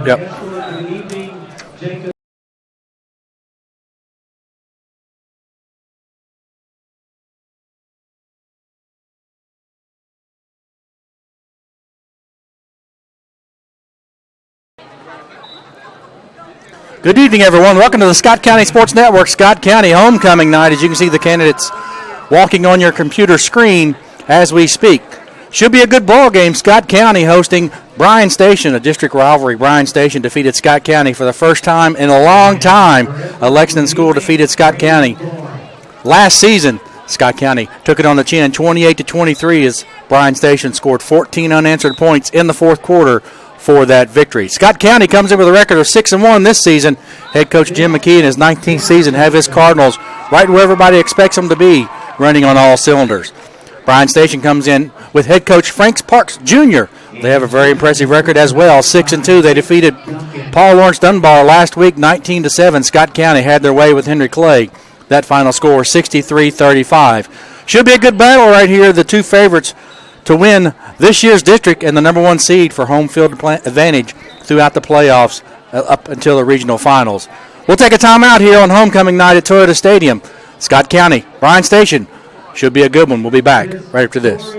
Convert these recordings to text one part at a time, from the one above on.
Yep. Good evening, everyone. Welcome to the Scott County Sports Network, Scott County Homecoming Night. As you can see the candidates walking on your computer screen as we speak. Should be a good ball game. Scott County hosting Bryan Station, a district rivalry. Bryan Station defeated Scott County for the first time in a long time. A Lexington school defeated Scott County last season. Scott County took it on the chin 28-23 as Bryan Station scored 14 unanswered points in the fourth quarter for that victory. Scott County comes in with a record of 6-1 this season. Head coach Jim McKee in his 19th season have his Cardinals right where everybody expects them to be, running on all cylinders. Bryan Station comes in with head coach Frank Parks Jr. They have a very impressive record as well, 6-2. They defeated Paul Lawrence Dunbar last week, 19-7. Scott County had their way with Henry Clay. That final score, 63-35. Should be a good battle right here. The two favorites to win this year's district and the number one seed for home field advantage throughout the playoffs up until the regional finals. We'll take a timeout here on homecoming night at Toyota Stadium. Scott County, Bryan Station. Should be a good one. We'll be back right after this.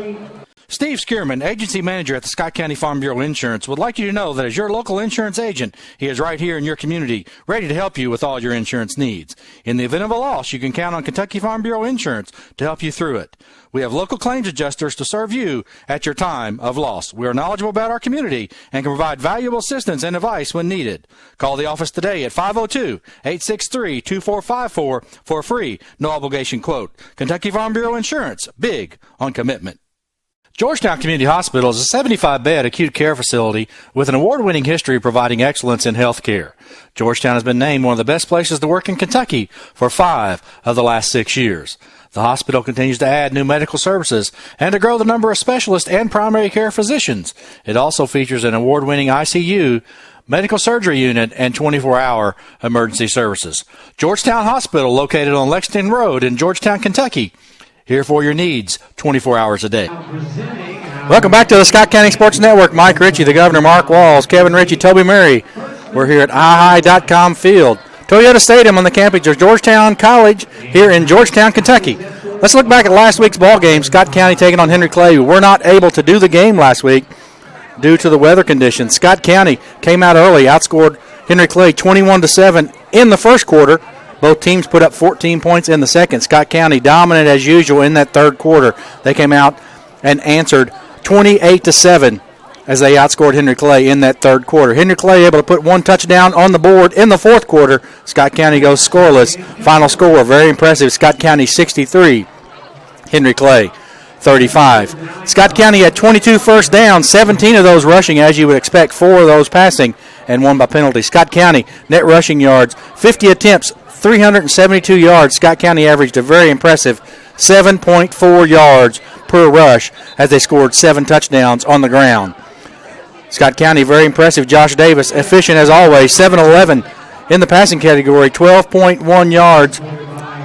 Steve Skierman, agency manager at the Scott County Farm Bureau Insurance, would like you to know that as your local insurance agent, he is right here in your community, ready to help you with all your insurance needs. In the event of a loss, you can count on Kentucky Farm Bureau Insurance to help you through it. We have local claims adjusters to serve you at your time of loss. We are knowledgeable about our community and can provide valuable assistance and advice when needed. Call the office today at 502-863-2454 for a free, no-obligation quote. Kentucky Farm Bureau Insurance, big on commitment. Georgetown Community Hospital is a 75-bed acute care facility with an award-winning history of providing excellence in health care. Georgetown has been named one of the best places to work in Kentucky for 5 of the last 6 years. The hospital continues to add new medical services and to grow the number of specialists and primary care physicians. It also features an award-winning ICU, medical surgery unit, and 24-hour emergency services. Georgetown Hospital, located on Lexington Road in Georgetown, Kentucky. Here for your needs 24 hours a day. Welcome back to the Scott County Sports Network. Mike Ritchie, the governor, Mark Walls, Kevin Ritchie, Toby Murray. We're here at iHigh.com Field. Toyota Stadium on the campus of Georgetown College here in Georgetown, Kentucky. Let's look back at last week's ball game. Scott County taking on Henry Clay. We were not able to do the game last week due to the weather conditions. Scott County came out early, outscored Henry Clay 21-7 in the first quarter. Both teams put up 14 points in the second. Scott County dominant as usual in that third quarter. They came out and answered 28-7 as they outscored Henry Clay in that third quarter. Henry Clay able to put one touchdown on the board in the fourth quarter. Scott County goes scoreless. Final score, very impressive. Scott County 63, Henry Clay 35. Scott County had 22 first downs, 17 of those rushing as you would expect, 4 of those passing, and 1 by penalty. Scott County net rushing yards, 50 attempts, 372 yards. Scott County averaged a very impressive 7.4 yards per rush as they scored 7 touchdowns on the ground. Scott County, very impressive. Josh Davis, efficient as always, 7-11 in the passing category, 12.1 yards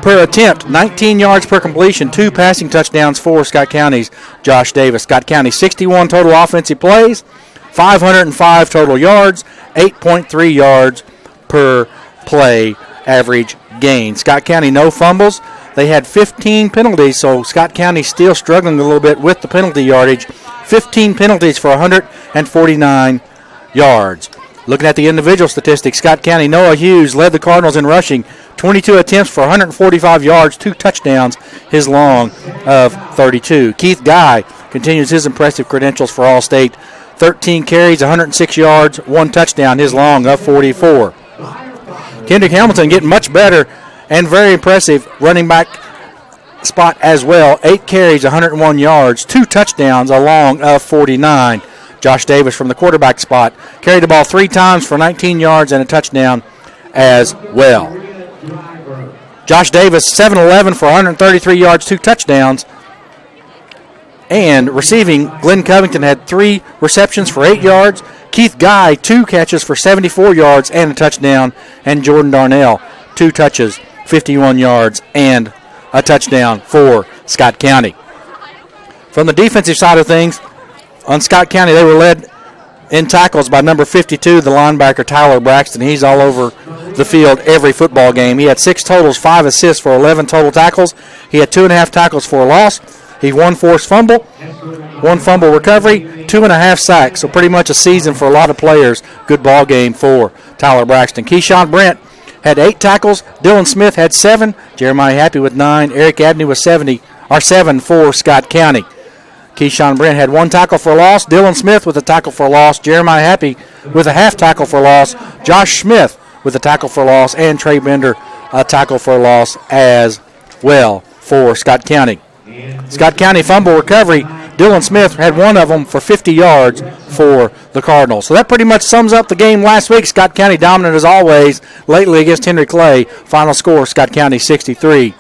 per attempt, 19 yards per completion, 2 passing touchdowns for Scott County's Josh Davis. Scott County, 61 total offensive plays, 505 total yards, 8.3 yards per play average gain. Scott County, no fumbles. They had 15 penalties, so Scott County still struggling a little bit with the penalty yardage. 15 penalties for 149 yards. Looking at the individual statistics, Scott County, Noah Hughes led the Cardinals in rushing, 22 attempts for 145 yards, 2 touchdowns, his long of 32. Keith Guy continues his impressive credentials for All-State, 13 carries, 106 yards, 1 touchdown, his long of 44. Kendrick Hamilton getting much better and very impressive running back spot as well. 8 carries, 101 yards, 2 touchdowns, a long of 49. Josh Davis from the quarterback spot carried the ball 3 times for 19 yards and a touchdown as well. Josh Davis, 7-11 for 133 yards, 2 touchdowns. And receiving, Glenn Covington had 3 receptions for 8 yards. Keith Guy, 2 catches for 74 yards and a touchdown. And Jordan Darnell, 2 touches, 51 yards and a touchdown for Scott County. From the defensive side of things, on Scott County, they were led in tackles by number 52, the linebacker Tyler Braxton. He's all over the field every football game. He had 6 totals, 5 assists for 11 total tackles. He had 2.5 tackles for a loss. He 1 forced fumble, 1 fumble recovery, 2.5 sacks. So pretty much a season for a lot of players. Good ball game for Tyler Braxton. Keyshawn Brent had 8 tackles. Dylan Smith had 7. Jeremiah Happy with 9. Eric Abney with 7 for Scott County. Keyshawn Brent had 1 tackle for a loss. Dylan Smith with a tackle for a loss. Jeremiah Happy with a half tackle for a loss. Josh Smith with a tackle for a loss. And Trey Bender a tackle for a loss as well for Scott County. Scott County fumble recovery. Dylan Smith had 1 of them for 50 yards for the Cardinals. So that pretty much sums up the game last week. Scott County dominant as always, lately against Henry Clay. Final score, Scott County 63,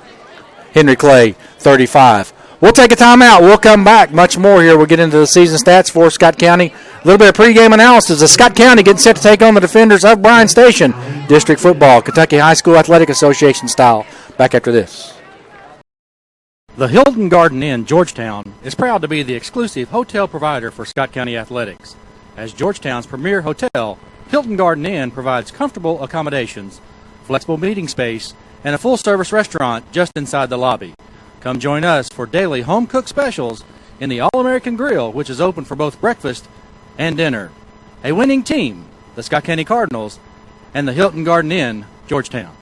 Henry Clay 35. We'll take a timeout. We'll come back. Much more here. We'll get into the season stats for Scott County. A little bit of pregame analysis of Scott County getting set to take on the Defenders of Bryan Station. District football, Kentucky High School Athletic Association style. Back after this. The Hilton Garden Inn, Georgetown, is proud to be the exclusive hotel provider for Scott County Athletics. As Georgetown's premier hotel, Hilton Garden Inn provides comfortable accommodations, flexible meeting space, and a full-service restaurant just inside the lobby. Come join us for daily home-cooked specials in the All-American Grill, which is open for both breakfast and dinner. A winning team, the Scott County Cardinals, and the Hilton Garden Inn, Georgetown.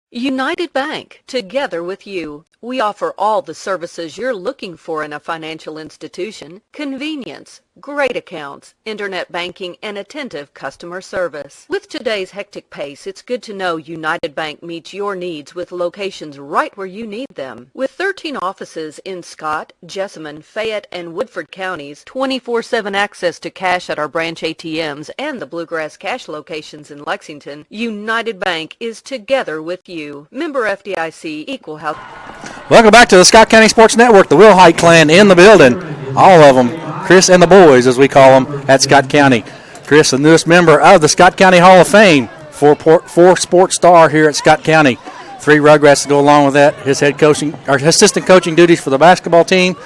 United Bank, together with you. We offer all the services you're looking for in a financial institution: convenience, great accounts, internet banking, and attentive customer service. With today's hectic pace, it's good to know United Bank meets your needs with locations right where you need them. With 13 offices in Scott, Jessamine, Fayette, and Woodford counties, 24/7 access to cash at our branch ATMs and the Bluegrass Cash locations in Lexington, United Bank is together with you. Member FDIC, Equal House. Welcome back to the Scott County Sports Network. The Wilhite clan in the building. All of them. Chris and the boys, as we call them, at Scott County. Chris, the newest member of the Scott County Hall of Fame, four sports star here at Scott County. 3 Rugrats to go along with that. His head coaching, or assistant coaching duties for the basketball team.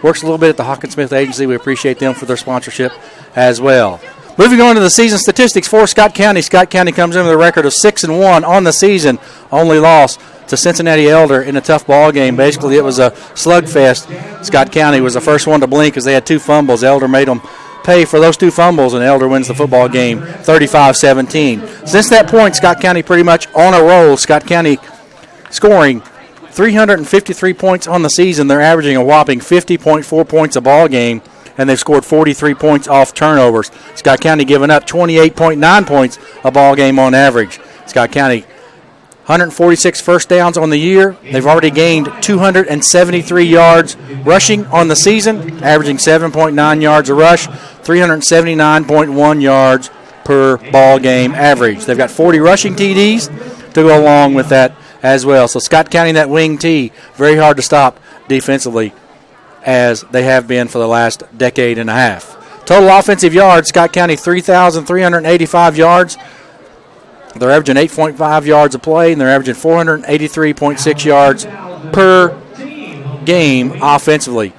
Works a little bit at the Hawkins Smith Agency. We appreciate them for their sponsorship as well. Moving on to the season statistics for Scott County. Scott County comes in with a record of 6-1 on the season. Only loss to Cincinnati Elder in a tough ball game. Basically, it was a slugfest. Scott County was the first one to blink as they had 2 fumbles. Elder made them pay for those 2 fumbles, and Elder wins the football game 35-17. Since that point, Scott County pretty much on a roll. Scott County scoring 353 points on the season. They're averaging a whopping 50.4 points a ball game, and they've scored 43 points off turnovers. Scott County giving up 28.9 points a ball game on average. Scott County 146 first downs on the year. They've already gained 273 yards rushing on the season, averaging 7.9 yards a rush, 379.1 yards per ball game average. They've got 40 rushing TDs to go along with that as well. So Scott County, that wing T, very hard to stop defensively, as they have been for the last decade and a half. Total offensive yards, Scott County 3,385 yards. They're averaging 8.5 yards a play, and they're averaging 483.6 yards per game offensively.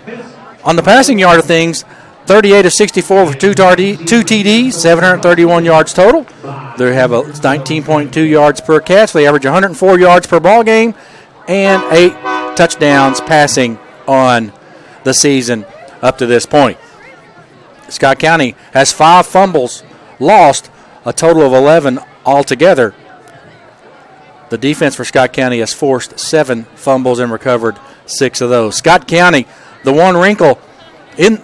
On the passing yard of things, 38 of 64 for 2 TDs, 731 yards total. They have 19.2 yards per catch. They average 104 yards per ball game and 8 touchdowns passing on the season up to this point. Scott County has 5 fumbles lost, a total of 11 altogether. The defense for Scott County has forced 7 fumbles and recovered 6 of those. Scott County, the one wrinkle in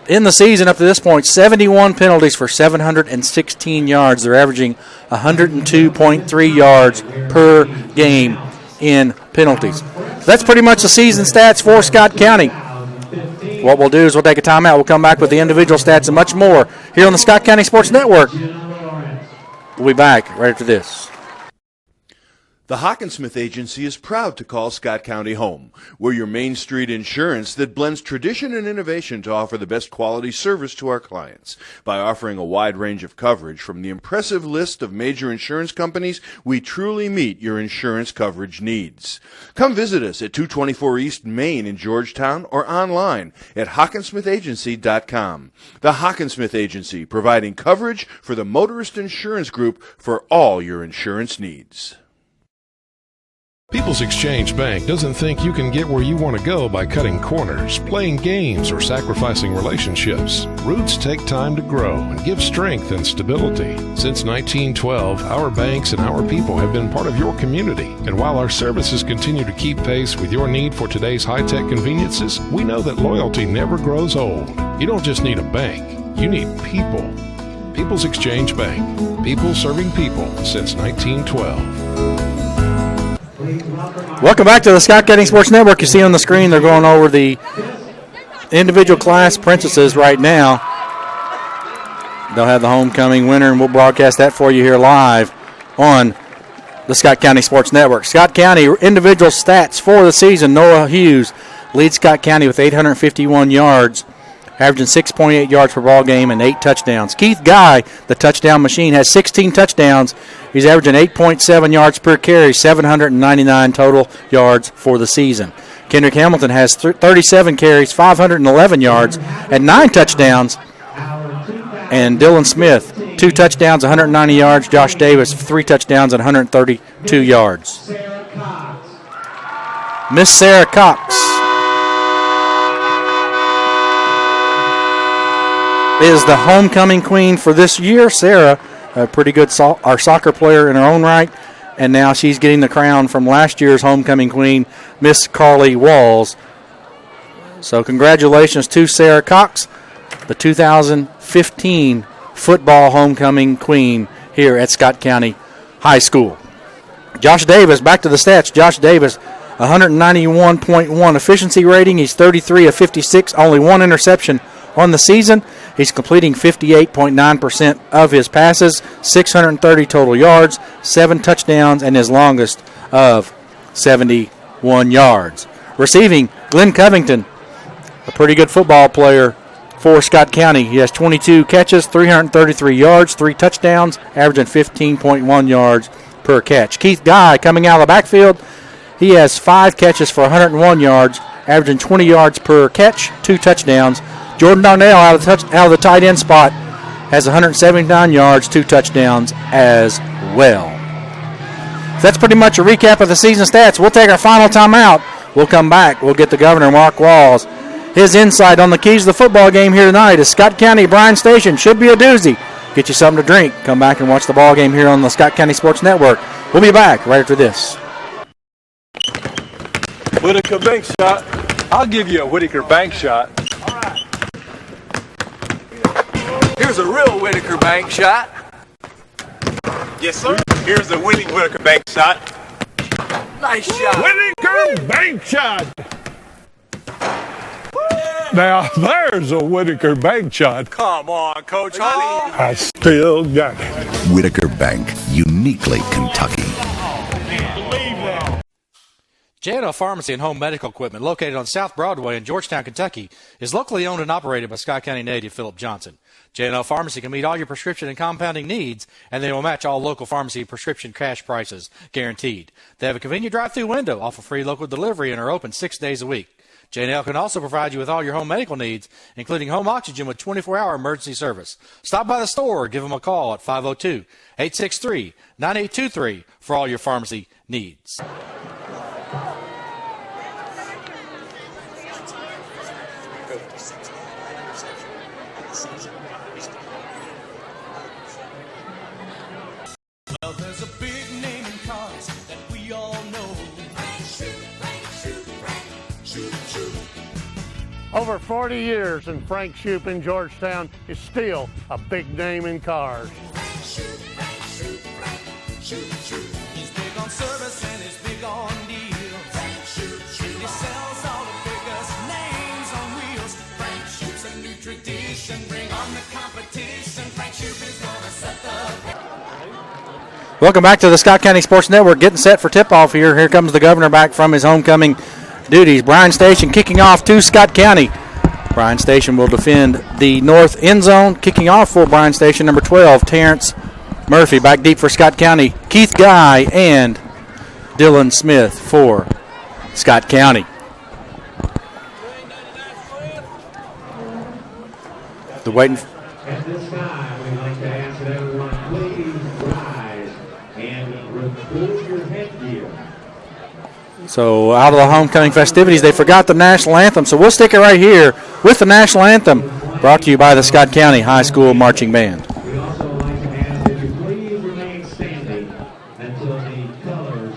the season up to this point, 71 penalties for 716 yards. They're averaging 102.3 yards per game in penalties. That's pretty much the season stats for Scott County. What we'll do is we'll take a timeout. We'll come back with the individual stats and much more here on the Scott County Sports Network. We'll be back right after this. The Hockensmith Agency is proud to call Scott County home. We're your Main Street insurance that blends tradition and innovation to offer the best quality service to our clients. By offering a wide range of coverage from the impressive list of major insurance companies, we truly meet your insurance coverage needs. Come visit us at 224 East Main in Georgetown or online at HockensmithAgency.com. The Hockensmith Agency, providing coverage for the Motorist Insurance Group for all your insurance needs. People's Exchange Bank doesn't think you can get where you want to go by cutting corners, playing games, or sacrificing relationships. Roots take time to grow and give strength and stability. Since 1912, our banks and our people have been part of your community. And while our services continue to keep pace with your need for today's high-tech conveniences, we know that loyalty never grows old. You don't just need a bank, you need people. People's Exchange Bank. People serving people since 1912. Welcome back to the Scott County Sports Network. You see on the screen they're going over the individual class princesses right now. They'll have the homecoming winner, and we'll broadcast that for you here live on the Scott County Sports Network. Scott County individual stats for the season. Noah Hughes leads Scott County with 851 yards, averaging 6.8 yards per ball game and 8 touchdowns. Keith Guy, the touchdown machine, has 16 touchdowns. He's averaging 8.7 yards per carry, 799 total yards for the season. Kendrick Hamilton has 37 carries, 511 yards, and 9 touchdowns. And Dylan Smith, 2 touchdowns, 190 yards. Josh Davis, 3 touchdowns and 132 yards. Miss Sarah Cox is the homecoming queen for this year. Sarah, a pretty good our soccer player in her own right, and now she's getting the crown from last year's homecoming queen, Miss Carly Walls. So congratulations to Sarah Cox, the 2015 football homecoming queen here at Scott County High School. Josh Davis, back to the stats. Josh Davis, 191.1 efficiency rating. He's 33 of 56, only 1 interception on the season. He's completing 58.9% of his passes, 630 total yards, 7 touchdowns, and his longest of 71 yards. Receiving, Glenn Covington, a pretty good football player for Scott County. He has 22 catches, 333 yards, 3 touchdowns, averaging 15.1 yards per catch. Keith Guy, coming out of the backfield, he has 5 catches for 101 yards, averaging 20 yards per catch, 2 touchdowns. Jordan Darnell out of the tight end spot has 179 yards, 2 touchdowns as well. So that's pretty much a recap of the season stats. We'll take our final timeout. We'll come back. We'll get the governor, Mark Walls, his insight on the keys to the football game here tonight. Is Scott County Bryan Station. Should be a doozy. Get you something to drink. Come back and watch the ball game here on the Scott County Sports Network. We'll be back right after this. Whitaker bank shot. I'll give you a Whitaker bank shot. Here's a real Whitaker bank shot. Yes, sir. Here's the winning Whitaker bank shot. Nice shot. Whitaker bank shot. Now, there's a Whitaker bank shot. Come on, Coach Honey. I still got it. Whitaker Bank, uniquely Kentucky. J&L Pharmacy and Home Medical Equipment, located on South Broadway in Georgetown, Kentucky, is locally owned and operated by Scott County native Philip Johnson. J&L Pharmacy can meet all your prescription and compounding needs, and they will match all local pharmacy prescription cash prices, guaranteed. They have a convenient drive-through window, offer free local delivery, and are open 6 days a week. J&L can also provide you with all your home medical needs, including home oxygen with 24-hour emergency service. Stop by the store or give them a call at 502-863-9823 for all your pharmacy needs. Well, there's a big name in cars that we all know. Over 40 years, and Frank Shoup in Georgetown is still a big name in cars. He's big on service and he's big on deals. He sells all the biggest names on wheels. Frank Shoup's a new tradition. Bring on the competition. Frank Shoup is gonna set the Welcome back to the Scott County Sports Network. Getting set for tip-off here. Here comes the governor back from his homecoming duties. Bryan Station kicking off to Scott County. Bryan Station will defend the north end zone. Kicking off for Bryan Station, number 12, Terrence Murphy. Back deep for Scott County, Keith Guy and Dylan Smith for Scott County. The waiting. At this time, we'd like to ask that everyone please rise and remove your headgear. So out of the homecoming festivities, they forgot the national anthem. So we'll stick it right here with the national anthem, brought to you by the Scott County High School Marching Band. We'd also like to ask that you please remain standing until the colors.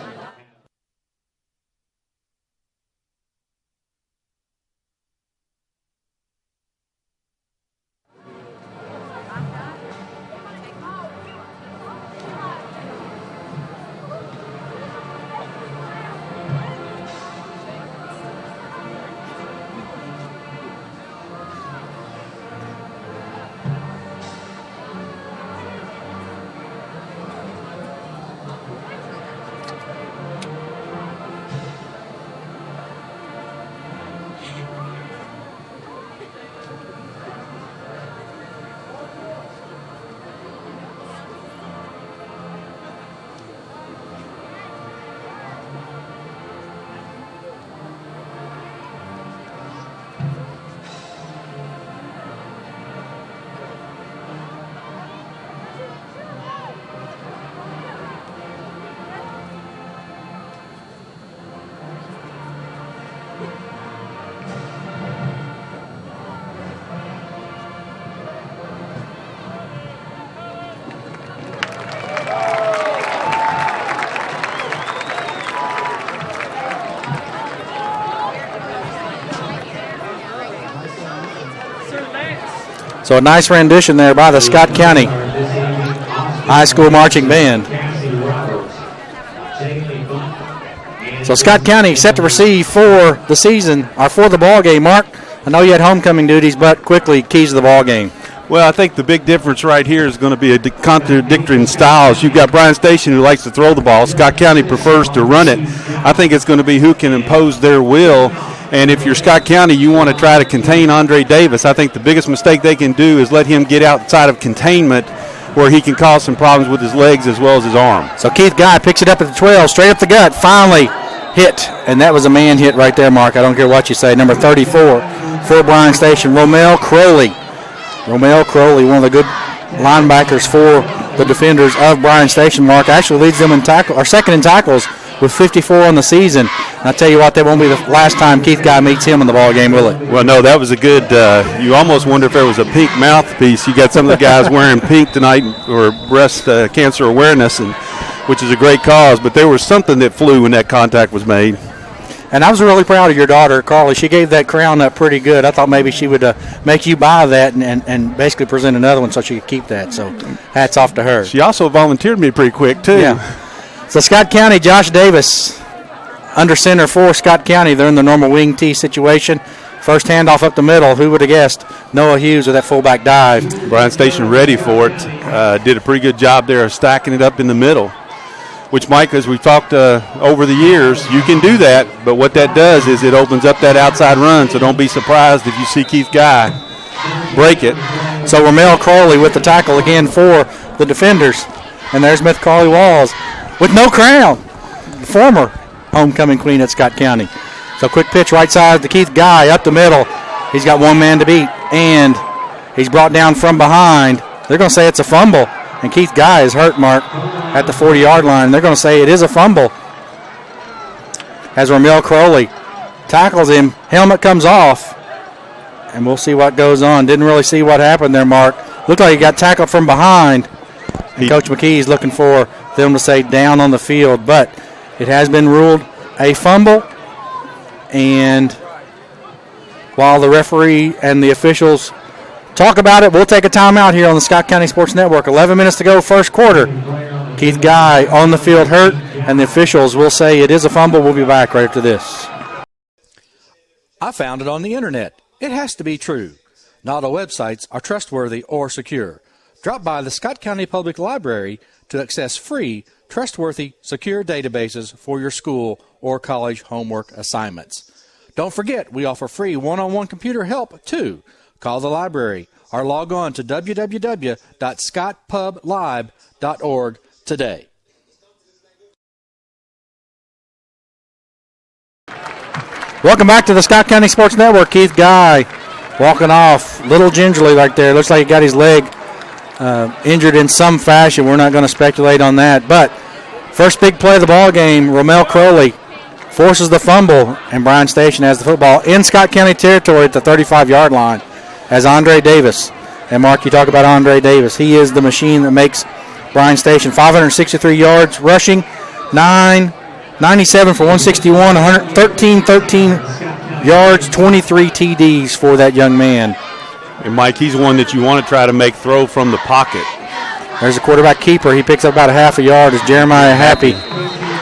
So a nice rendition there by the Scott County High School Marching Band. So Scott County set to receive for the season, or for the ball game. Mark, I know you had homecoming duties, but quickly, keys to the ball game. Well, I think the big difference right here is going to be a contradictory in styles. You've got Bryan Station who likes to throw the ball. Scott County prefers to run it. I think it's going to be who can impose their will. And if you're Scott County, you want to try to contain Andre Davis. I think the biggest mistake they can do is let him get outside of containment where he can cause some problems with his legs as well as his arm. So Keith Guy picks it up at the 12, straight up the gut, finally hit. And that was a man hit right there, Mark. I don't care what you say. Number 34 for Bryan Station, Romel Crowley. Romel Crowley, one of the good linebackers for the Defenders of Bryan Station, Mark. Actually leads them in tackle, or second in tackles, with 54 on the season. And I tell you what, that won't be the last time Keith Guy meets him in the ball game, will it? Well, no, that was a good. You almost wonder if there was a pink mouthpiece. You got some of the guys wearing pink tonight, or breast cancer awareness, and which is a great cause. But there was something that flew when that contact was made. And I was really proud of your daughter, Carly. She gave that crown up pretty good. I thought maybe she would make you buy that and basically present another one so she could keep that. So hats off to her. She also volunteered me pretty quick, too. Yeah. So Scott County, Josh Davis under center for Scott County. They're in the normal wing tee situation. First handoff up the middle. Who would have guessed? Noah Hughes with that fullback dive. Bryan Station ready for it. Did a pretty good job there of stacking it up in the middle. Which, Mike, as we've talked over the years, you can do that, but what that does is it opens up that outside run, so don't be surprised if you see Keith Guy break it. So Romel Crowley with the tackle again for the Defenders. And there's Smith Carly Walls with no crown, the former homecoming queen at Scott County. So quick pitch right side to Keith Guy up the middle. He's got one man to beat, and he's brought down from behind. They're going to say it's a fumble. And Keith Guy is hurt, Mark, at the 40-yard line. They're going to say it is a fumble. As Romel Crowley tackles him, helmet comes off. And we'll see what goes on. Didn't really see what happened there, Mark. Looked like he got tackled from behind. And Coach McKee's looking for them to say down on the field. But it has been ruled a fumble. And while the referee and the officials talk about it, we'll take a timeout here on the Scott County Sports Network. 11 minutes to go, first quarter. Keith Guy on the field hurt, and the officials will say it is a fumble. We'll be back right after this. I found it on the internet. It has to be true. Not all websites are trustworthy or secure. Drop by the Scott County Public Library to access free, trustworthy, secure databases for your school or college homework assignments. Don't forget, we offer free one-on-one computer help, too. Call the library or log on to www.scottpublib.org today. Welcome back to the Scott County Sports Network. Keith Guy walking off a little gingerly right there. Looks like he got his leg injured in some fashion. We're not going to speculate on that. But first big play of the ball game, Romel Crowley forces the fumble, and Bryan Station has the football in Scott County territory at the 35-yard line as Andre Davis. And, Mark, you talk about Andre Davis. He is the machine that makes Bryan Station 563 yards rushing, 97 for 161, 13 yards, 23 TDs for that young man. And, Mike, he's one that you want to try to make throw from the pocket. There's a quarterback keeper. He picks up about a half a yard as Jeremiah Happy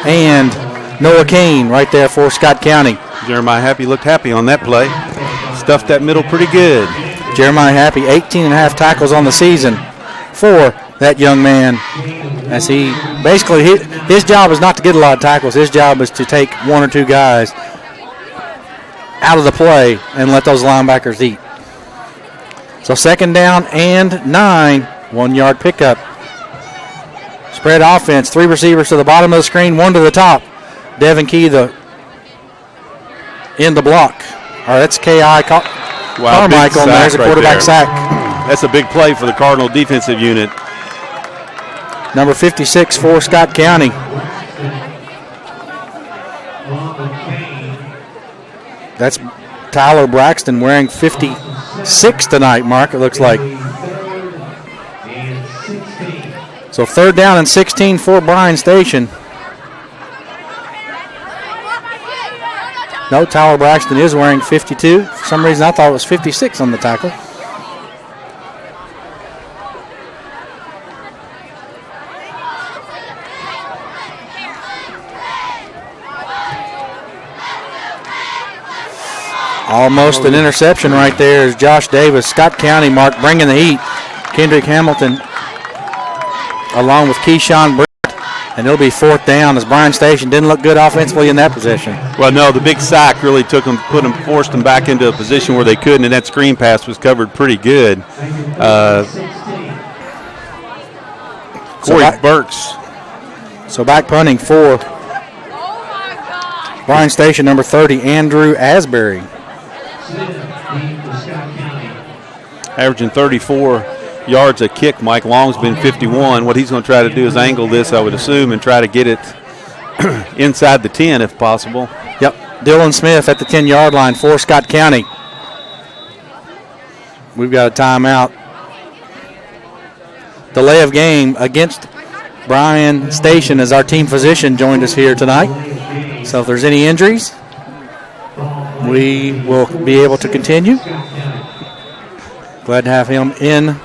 and Noah Kane right there for Scott County. Jeremiah Happy looked happy on that play. Stuffed that middle pretty good. Jeremiah Happy, 18.5 tackles on the season for that young man. As he basically, his job is not to get a lot of tackles. His job is to take one or two guys out of the play and let those linebackers eat. So second down and 9, 1-yard pickup. Spread offense, 3 receivers to the bottom of the screen, 1 to the top. Devin Key in the block. All right, that's K.I. Carmichael, and there's a quarterback sack. That's a big play for the Cardinal defensive unit. Number 56 for Scott County. That's Tyler Braxton wearing 56 tonight, Mark, it looks like. So third down and 16 for Bryan Station. No, Tyler Braxton is wearing 52. For some reason, I thought it was 56 on the tackle. Almost an interception right there is Josh Davis. Scott County, Mark, bringing the heat. Kendrick Hamilton along with Keyshawn Brett. And it'll be fourth down as Bryan Station didn't look good offensively in that possession. Well, no, the big sack really forced them back into a position where they couldn't, and that screen pass was covered pretty good. Corey Burks. So back punting for Bryan Station, number 30, Andrew Asbury. Averaging 34 yards a kick. Mike Long's been 51. What he's going to try to do is angle this, I would assume, and try to get it inside the 10 if possible. Yep. Dylan Smith at the 10-yard line for Scott County. We've got a timeout. Delay of game against Bryan Station as our team physician joined us here tonight. So if there's any injuries, we will be able to continue. Glad to have him in.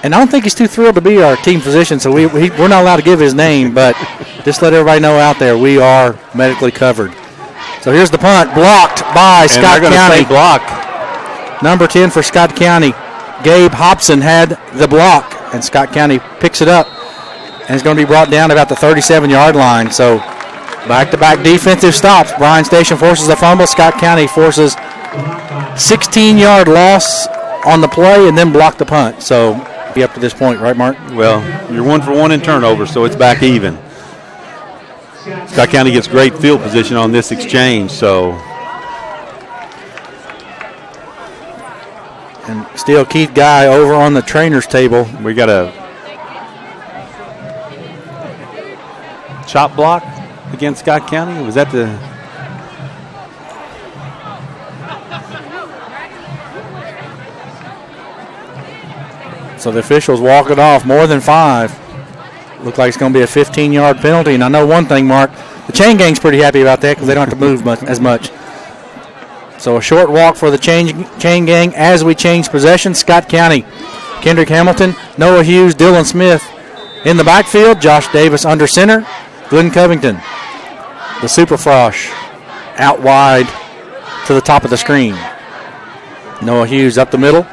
And I don't think he's too thrilled to be our team physician, so we're not allowed to give his name, but just let everybody know out there we are medically covered. So here's the punt, blocked by Scott County. Block. Number 10 for Scott County, Gabe Hobson had the block, and Scott County picks it up, and it's going to be brought down to about the 37-yard line. So back-to-back defensive stops. Bryan Station forces a fumble. Scott County forces 16-yard loss on the play and then block the punt. So be up to this point, right, Mark? Well, you're 1 for 1 in turnover, so it's back even. Scott County gets great field position on this exchange, so. And still Keith Guy over on the trainer's table. We got a chop block against Scott County. Was that the? So the officials walk it off, more than 5. Look like it's going to be a 15-yard penalty. And I know one thing, Mark, the chain gang's pretty happy about that because they don't have to move as much. So a short walk for the chain gang as we change possession. Scott County, Kendrick Hamilton, Noah Hughes, Dylan Smith in the backfield. Josh Davis under center. Glenn Covington, the Super Frosh, out wide to the top of the screen. Noah Hughes up the middle.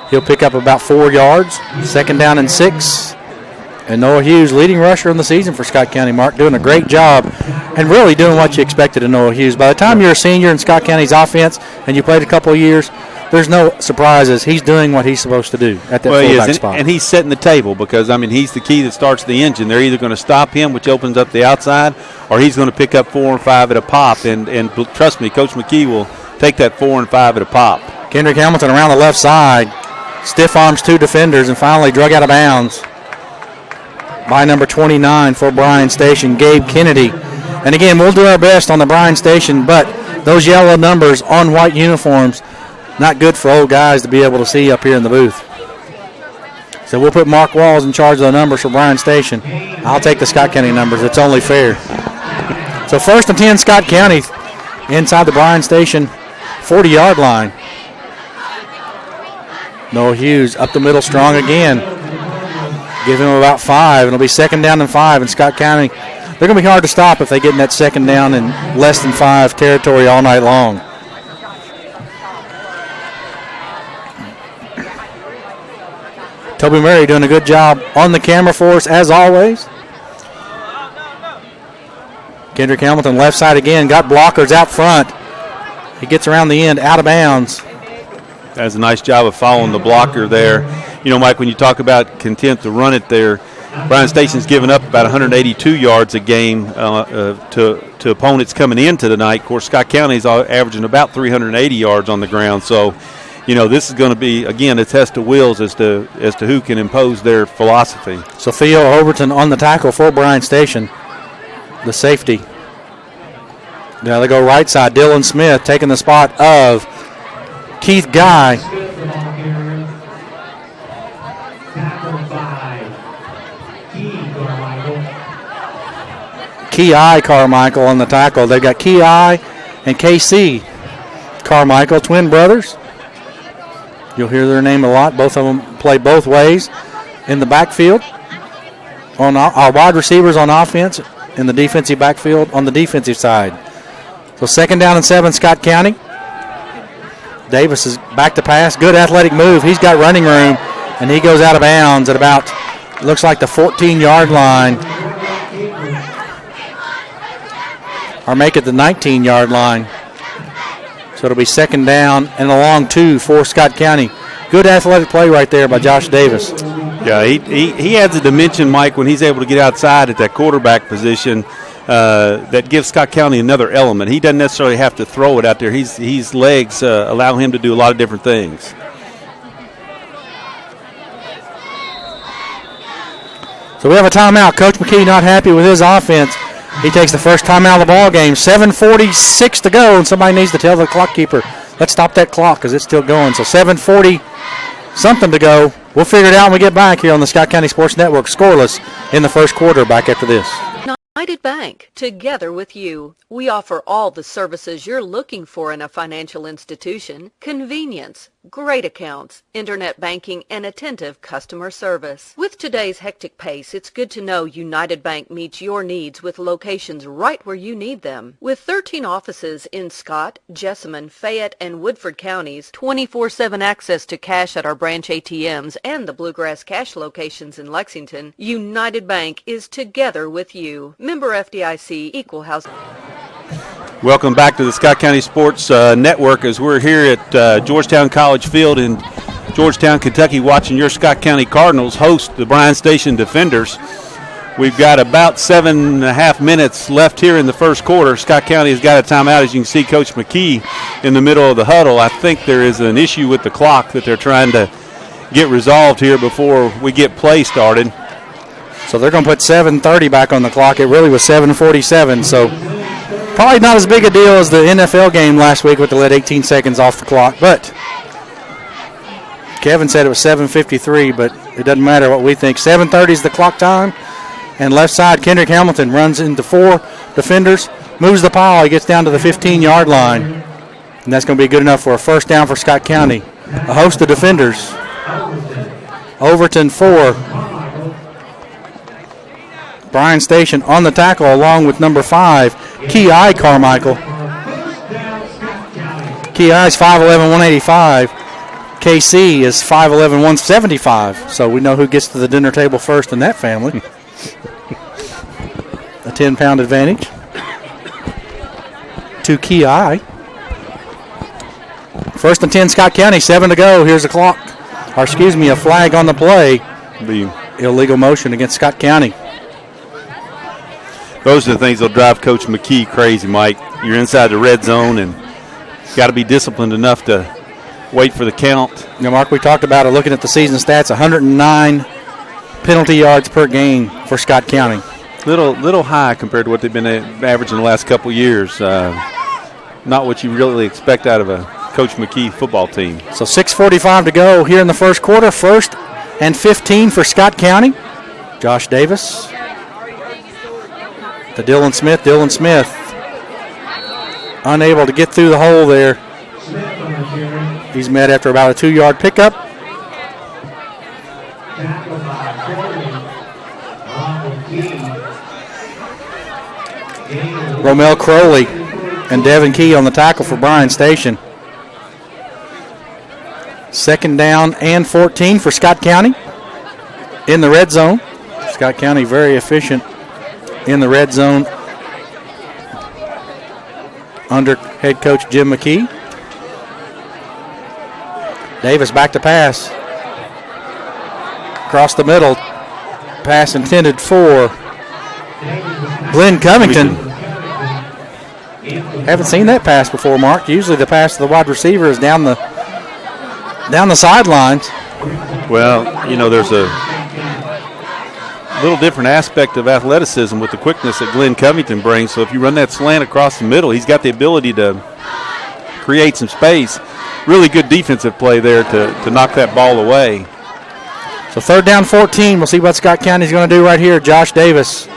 He'll pick up about 4 yards. 2nd down and 6. And Noah Hughes, leading rusher in the season for Scott County, Mark, doing a great job and really doing what you expected of Noah Hughes. By the time you're a senior in Scott County's offense and you played a couple of years, there's no surprises. He's doing what he's supposed to do at that fullback spot. And he's setting the table because, he's the key that starts the engine. They're either going to stop him, which opens up the outside, or he's going to pick up 4 and 5 at a pop. And trust me, Coach McKee will take that 4 and 5 at a pop. Kendrick Hamilton around the left side, stiff arms 2 defenders, and finally drug out of bounds by number 29 for Bryan Station, Gabe Kennedy. And again, we'll do our best on the Bryan Station, but those yellow numbers on white uniforms, not good for old guys to be able to see up here in the booth. So we'll put Mark Walls in charge of the numbers for Bryan Station. I'll take the Scott County numbers. It's only fair. So 1st and 10, Scott County inside the Bryan Station 40-yard line. Noah Hughes up the middle strong again. Give him about 5. It'll be 2nd down and 5 in Scott County. They're going to be hard to stop if they get in that 2nd down and less than 5 territory all night long. Toby Murray doing a good job on the camera for us as always. Kendrick Hamilton left side again, got blockers out front. He gets around the end, out of bounds. Does a nice job of following the blocker there. Mike, when you talk about content to run it there, Bryan Station's given up about 182 yards a game to opponents coming into tonight. Of course, Scott County's averaging about 380 yards on the ground. So, this is going to be, again, a test of wills as to who can impose their philosophy. So Theo Overton on the tackle for Bryan Station, the safety. Now they go right side. Dylan Smith taking the spot of Keith Guy. Kei Carmichael on the tackle. They've got Kei and KC Carmichael, twin brothers. You'll hear their name a lot. Both of them play both ways in the backfield. On our wide receivers on offense, in the defensive backfield on the defensive side. So 2nd down and 7, Scott County. Davis is back to pass. Good athletic move. He's got running room, and he goes out of bounds at about, looks like the 14-yard line. Or make it the 19-yard line. So it'll be 2nd down and a long 2 for Scott County. Good athletic play right there by Josh Davis. Yeah, he adds a dimension, Mike, when he's able to get outside at that quarterback position that gives Scott County another element. He doesn't necessarily have to throw it out there. His legs allow him to do a lot of different things. So we have a timeout. Coach McKee not happy with his offense. He takes the first timeout of the ball game. 7:46 to go, and somebody needs to tell the clock keeper, let's stop that clock because it's still going. So 7:40 something to go. We'll figure it out when we get back here on the Scott County Sports Network. Scoreless in the first quarter. Back after this. United Bank, together with you. We offer all the services you're looking for in a financial institution: convenience, great accounts, internet banking, and attentive customer service. With today's hectic pace, it's good to know United Bank meets your needs with locations right where you need them. With 13 offices in Scott, Jessamine, Fayette, and Woodford counties, 24/7 access to cash at our branch ATMs and the Bluegrass Cash locations in Lexington, United Bank is together with you. Member FDIC, Equal Housing. Welcome back to the Scott County Sports Network as we're here at Georgetown College Field in Georgetown, Kentucky, watching your Scott County Cardinals host the Bryan Station Defenders. We've got about 7.5 minutes left here in the first quarter. Scott County has got a timeout. As you can see, Coach McKee in the middle of the huddle. I think there is an issue with the clock that they're trying to get resolved here before we get play started. So they're going to put 7:30 back on the clock. It really was 7:47, so probably not as big a deal as the NFL game last week with the let 18 seconds off the clock. But Kevin said it was 7:53, but it doesn't matter what we think. 7:30 is the clock time. And left side, Kendrick Hamilton runs into 4 defenders, moves the pile. He gets down to the 15-yard line. And that's going to be good enough for a first down for Scott County. A host of defenders. Overton 4. Bryan Station on the tackle along with number 5, Kei Carmichael. Kei's 5'11", 185. KC is 5'11", 175. So we know who gets to the dinner table first in that family. A 10-pound advantage to Ki. First and 10, Scott County, 7 to go. Here's a clock. Or excuse me, a flag on the play. The illegal motion against Scott County. Those are the things that'll drive Coach McKee crazy, Mike. You're inside the red zone and got to be disciplined enough to wait for the count. You know, Mark, we talked about it looking at the season stats, 109 penalty yards per game for Scott County. Little high compared to what they've been averaging the last couple years. Not what you really expect out of a Coach McKee football team. So 6:45 to go here in the first quarter. First and 15 for Scott County. Josh Davis to Dylan Smith. Dylan Smith unable to get through the hole there. He's met after about a 2-yard pickup. Romel Crowley and Devin Key on the tackle for Bryan Station. Second down and 14 for Scott County in the red zone. Scott County very efficient in the red zone under head coach Jim McKee. Davis back to pass. Across the middle. Pass intended for Glenn Covington. Haven't seen that pass before, Mark. Usually the pass to the wide receiver is down the sidelines. Well, you know, there's a little different aspect of athleticism with the quickness that Glenn Covington brings. So if you run that slant across the middle, he's got the ability to create some space. Really good defensive play there to knock that ball away. So third down 14. We'll see what Scott County's going to do right here. Josh Davis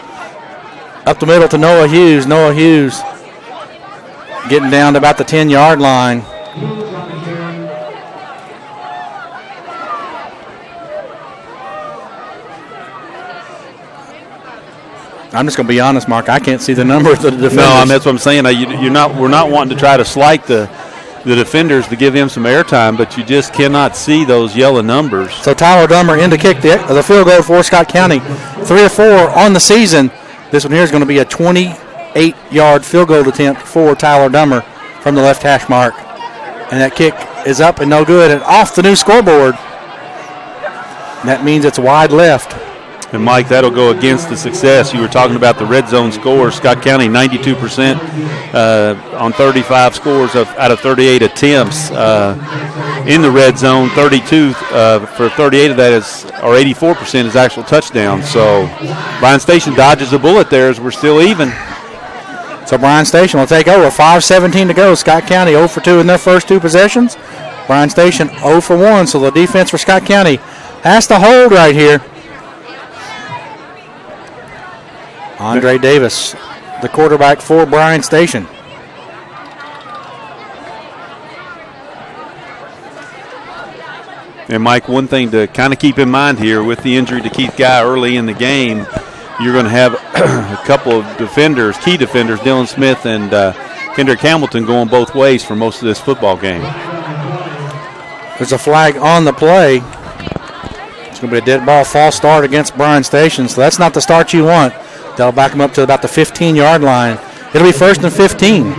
up the middle to Noah Hughes. Noah Hughes getting down to about the 10-yard line. I'm just going to be honest, Mark. I can't see the number of the defenders. No, I mean, that's what I'm saying. We're not wanting to try to slight the defenders to give them some airtime, but you just cannot see those yellow numbers. So Tyler Dummer in to kick the field goal for Scott County. 3 or 4 on the season. This one here is going to be a 28-yard field goal attempt for Tyler Dummer from the left hash mark. And that kick is up and no good and off the new scoreboard. That means it's wide left. And, Mike, that'll go against the success. You were talking about the red zone scores. Scott County, 92% on 35 scores out of 38 attempts in the red zone. 32 for 38 of that or 84% is actual touchdowns. So Bryan Station dodges a bullet there as we're still even. So Bryan Station will take over. 5:17 to go. Scott County 0 for 2 in their first 2 possessions. Bryan Station 0 for 1. So the defense for Scott County has to hold right here. Andre Davis, the quarterback for Bryan Station. And, Mike, one thing to kind of keep in mind here with the injury to Keith Guy early in the game, you're going to have a couple of defenders, key defenders, Dylan Smith and Kendrick Hamilton, going both ways for most of this football game. There's a flag on the play. It's going to be a dead ball false start against Bryan Station, so that's not the start you want. They'll back them up to about the 15-yard line. It'll be first and 15.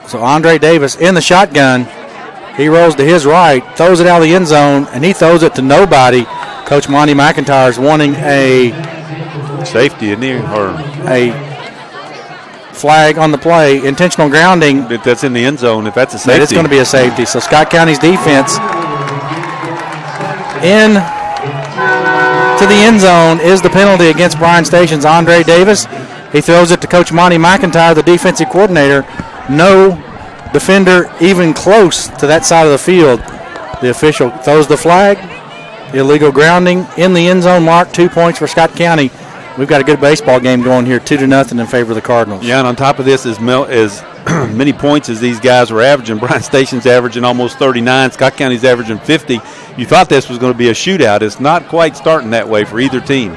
So Andre Davis in the shotgun. He rolls to his right, throws it out of the end zone, and he throws it to nobody. Coach Monty McIntyre is wanting a safety, isn't he? Or a flag on the play, intentional grounding. If that's in the end zone, if that's a safety. It's going to be a safety. So Scott County's defense in to the end zone is the penalty against Bryan Station's Andre Davis. He throws it to Coach Monty McIntyre, the defensive coordinator. No defender even close to that side of the field. The official throws the flag. Illegal grounding in the end zone mark. 2 points for Scott County. we've got a good baseball game going here, 2-0 in favor of the Cardinals. Yeah, and on top of this, as many points as these guys were averaging, Bryan Station's averaging almost 39, Scott County's averaging 50. You thought this was going to be a shootout. It's not quite starting that way for either team.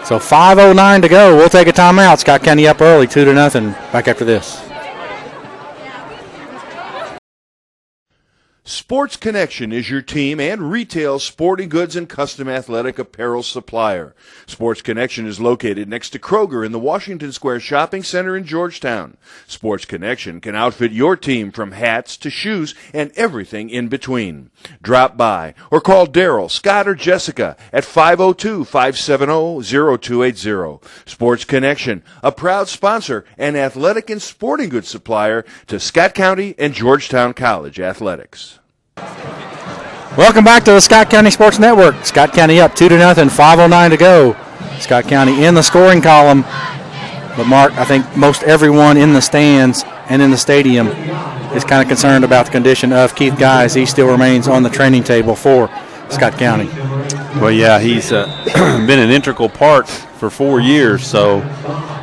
So 5:09 to go. We'll take a timeout. Scott County up early, 2-0. Back after this. Sports Connection is your team and retail sporting goods and custom athletic apparel supplier. Sports Connection is located next to Kroger in the Washington Square Shopping Center in Georgetown. Sports Connection can outfit your team from hats to shoes and everything in between. Drop by or call Daryl, Scott, or Jessica at 502-570-0280. Sports Connection, a proud sponsor and athletic and sporting goods supplier to Scott County and Georgetown College athletics. Welcome back to the Scott County Sports Network. Scott County up 2-0, 5:09 to go. Scott County in the scoring column. But, Mark, I think most everyone in the stands and in the stadium is kind of concerned about the condition of Keith Guys. He still remains on the training table for Scott County. Well, yeah, he's been an integral part for 4 years, so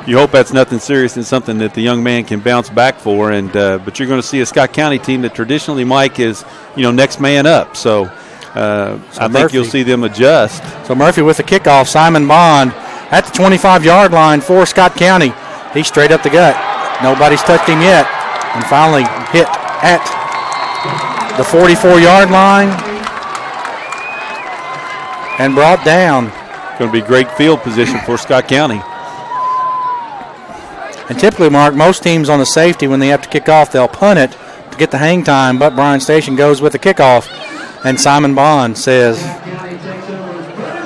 you hope that's nothing serious and something that the young man can bounce back for. And but you're going to see a Scott County team that traditionally, Mike, is next man up. So I think you'll see them adjust. So Murphy with the kickoff. Simon Bond at the 25-yard line for Scott County. He's straight up the gut. Nobody's touched him yet. And finally hit at the 44-yard line and brought down. Going to be great field position for Scott County. And typically, Mark, most teams on the safety, when they have to kick off, they'll punt it to get the hang time, but Bryan Station goes with the kickoff. And Simon Bond says,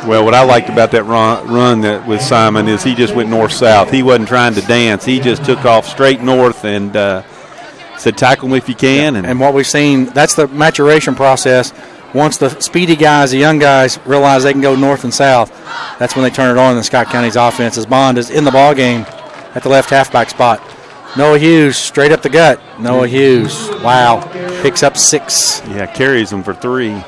well, what I liked about that run with Simon is he just went north-south. He wasn't trying to dance. He just took off straight north and said, tackle me if you can. And what we've seen, that's the maturation process. Once the speedy guys, the young guys, realize they can go north and south, that's when they turn it on in Scott County's offense, as Bond is in the ball game at the left halfback spot. Noah Hughes straight up the gut. Noah Hughes, wow, picks up 6. Yeah, carries them for 3.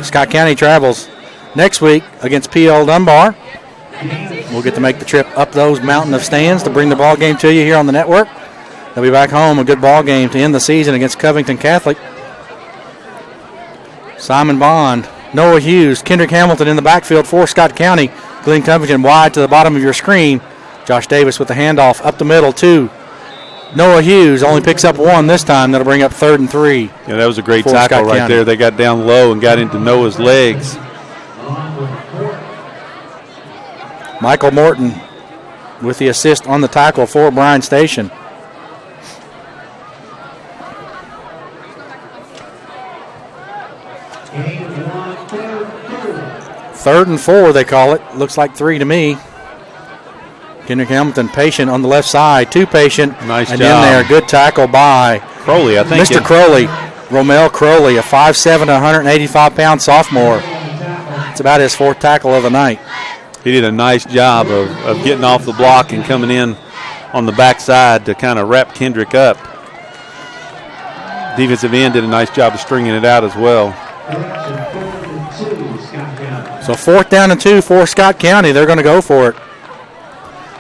Scott County travels next week against P.L. Dunbar. We'll get to make the trip up those mountain of stands to bring the ball game to you here on the network. They'll be back home, a good ball game to end the season against Covington Catholic. Simon Bond, Noah Hughes, Kendrick Hamilton in the backfield for Scott County. Glenn Covington wide to the bottom of your screen. Josh Davis with the handoff up the middle to Noah Hughes. Only picks up 1 this time. That'll bring up 3rd and 3. Yeah, that was a great tackle right there. They got down low and got into Noah's legs. Michael Morton with the assist on the tackle for Bryan Station. Third and 4, they call it. Looks like 3 to me. Kendrick Hamilton patient on the left side. Too patient. Nice and job. in there, good tackle by Crowley, I think. Mr. Crowley. Romel Crowley, a 5'7", 185-pound sophomore. It's about his 4th tackle of the night. He did a nice job of getting off the block and coming in on the backside to kind of wrap Kendrick up. Defensive end did a nice job of stringing it out as well. So 4th down and 2 for Scott County. They're going to go for it.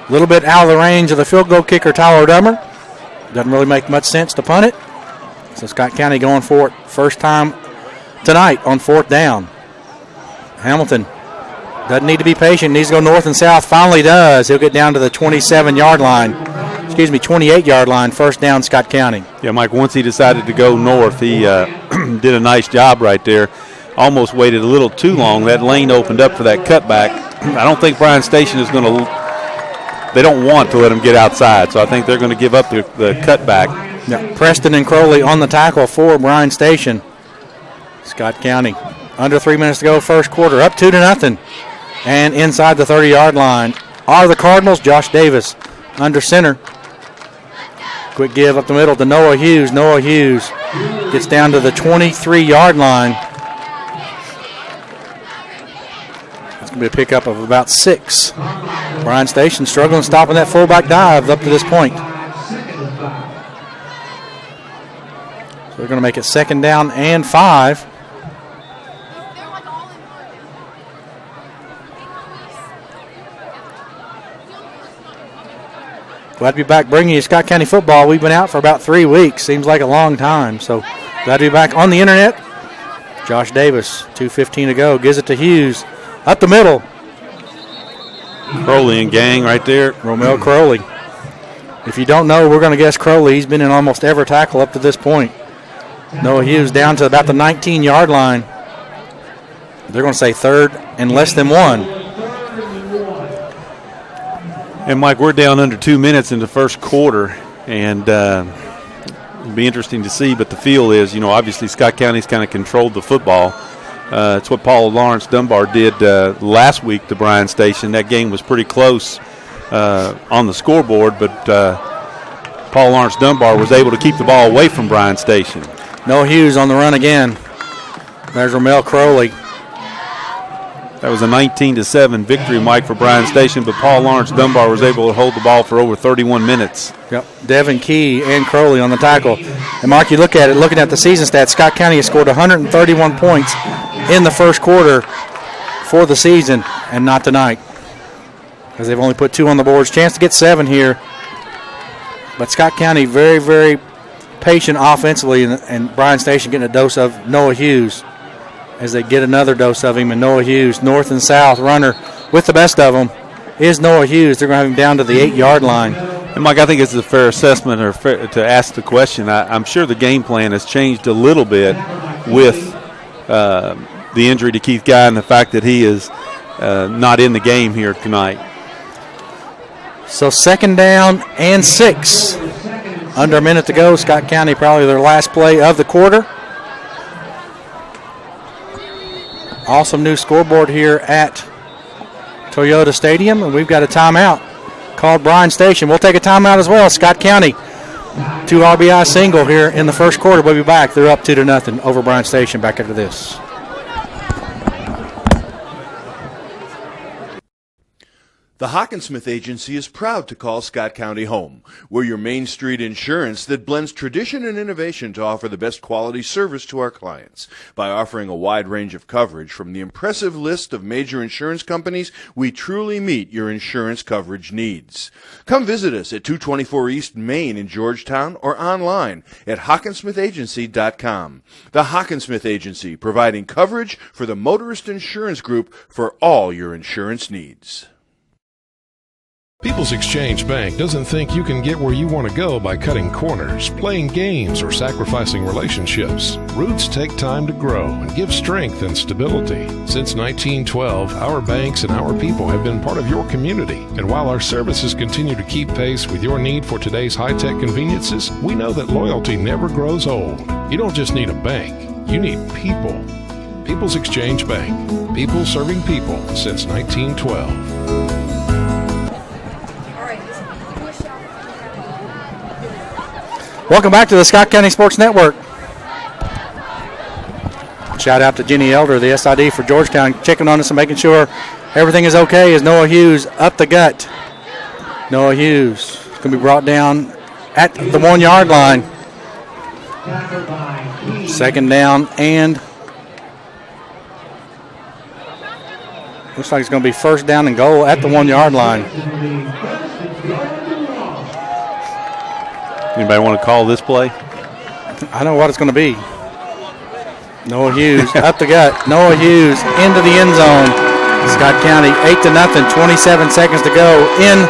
A little bit out of the range of the field goal kicker, Tyler Dummer. Doesn't really make much sense to punt it. So Scott County going for it first time tonight on 4th down. Hamilton doesn't need to be patient. Needs to go north and south. Finally does. He'll get down to the 28-yard line. First down, Scott County. Yeah, Mike, once he decided to go north, he did a nice job right there. Almost waited a little too long. That lane opened up for that cutback. I don't think Bryan Station is going to – they don't want to let him get outside, so I think they're going to give up the cutback. Yeah, Preston and Crowley on the tackle for Bryan Station. Scott County under 3 minutes to go, first quarter, up 2-0. And inside the 30-yard line are the Cardinals. Josh Davis under center. Quick give up the middle to Noah Hughes. Noah Hughes gets down to the 23-yard line. It's going to be a pickup of about 6. Bryan Station struggling stopping that fullback dive up to this point. So they're going to make it 2nd down and 5. Glad to be back bringing you Scott County football. We've been out for about 3 weeks. Seems like a long time. So glad to be back on the internet. Josh Davis, 2:15 to go, gives it to Hughes. Up the middle. Crowley and gang right there. Romel Crowley. If you don't know, we're going to guess Crowley. He's been in almost every tackle up to this point. Noah Hughes down to about the 19-yard line. They're going to say third and less than 1. And, Mike, we're down under 2 minutes in the first quarter, and it'll be interesting to see. But the feel is, obviously Scott County's kind of controlled the football. It's what Paul Lawrence Dunbar did last week to Bryan Station. That game was pretty close on the scoreboard, but Paul Lawrence Dunbar was able to keep the ball away from Bryan Station. Noah Hughes on the run again. There's Romel Crowley. That was a 19-7 victory, Mike, for Bryan Station, but Paul Lawrence Dunbar was able to hold the ball for over 31 minutes. Yep, Devin Key and Crowley on the tackle. And, Mark, you look at it, looking at the season stats, Scott County has scored 131 points in the first quarter for the season, and not tonight, because they've only put 2 on the boards. Chance to get 7 here. But Scott County very, very patient offensively, and Bryan Station getting a dose of Noah Hughes as they get another dose of him. And Noah Hughes, north and south runner with the best of them, is Noah Hughes. They're going to have him down to the 8-yard line. And, Mike, I think it's a fair assessment or to ask the question. I'm sure the game plan has changed a little bit with the injury to Keith Guy and the fact that he is not in the game here tonight. So 2nd down and 6. Under a minute to go. Scott County probably their last play of the quarter. Awesome new scoreboard here at Toyota Stadium, and we've got a timeout called Bryan Station. We'll take a timeout as well. Scott County, 2 RBI single here in the first quarter. We'll be back. They're up 2-0 over Bryan Station back after this. The Hockensmith Agency is proud to call Scott County home. We're your Main Street insurance that blends tradition and innovation to offer the best quality service to our clients. By offering a wide range of coverage from the impressive list of major insurance companies, we truly meet your insurance coverage needs. Come visit us at 224 East Main in Georgetown or online at HockensmithAgency.com. The Hockensmith Agency, providing coverage for the Motorist Insurance Group for all your insurance needs. People's Exchange Bank doesn't think you can get where you want to go by cutting corners, playing games, or sacrificing relationships. Roots take time to grow and give strength and stability. Since 1912, our banks and our people have been part of your community. And while our services continue to keep pace with your need for today's high-tech conveniences, we know that loyalty never grows old. You don't just need a bank, you need people. People's Exchange Bank. People serving people since 1912. Welcome back to the Scott County Sports Network. Shout out to Jenny Elder, the SID for Georgetown, checking on us and making sure everything is okay as Noah Hughes up the gut. Noah Hughes is going to be brought down at the 1-yard line. 2nd down and looks like it's going to be 1st down and goal at the 1-yard line. Anybody want to call this play? I know what it's going to be. Noah Hughes up the gut. Noah Hughes into the end zone. Scott County 8-0, 27 seconds to go in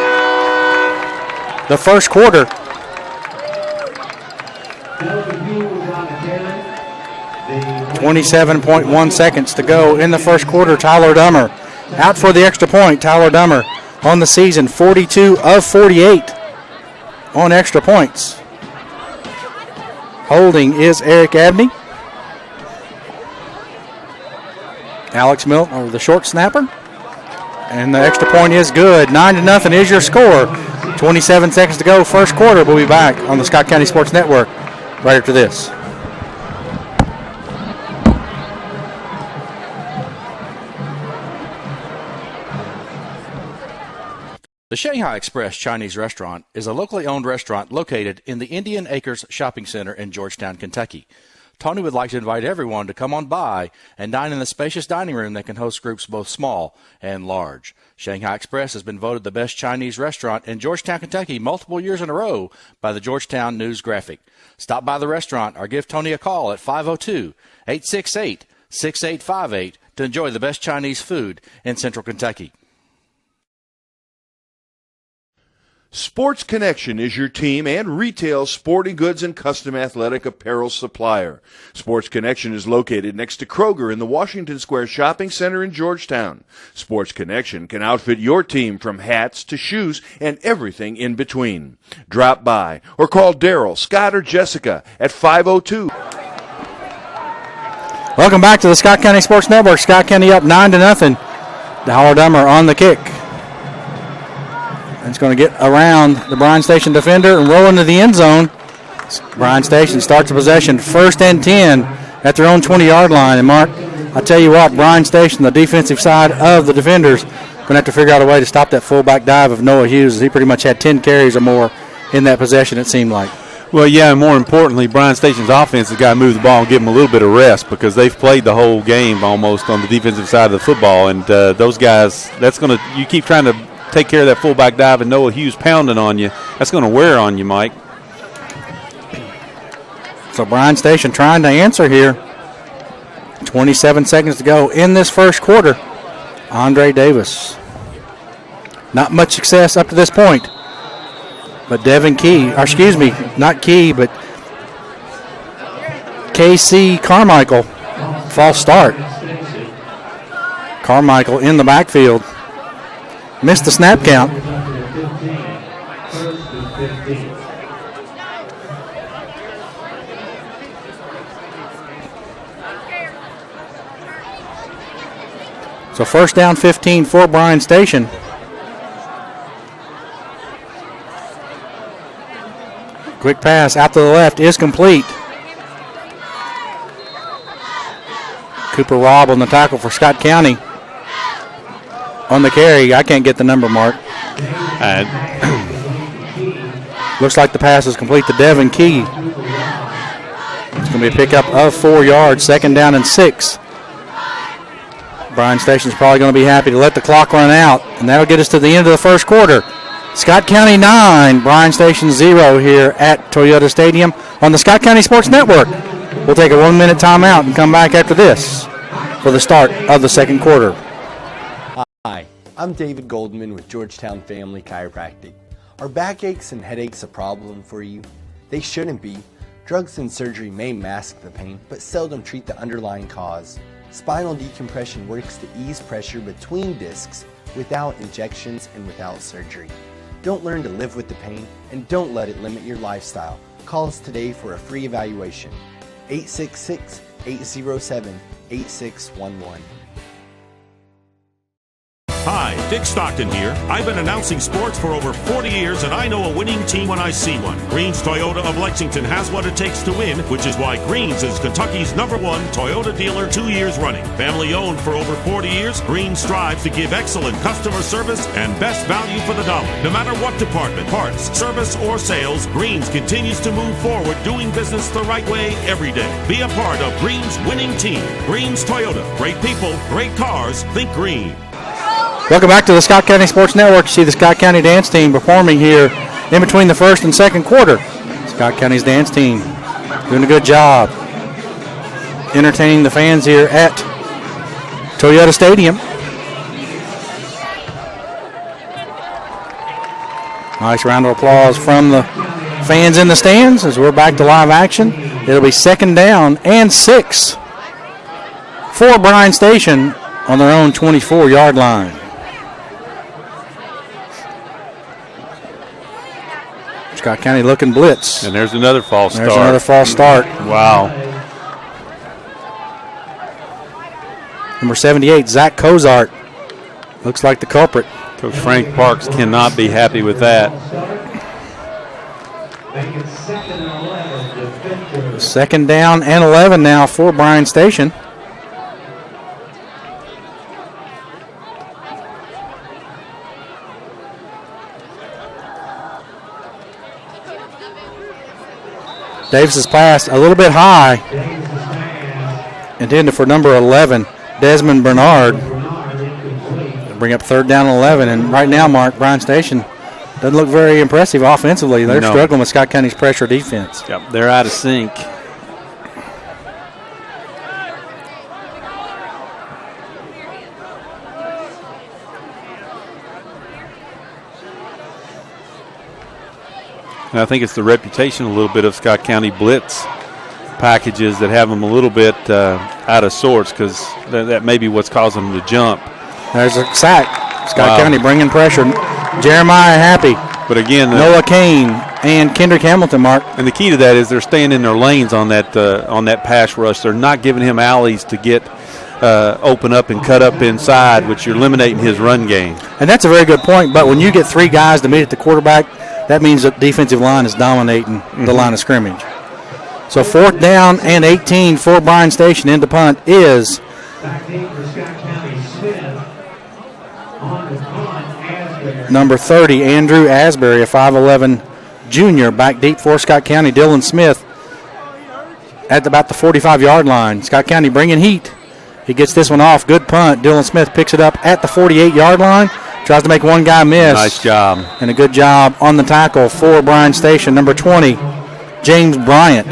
the first quarter. .1 seconds to go in the first quarter. Tyler Dummer out for the extra point. Tyler Dummer on the season, 42 of 48 on extra points. Holding is Eric Abney. Alex Milton, the short snapper. And the extra point is good. 9-0 is your score. 27 seconds to go, first quarter. We'll be back on the Scott County Sports Network right after this. The Shanghai Express Chinese Restaurant is a locally owned restaurant located in the Indian Acres Shopping Center in Georgetown, Kentucky. Tony would like to invite everyone to come on by and dine in the spacious dining room that can host groups both small and large. Shanghai Express has been voted the best Chinese restaurant in Georgetown, Kentucky multiple years in a row by the Georgetown News Graphic. Stop by the restaurant or give Tony a call at 502-868-6858 to enjoy the best Chinese food in Central Kentucky. Sports Connection is your team and retail sporting goods and custom athletic apparel supplier. Sports Connection is located next to Kroger in the Washington Square Shopping Center in Georgetown. Sports Connection can outfit your team from hats to shoes and everything in between. Drop by or call Daryl, Scott, or Jessica at 502. Welcome back to the Scott County Sports Network. Scott County up 9-0. Howard Dummer on the kick. It's going to get around the Bryan Station defender and roll into the end zone. Bryan Station starts the possession 1st and 10 at their own 20-yard line. And, Mark, I tell you what, Bryan Station, the defensive side of the defenders, going to have to figure out a way to stop that fullback dive of Noah Hughes. He pretty much had 10 carries or more in that possession, it seemed like. Well, yeah, and more importantly, Bryan Station's offense has got to move the ball and give them a little bit of rest because they've played the whole game almost on the defensive side of the football. And those guys, you keep trying to take care of that fullback dive and Noah Hughes pounding on you. That's going to wear on you, Mike. So Bryan Station trying to answer here. 27 seconds to go in this first quarter. Andre Davis. Not much success up to this point. But Devin Key, or excuse me, not Key, but KC Carmichael. False start. Carmichael in the backfield. Missed the snap count. So first down 15 for Bryan Station. Quick pass out to the left is complete. Cooper Robb on the tackle for Scott County. On the carry, I can't get the number, Mark. Looks like the pass is complete to Devin Key. It's going to be a pickup of 4 yards, 2nd down and 6. Bryan Station's probably going to be happy to let the clock run out, and that'll get us to the end of the first quarter. Scott County 9, Bryan Station 0 here at Toyota Stadium on the Scott County Sports Network. We'll take a 1-minute timeout and come back after this for the start of the second quarter. Hi, I'm David Goldman with Georgetown Family Chiropractic. Are backaches and headaches a problem for you? They shouldn't be. Drugs and surgery may mask the pain, but seldom treat the underlying cause. Spinal decompression works to ease pressure between discs without injections and without surgery. Don't learn to live with the pain, and don't let it limit your lifestyle. Call us today for a free evaluation. 866-807-8611. Hi, Dick Stockton here. I've been announcing sports for over 40 years, and I know a winning team when I see one. Green's Toyota of Lexington has what it takes to win, which is why Green's is Kentucky's #1 Toyota dealer 2 years running. Family owned for over 40 years, Green strives to give excellent customer service and best value for the dollar. No matter what department, parts, service, or sales, Green's continues to move forward doing business the right way every day. Be a part of Green's winning team. Green's Toyota. Great people, great cars. Think Green. Welcome back to the Scott County Sports Network. You see the Scott County dance team performing here in between the first and second quarter. Scott County's dance team doing a good job entertaining the fans here at Toyota Stadium. Nice round of applause from the fans in the stands as we're back to live action. It'll be 2nd down and 6 for Bryan Station on their own 24-yard line. Scott County looking blitz. And there's another false start. There's another false start. Wow. Number 78, Zach Cozart. Looks like the culprit. Coach Frank Parks cannot be happy with that. 2nd down and 11 now for Bryan Station. Davis's pass a little bit high. Intended for number 11, Desmond Bernard. Bring up 3rd down and 11. And right now, Mark, Bryan Station doesn't look very impressive offensively. They're struggling with Scott County's pressure defense. Yep, they're out of sync. And I think it's the reputation a little bit of Scott County blitz packages that have them a little bit out of sorts, because that may be what's causing them to jump. There's a sack. Scott County bringing pressure. Jeremiah Happy. But again, Noah Kane and Kendrick Hamilton, Mark. And the key to that is they're staying in their lanes on that pass rush. They're not giving him alleys to get open up and cut up inside, which you're eliminating his run game. And that's a very good point. But when you get 3 guys to meet at the quarterback, that means the defensive line is dominating the line of scrimmage. So 4th down and 18 for Bryan Station. Into punt is number 30, Andrew Asbury, a 5'11 junior. Back deep for Scott County. Dylan Smith at about the 45-yard line. Scott County bringing heat. He gets this one off. Good punt. Dylan Smith picks it up at the 48-yard line. Tries to make one guy miss. Nice job. And a good job on the tackle for Bryan Station. Number 20, James Bryant.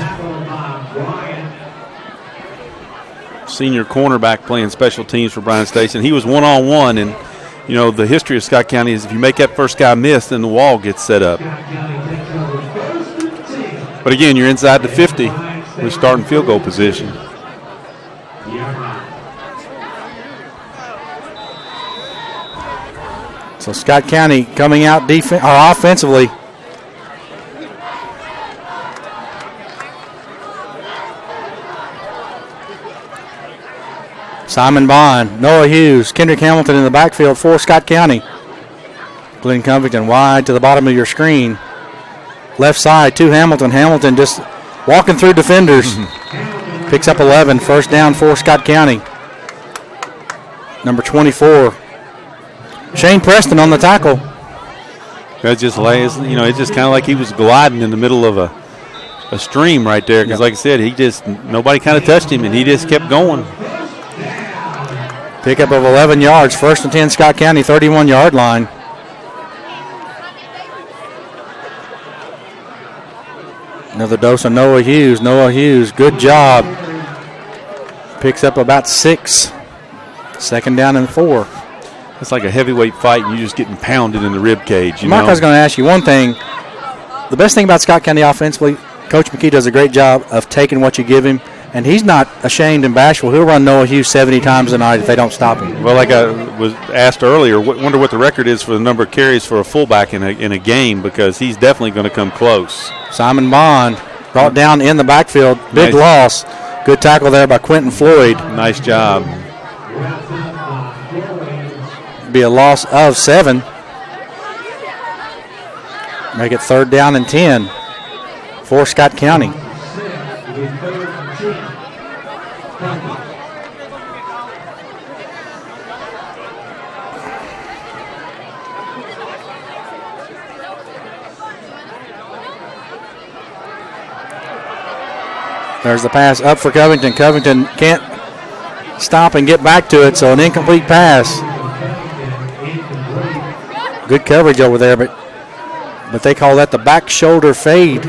Senior cornerback playing special teams for Bryan Station. He was one-on-one, and, you know, the history of Scott County is if you make that first guy miss, then the wall gets set up. But, again, you're inside the 50 with starting field goal position. So Scott County coming out offensively. Simon Bond, Noah Hughes, Kendrick Hamilton in the backfield for Scott County. Glenn Covington wide to the bottom of your screen. Left side to Hamilton. Hamilton just walking through defenders. Picks up 11. 1st down for Scott County. Number 24, Shane Preston on the tackle. That just lays, you know, it's just kind of like he was gliding in the middle of a stream right there. Because, like I said, nobody kind of touched him, and he just kept going. Pickup of 11 yards. 1st and 10, Scott County, 31-yard line. Another dose of Noah Hughes. Noah Hughes, good job. Picks up about 6. 2nd down and 4. It's like a heavyweight fight, and you're just getting pounded in the rib cage. Mark, I was going to ask you one thing. The best thing about Scott County offensively, Coach McKee does a great job of taking what you give him, and he's not ashamed and bashful. He'll run Noah Hughes 70 times a night if they don't stop him. Well, like I was asked earlier, wonder what the record is for the number of carries for a fullback in a game, because he's definitely going to come close. Simon Bond brought down in the backfield. Big loss. Good tackle there by Quentin Floyd. Nice job. Be a loss of 7. Make it 3rd down and 10 for Scott County. There's the pass up for Covington. Covington can't stop and get back to it, so an incomplete pass. Good coverage over there, but they call that the back shoulder fade.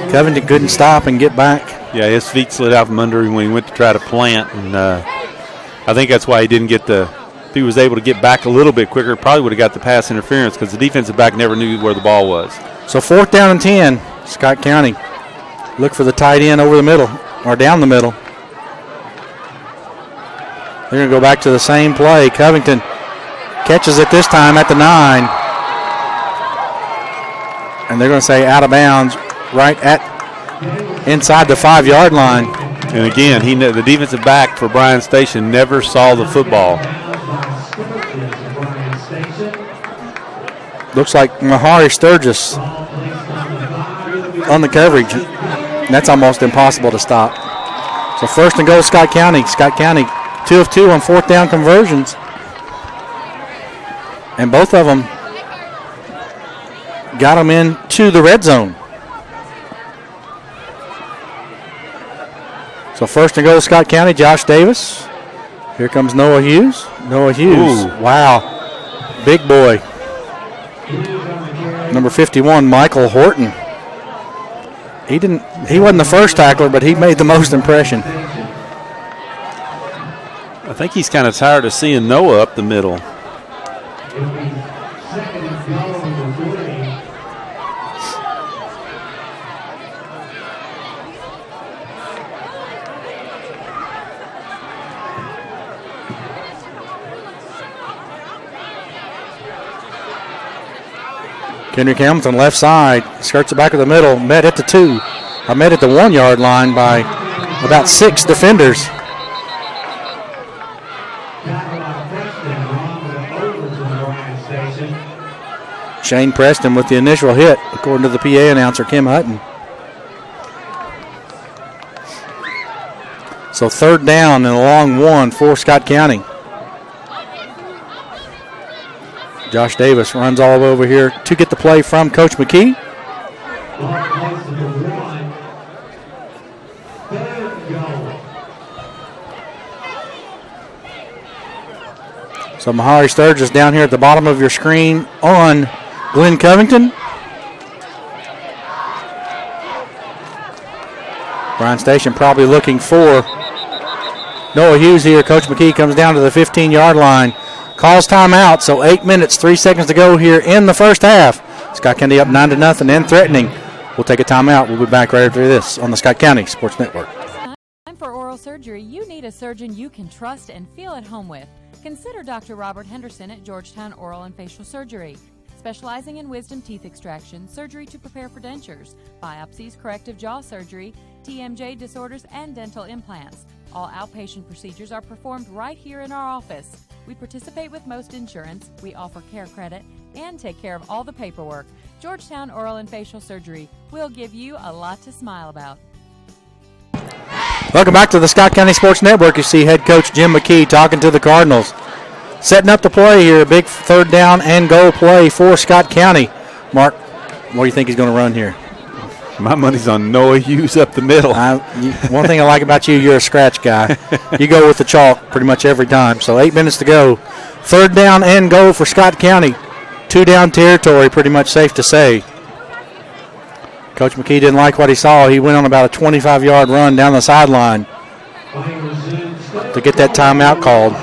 Covington couldn't stop and get back. Yeah, his feet slid out from under him when he went to try to plant, and I think that's why he didn't get if he was able to get back a little bit quicker, probably would have got the pass interference, because the defensive back never knew where the ball was. So 4th down and 10, Scott County. Look for the tight end over the middle, or down the middle. They're going to go back to the same play. Covington catches it this time at the 9. And they're going to say out of bounds right at inside the 5-yard line. And again, the defensive back for Bryan Station never saw the football. Looks like Mahari Sturgis on the coverage. That's almost impossible to stop. So 1st and goal, Scott County. Scott County 2 of 2 on 4th down conversions. And both of them got them into the red zone. So first and goal, Scott County, Josh Davis. Here comes Noah Hughes. Noah Hughes. Ooh. Wow. Big boy. Number 51, Michael Horton. He wasn't the first tackler, but he made the most impression. I think he's kind of tired of seeing Noah up the middle. Kendrick Hamilton, left side, skirts the back of the middle, met at the 2. Met at the 1 yard line by about 6 defenders. Shane Preston with the initial hit, according to the PA announcer, Kim Hutton. So third down and a long one for Scott County. Josh Davis runs all over here to get the play from Coach McKee. So Mahari Sturgis down here at the bottom of your screen on Glenn Covington. Bryan Station probably looking for Noah Hughes here. Coach McKee comes down to the 15-yard line. Calls timeout, so 8 minutes, 3 seconds to go here in the first half. Scott County up 9-0 and threatening. We'll take a timeout. We'll be back right after this on the Scott County Sports Network. Time for oral surgery. You need a surgeon you can trust and feel at home with. Consider Dr. Robert Henderson at Georgetown Oral and Facial Surgery. Specializing in wisdom teeth extraction, surgery to prepare for dentures, biopsies, corrective jaw surgery, TMJ disorders, and dental implants. All outpatient procedures are performed right here in our office. We participate with most insurance, we offer care credit, and take care of all the paperwork. Georgetown Oral and Facial Surgery will give you a lot to smile about. Welcome back to the Scott County Sports Network. You see head coach Jim McKee talking to the Cardinals. Setting up the play here, a big third down and goal play for Scott County. Mark, what do you think he's going to run here? My money's on Noah Hughes up the middle. One thing I like about you, you're a scratch guy. You go with the chalk pretty much every time. So 8 minutes to go. Third down and goal for Scott County. 2 down territory, pretty much safe to say. Coach McKee didn't like what he saw. He went on about a 25-yard run down the sideline to get that timeout called.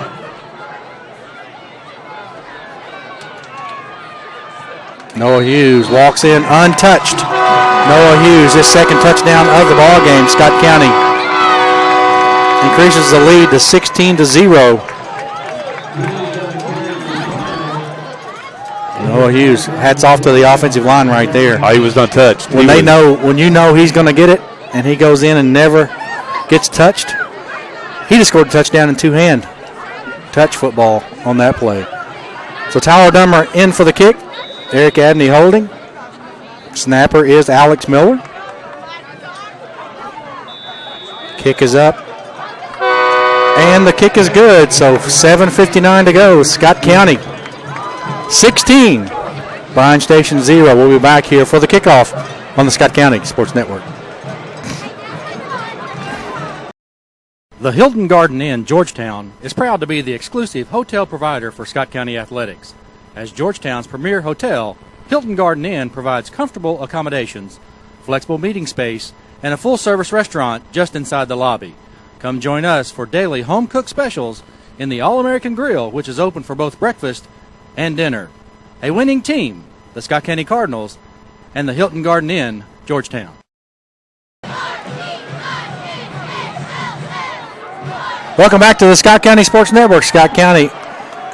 Noah Hughes walks in untouched. Noah Hughes, his second touchdown of the ball game. Scott County increases the lead to 16-0. Noah Hughes, hats off to the offensive line right there. Oh, he was untouched. When you know he's going to get it, and he goes in and never gets touched, he just scored a touchdown in two-hand touch football on that play. So Tyler Dummer in for the kick. Eric Adney holding. Snapper is Alex Miller. Kick is up. And the kick is good. So 7:59 to go. Scott County 16. Bryan Station 0. We'll be back here for the kickoff on the Scott County Sports Network. The Hilton Garden Inn, Georgetown, is proud to be the exclusive hotel provider for Scott County Athletics. As Georgetown's premier hotel, Hilton Garden Inn provides comfortable accommodations, flexible meeting space, and a full-service restaurant just inside the lobby. Come join us for daily home-cooked specials in the All-American Grill, which is open for both breakfast and dinner. A winning team, the Scott County Cardinals, and the Hilton Garden Inn, Georgetown. Welcome back to the Scott County Sports Network. Scott County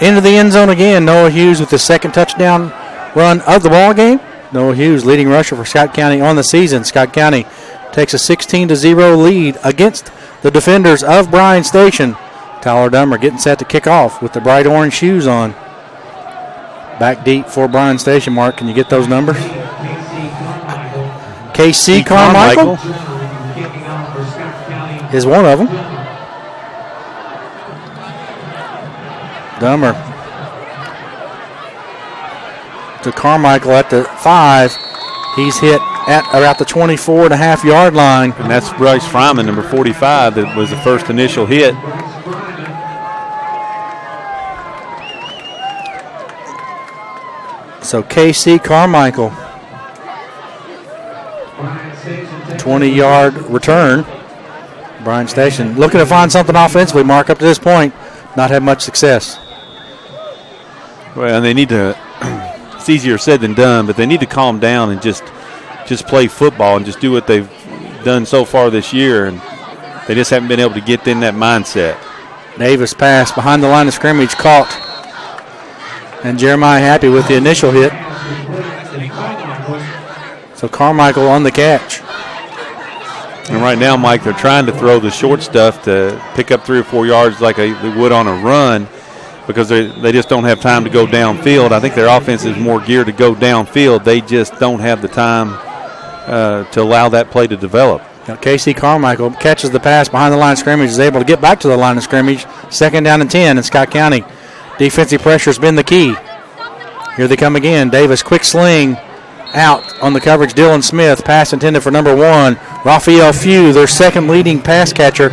into the end zone again. Noah Hughes with the second touchdown run of the ball game. Noah Hughes, leading rusher for Scott County on the season. Scott County takes a 16-0 lead against the Defenders of Bryan Station. Tyler Dummer getting set to kick off with the bright orange shoes on. Back deep for Bryan Station. Mark, can you get those numbers? KC Carmichael is one of them. Dummer to Carmichael at the 5. He's hit at about the 24.5-yard line. And that's Bryce Fryman, number 45, that was the first initial hit. So KC Carmichael, 20-yard return. Bryan Station looking to find something offensively, Mark, up to this point. Not had much success. Well, they need to, it's easier said than done, but they need to calm down and just play football and just do what they've done so far this year. And they just haven't been able to get in that mindset. Davis pass behind the line of scrimmage, caught. And Jeremiah happy with the initial hit. So Carmichael on the catch. And right now, Mike, they're trying to throw the short stuff to pick up 3 or 4 yards like they would on a run, because they just don't have time to go downfield. I think their offense is more geared to go downfield. They just don't have the time to allow that play to develop. Now Casey Carmichael catches the pass behind the line of scrimmage, is able to get back to the line of scrimmage. 2nd down and 10 in Scott County. Defensive pressure has been the key. Here they come again. Davis, quick sling out on the coverage. Dylan Smith, pass intended for number 1. Raphael Few, their second leading pass catcher.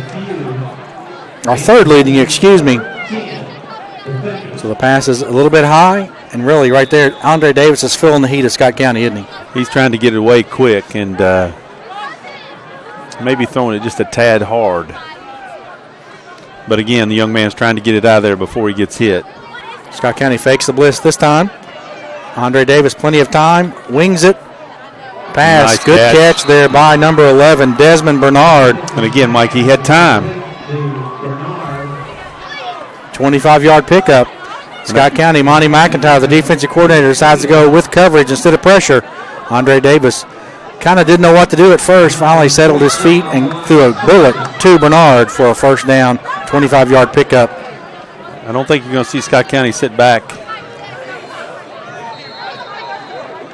Or third leading, excuse me. So the pass is a little bit high, and really right there, Andre Davis is feeling the heat of Scott County, isn't he? He's trying to get it away quick and maybe throwing it just a tad hard. But again, the young man's trying to get it out of there before he gets hit. Scott County fakes the blitz this time. Andre Davis, plenty of time, wings it. Pass, nice good catch there by number 11, Desmond Bernard. And again, Mike, he had time. 25-yard pickup. Scott County, Monty McIntyre, the defensive coordinator, decides to go with coverage instead of pressure. Andre Davis kind of didn't know what to do at first, finally settled his feet and threw a bullet to Bernard for a first down, 25-yard pickup. I don't think you're going to see Scott County sit back.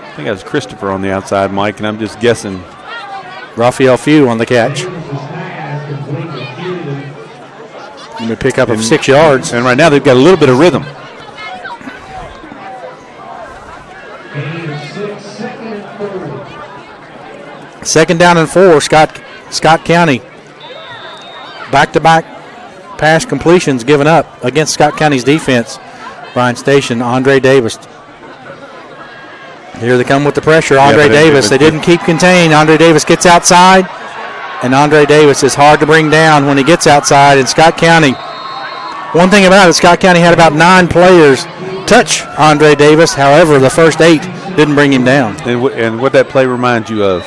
I think that was Christopher on the outside, Mike, and I'm just guessing. Raphael Few on the catch. And a pickup of 6 yards. And right now they've got a little bit of rhythm. Second down and 4, Scott County. Back-to-back pass completions given up against Scott County's defense. Bryan Station, Andre Davis. Here they come with the pressure. Andre Davis, they didn't keep contained. Andre Davis gets outside, and Andre Davis is hard to bring down when he gets outside. And Scott County, one thing about it, Scott County had about 9 players touch Andre Davis. However, the first 8 didn't bring him down. And what that play reminds you of?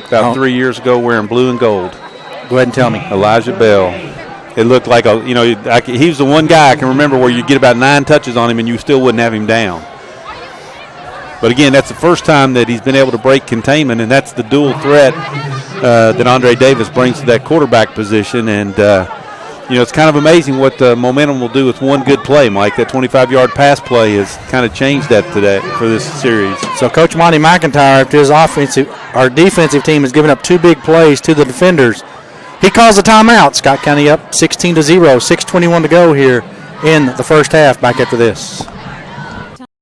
About 3 years ago, wearing blue and gold. Go ahead and tell me. Elijah Bell. It looked like he was the one guy I can remember where you get about 9 touches on him and you still wouldn't have him down. But again, that's the first time that he's been able to break containment, and that's the dual threat that Andre Davis brings to that quarterback position. And it's kind of amazing what momentum will do with one good play, Mike. That 25-yard pass play has kind of changed that today for this series. So Coach Monty McIntyre, after his our defensive team has given up 2 big plays to the defenders, he calls a timeout. Scott County up 16-0, 6:21 to go here in the first half. Back after this.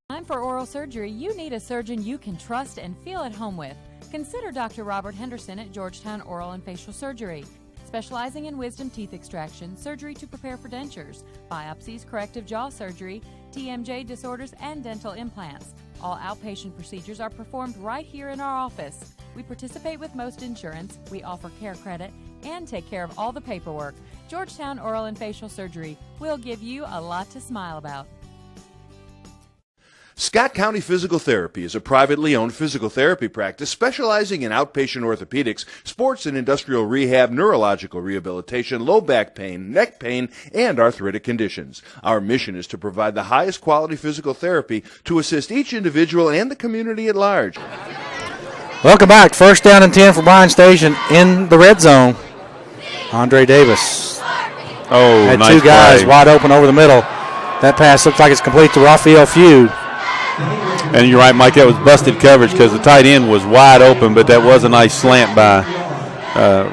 Time for oral surgery. You need a surgeon you can trust and feel at home with. Consider Dr. Robert Henderson at Georgetown Oral and Facial Surgery. Specializing in wisdom teeth extraction, surgery to prepare for dentures, biopsies, corrective jaw surgery, TMJ disorders, and dental implants. All outpatient procedures are performed right here in our office. We participate with most insurance, we offer care credit, and take care of all the paperwork. Georgetown Oral and Facial Surgery will give you a lot to smile about. Scott County Physical Therapy is a privately owned physical therapy practice specializing in outpatient orthopedics, sports and industrial rehab, neurological rehabilitation, low back pain, neck pain, and arthritic conditions. Our mission is to provide the highest quality physical therapy to assist each individual and the community at large. Welcome back. First down and 10 for Bryan Station in the red zone. Andre Davis had nice 2 guys play. wide open over the middle. That pass looks like it's complete to Raphael Few. And you're right, Mike, that was busted coverage because the tight end was wide open, but that was a nice slant by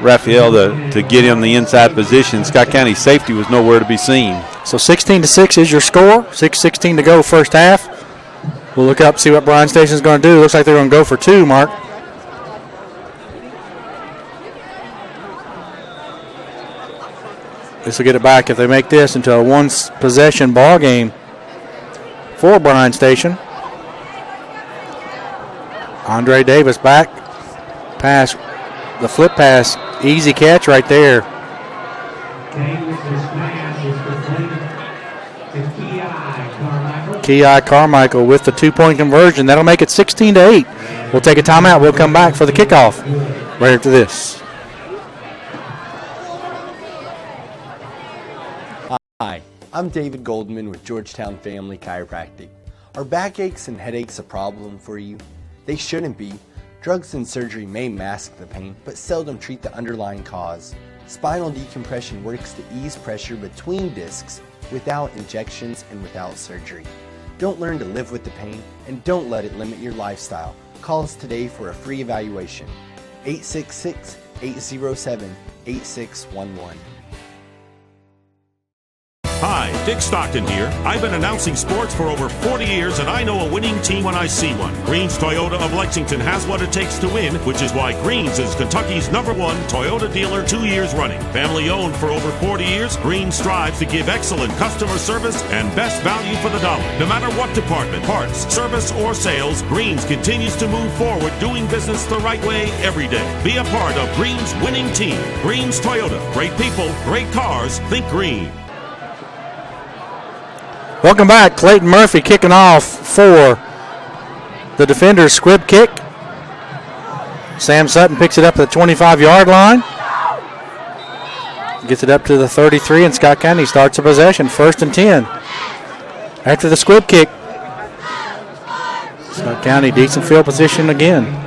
Raphael to get him the inside position. Scott County safety was nowhere to be seen. So 16-6 is your score. 6:16 to go first half. We'll look up, see what Bryan Station is going to do. Looks like they're going to go for 2, Mark. This will get it back if they make this into a one-possession ball game for Bryan Station. Andre Davis back. Pass, the flip pass, easy catch right there. Ki Carmichael with the two-point conversion. That'll make it 16-8. We'll take a timeout. We'll come back for the kickoff right after this. Hi, I'm David Goldman with Georgetown Family Chiropractic. Are backaches and headaches a problem for you? They shouldn't be. Drugs and surgery may mask the pain, but seldom treat the underlying cause. Spinal decompression works to ease pressure between discs without injections and without surgery. Don't learn to live with the pain, and don't let it limit your lifestyle. Call us today for a free evaluation. 866-807-8611. Hi, Dick Stockton here. I've been announcing sports for over 40 years, and I know a winning team when I see one. Greens Toyota of Lexington has what it takes to win, which is why Greens is Kentucky's #1 Toyota dealer 2 years running. Family owned for over 40 years, Greens strives to give excellent customer service and best value for the dollar. No matter what department, parts, service, or sales, Greens continues to move forward doing business the right way every day. Be a part of Greens' winning team. Greens Toyota. Great people, great cars. Think green. Welcome back. Clayton Murphy kicking off for the Defenders. Squib kick. Sam Sutton picks it up at the 25-yard line. Gets it up to the 33, and Scott County starts a possession. 1st and 10. After the squib kick, Scott County decent field position again.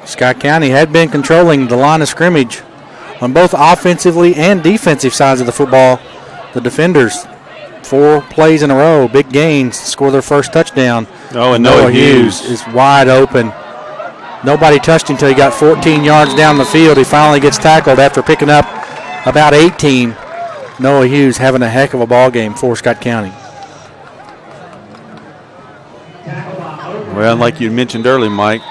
Scott County had been controlling the line of scrimmage on both offensively and defensive sides of the football. The Defenders, 4 plays in a row, big gains, score their first touchdown. Oh, and Noah Hughes is wide open. Nobody touched him until he got 14 yards down the field. He finally gets tackled after picking up about 18. Noah Hughes having a heck of a ball game for Scott County. Well, like you mentioned earlier, Mike,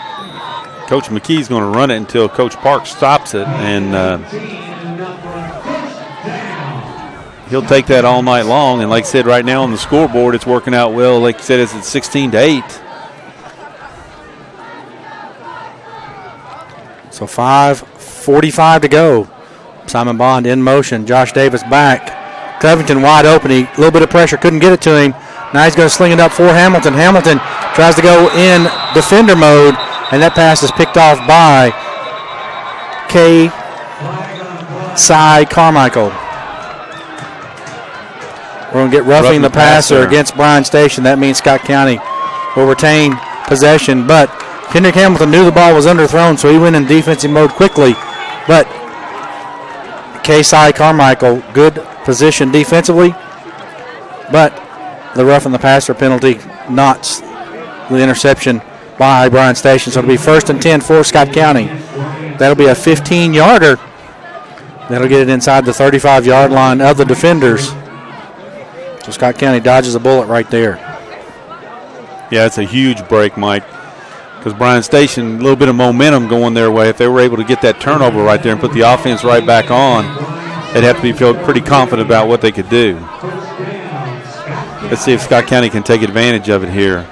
Coach McKee's going to run it until Coach Parks stops it, and he'll take that all night long. And like I said, right now on the scoreboard, it's working out well. Like I said, it's at 16-8. So 5:45 to go. Simon Bond in motion. Josh Davis back. Covington wide open. A little bit of pressure. Couldn't get it to him. Now he's going to sling it up for Hamilton. Hamilton tries to go in defender mode, and that pass is picked off by Ki Carmichael. We're going to get roughing the passer against Bryan Station. That means Scott County will retain possession, but Kendrick Hamilton knew the ball was underthrown, so he went in defensive mode quickly. But Ki Carmichael, good position defensively, but the roughing the passer penalty knots the interception by Bryan Station. So it'll be 1st and 10 for Scott County. That'll be a 15-yarder. That'll get it inside the 35-yard line of the Defenders. So Scott County dodges a bullet right there. Yeah, it's a huge break, Mike, because Bryan Station, a little bit of momentum going their way. If they were able to get that turnover right there and put the offense right back on, they'd have to feel pretty confident about what they could do. Let's see if Scott County can take advantage of it here.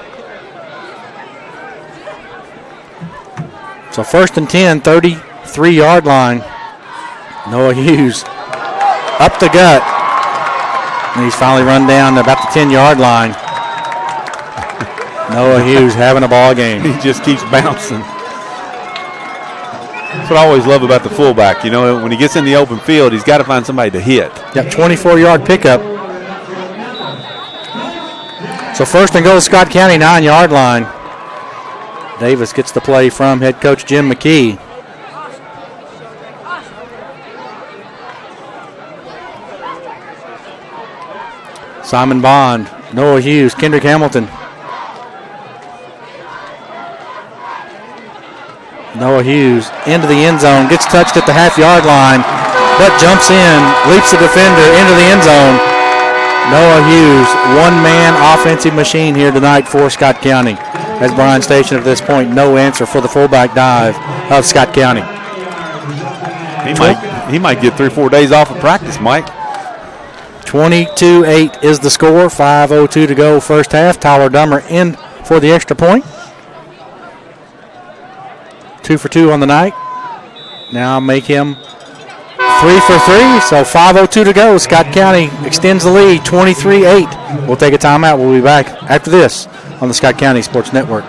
So 1st and 10, 33-yard line. Noah Hughes up the gut. And he's finally run down to about the 10-yard line. Noah Hughes having a ball game. He just keeps bouncing. That's what I always love about the fullback. You know, when he gets in the open field, he's got to find somebody to hit. Got 24-yard pickup. So 1st and goal, Scott County, 9-yard line. Davis gets the play from head coach Jim McKee. Simon Bond, Noah Hughes, Kendrick Hamilton. Noah Hughes into the end zone, gets touched at the half-yard line, but jumps in, leaps the defender into the end zone. Noah Hughes, one-man offensive machine here tonight for Scott County. As Bryan Station at this point, no answer for the fullback dive of Scott County. He might get 3 or 4 days off of practice, Mike. 22-8 is the score. 5:02 to go first half. Tyler Dummer in for the extra point. 2 for 2 on the night. Now make him 3 for 3. So 5:02 to go. Scott County extends the lead 23-8. We'll take a timeout. We'll be back after this on the Scott County Sports Network.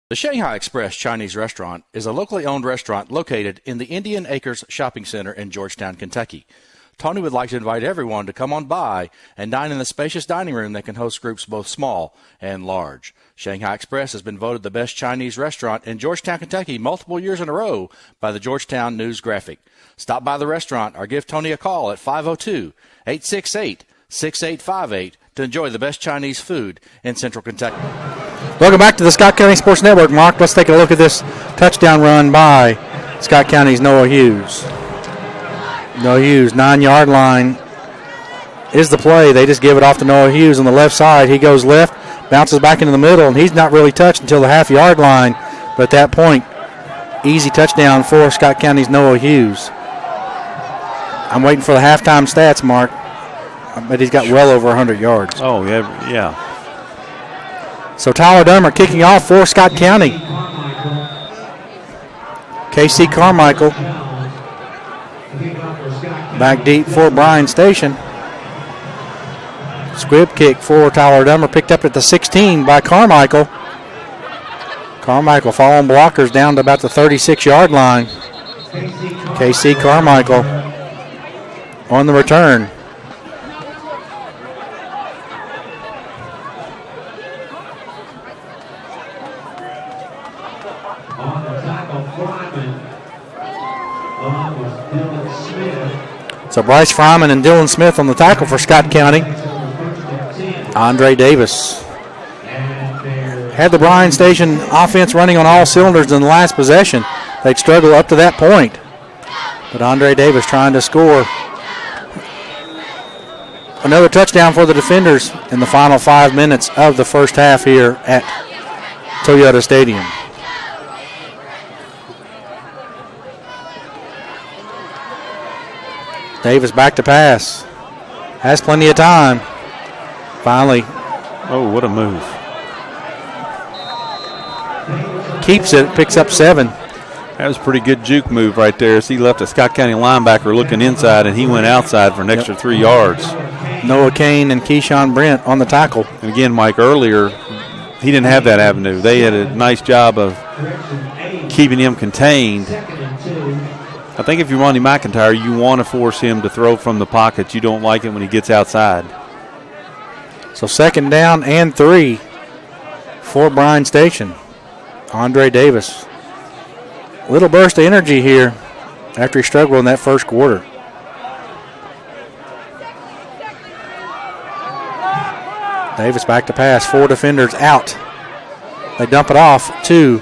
The Shanghai Express Chinese Restaurant is a locally owned restaurant located in the Indian Acres Shopping Center in Georgetown, Kentucky. Tony would like to invite everyone to come on by and dine in the spacious dining room that can host groups both small and large. Shanghai Express has been voted the best Chinese restaurant in Georgetown, Kentucky multiple years in a row by the Georgetown News Graphic. Stop by the restaurant or give Tony a call at 502-868-6858 to enjoy the best Chinese food in Central Kentucky. Welcome back to the Scott County Sports Network. Mark, let's take a look at this touchdown run by Scott County's Noah Hughes. Noah Hughes, 9-yard line is the play. They just give it off to Noah Hughes on the left side. He goes left, bounces back into the middle, and he's not really touched until the half-yard line. But at that point, easy touchdown for Scott County's Noah Hughes. I'm waiting for the halftime stats, Mark. I bet he's got well over 100 yards. Oh, yeah. So Tyler Dummer kicking off for Scott County. K.C. Carmichael back deep for Bryan Station. Squib kick for Tyler Dummer, picked up at the 16 by Carmichael. Carmichael following blockers down to about the 36-yard line. K.C. Carmichael on the return. So Bryce Fryman and Dylan Smith on the tackle for Scott County. Andre Davis had the Bryan Station offense running on all cylinders in the last possession. They'd struggle up to that point. But Andre Davis trying to score another touchdown for the Defenders in the final 5 minutes of the first half here at Toyota Stadium. Davis back to pass. Has plenty of time. Finally. Oh, what a move. Keeps it, picks up 7. That was a pretty good juke move right there as he left a Scott County linebacker looking inside and he went outside for an extra 3 yards. Noah Kane and Keyshawn Brent on the tackle. And again, Mike, earlier, he didn't have that avenue. They had a nice job of keeping him contained. I think if you're Ronnie McIntyre, you want to force him to throw from the pocket. You don't like it when he gets outside. So 2nd down and 3 for Bryan Station. Andre Davis. Little burst of energy here after he struggled in that first quarter. Davis back to pass. 4 defenders out. They dump it off to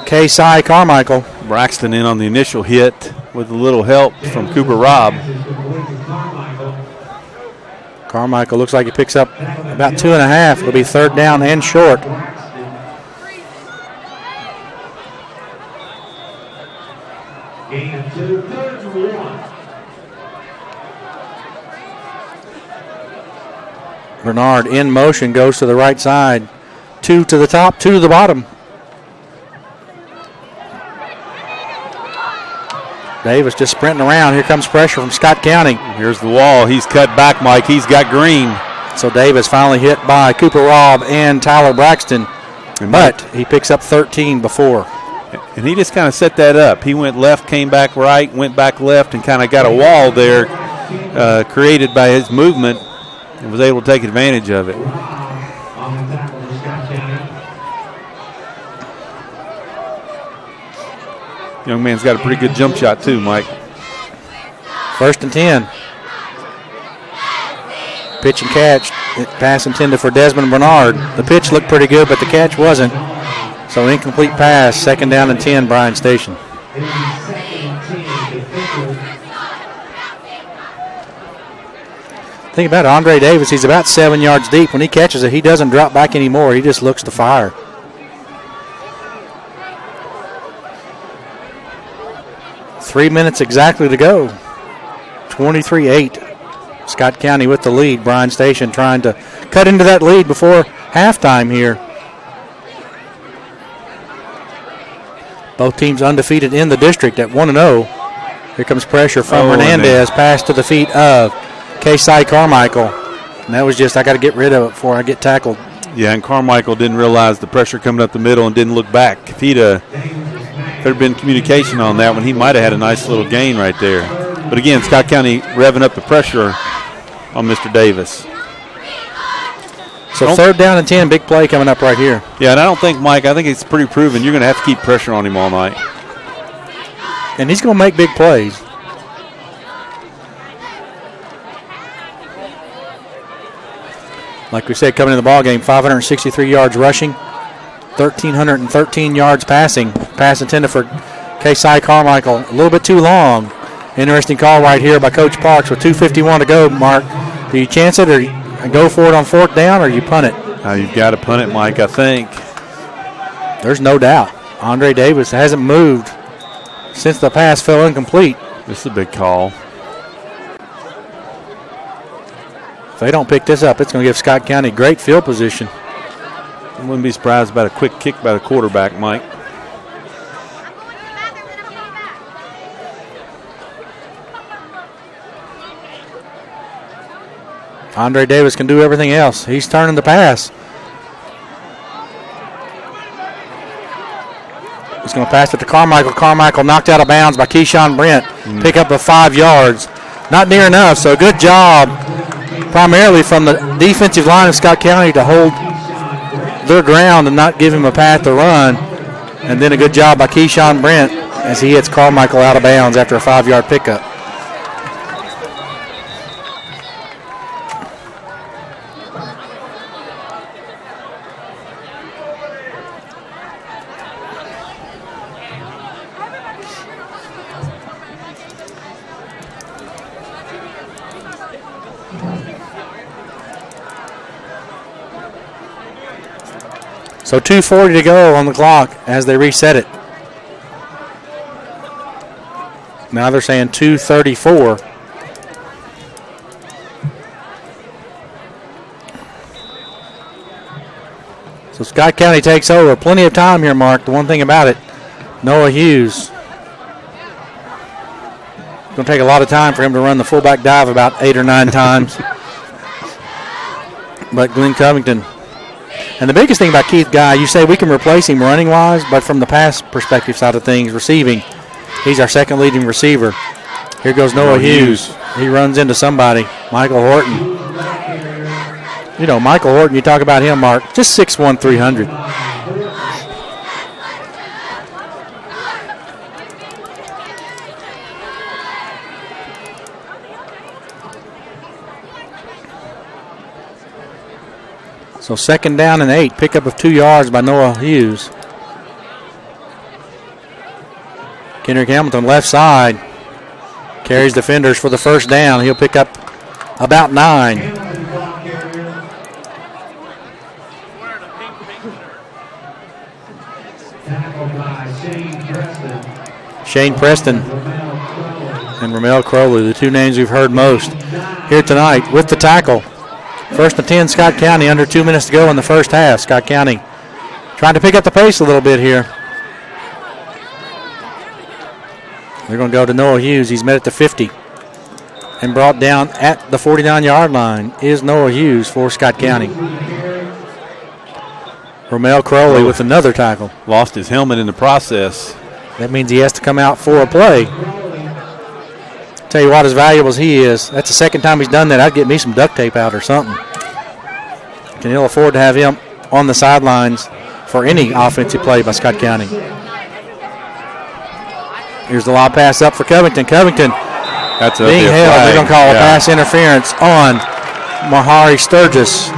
K.C. Carmichael. Braxton in on the initial hit with a little help from Cooper Robb. Carmichael looks like he picks up about 2.5. It'll be 3rd down and short. Bernard in motion, goes to the right side. 2 to the top, 2 to the bottom. Davis just sprinting around. Here comes pressure from Scott County. Here's the wall. He's cut back, Mike. He's got green. So Davis finally hit by Cooper Robb and Tyler Braxton. But he picks up 13 before. And he just kind of set that up. He went left, came back right, went back left, and kind of got a wall there created by his movement and was able to take advantage of it. Young man's got a pretty good jump shot too, Mike. 1st and 10. Pitch and catch. Pass intended for Desmond Bernard. The pitch looked pretty good, but the catch wasn't. So incomplete pass, 2nd down and 10, Bryan Station. Think about it, Andre Davis, he's about 7 yards deep. When he catches it, he doesn't drop back anymore. He just looks to fire. Three minutes exactly to go. 23-8. Scott County with the lead. Bryan Station trying to cut into that lead before halftime here. Both teams undefeated in the district at 1-0. Here comes pressure from Hernandez. Pass to the feet of Kasai Carmichael. And that was just, I got to get rid of it before I get tackled. Yeah, and Carmichael didn't realize the pressure coming up the middle and didn't look back. If there'd been communication on that one, he might have had a nice little gain right there. But again, Scott County revving up the pressure on Mr. Davis. So 3rd down and 10, big play coming up right here. Yeah, and I think it's pretty proven you're going to have to keep pressure on him all night. And he's going to make big plays. Like we said, coming in the ball game, 563 yards rushing, 1,313 yards passing. Pass intended for Kasai Carmichael. A little bit too long. Interesting call right here by Coach Parks with 2:51 to go, Mark. Do you chance it or go for it on 4th down or you punt it? You've got to punt it, Mike, I think. There's no doubt. Andre Davis hasn't moved since the pass fell incomplete. This is a big call. If they don't pick this up, it's going to give Scott County great field position. I wouldn't be surprised about a quick kick by the quarterback, Mike. Andre Davis can do everything else. He's turning the pass. He's going to pass it to Carmichael. Carmichael knocked out of bounds by Keyshawn Brent. Pick up of 5 yards. Not near enough, so good job primarily from the defensive line of Scott County to hold their ground and not give him a path to run. And then a good job by Keyshawn Brent as he hits Carmichael out of bounds after a 5-yard pickup. So 2:40 to go on the clock as they reset it. Now they're saying 2:34. So Scott County takes over. Plenty of time here, Mark. The one thing about it, Noah Hughes. It's going to take a lot of time for him to run the fullback dive about 8 or 9 times. But Glenn Covington. And the biggest thing about Keith Guy, you say we can replace him running-wise, but from the pass perspective side of things, receiving, he's our second leading receiver. Here goes Noah Hughes. He runs into somebody, Michael Horton. You know, Michael Horton, you talk about him, Mark, just 6'1", 300. So 2nd down and 8, pickup of 2 yards by Noah Hughes. Kendrick Hamilton left side. Carries defenders for the 1st down. He'll pick up about 9. Shane Preston and Ramel Crowley, the two names we've heard most here tonight with the tackle. 1st and 10, Scott County, under 2 minutes to go in the first half. Scott County trying to pick up the pace a little bit here. They're going to go to Noah Hughes. He's met at the 50 and brought down at the 49-yard line is Noah Hughes for Scott County. Ramel Crowley with another tackle. Lost his helmet in the process. That means he has to come out for a play. Tell you what, as valuable as he is, that's the second time he's done that. I'd get me some duct tape out or something. Can ill afford to have him on the sidelines for any offensive play by Scott County. Here's the lob pass up for Covington. Covington being held. They're going to call a pass interference on Mahari Sturgis.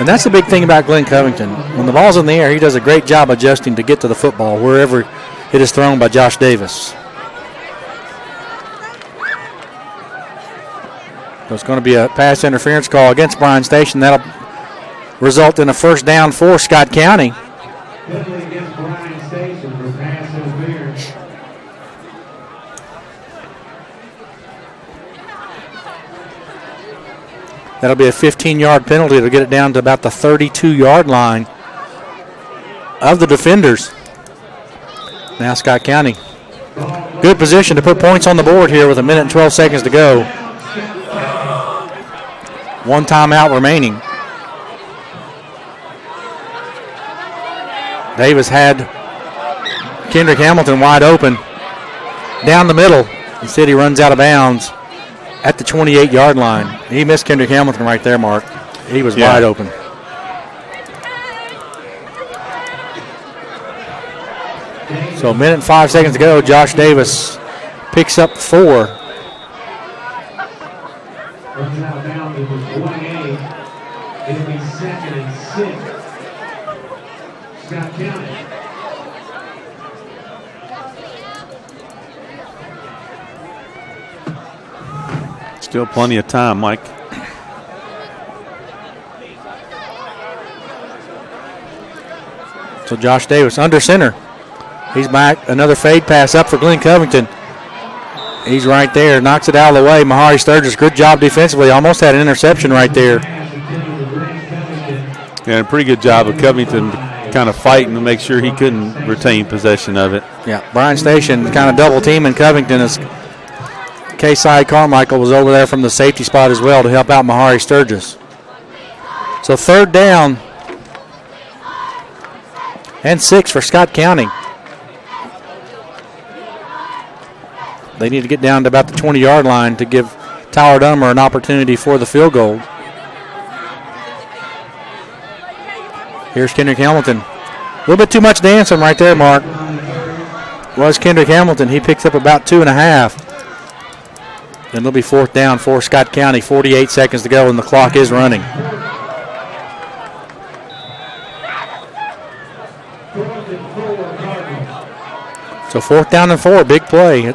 And that's the big thing about Glenn Covington. When the ball's in the air, he does a great job adjusting to get to the football wherever it is thrown by Josh Davis. So it's going to be a pass interference call against Bryan Station. That'll result in a first down for Scott County. Against Bryan Station for pass interference. That'll be a 15-yard penalty to get it down to about the 32-yard line of the Defenders. Now Scott County. Good position to put points on the board here with 1 minute and 12 seconds to go. One timeout remaining. Davis had Kendrick Hamilton wide open down the middle. Instead, he runs out of bounds at the 28-yard line. He missed Kendrick Hamilton right there, Mark. He was wide open. So 1 minute and 5 seconds to go. Josh Davis picks up 4. Runs out of bounds at the 28. It'll be 2nd and 6. Scott County. Still plenty of time, Mike. So Josh Davis under center. He's back. Another fade pass up for Glenn Covington. He's right there. Knocks it out of the way. Mahari Sturgis, good job defensively. Almost had an interception right there. Yeah, a pretty good job of Covington kind of fighting to make sure he couldn't retain possession of it. Yeah, Bryan Station kind of double teaming Covington as K-Side Carmichael was over there from the safety spot as well to help out Mahari Sturgis. So 3rd down and 6 for Scott County. They need to get down to about the 20-yard line to give Tyler Dummer an opportunity for the field goal. Here's Kendrick Hamilton. A little bit too much dancing right there, Mark. Was Kendrick Hamilton. He picks up about 2.5. And it'll be 4th down for Scott County. 48 seconds to go, and the clock is running. So 4th down and 4, big play.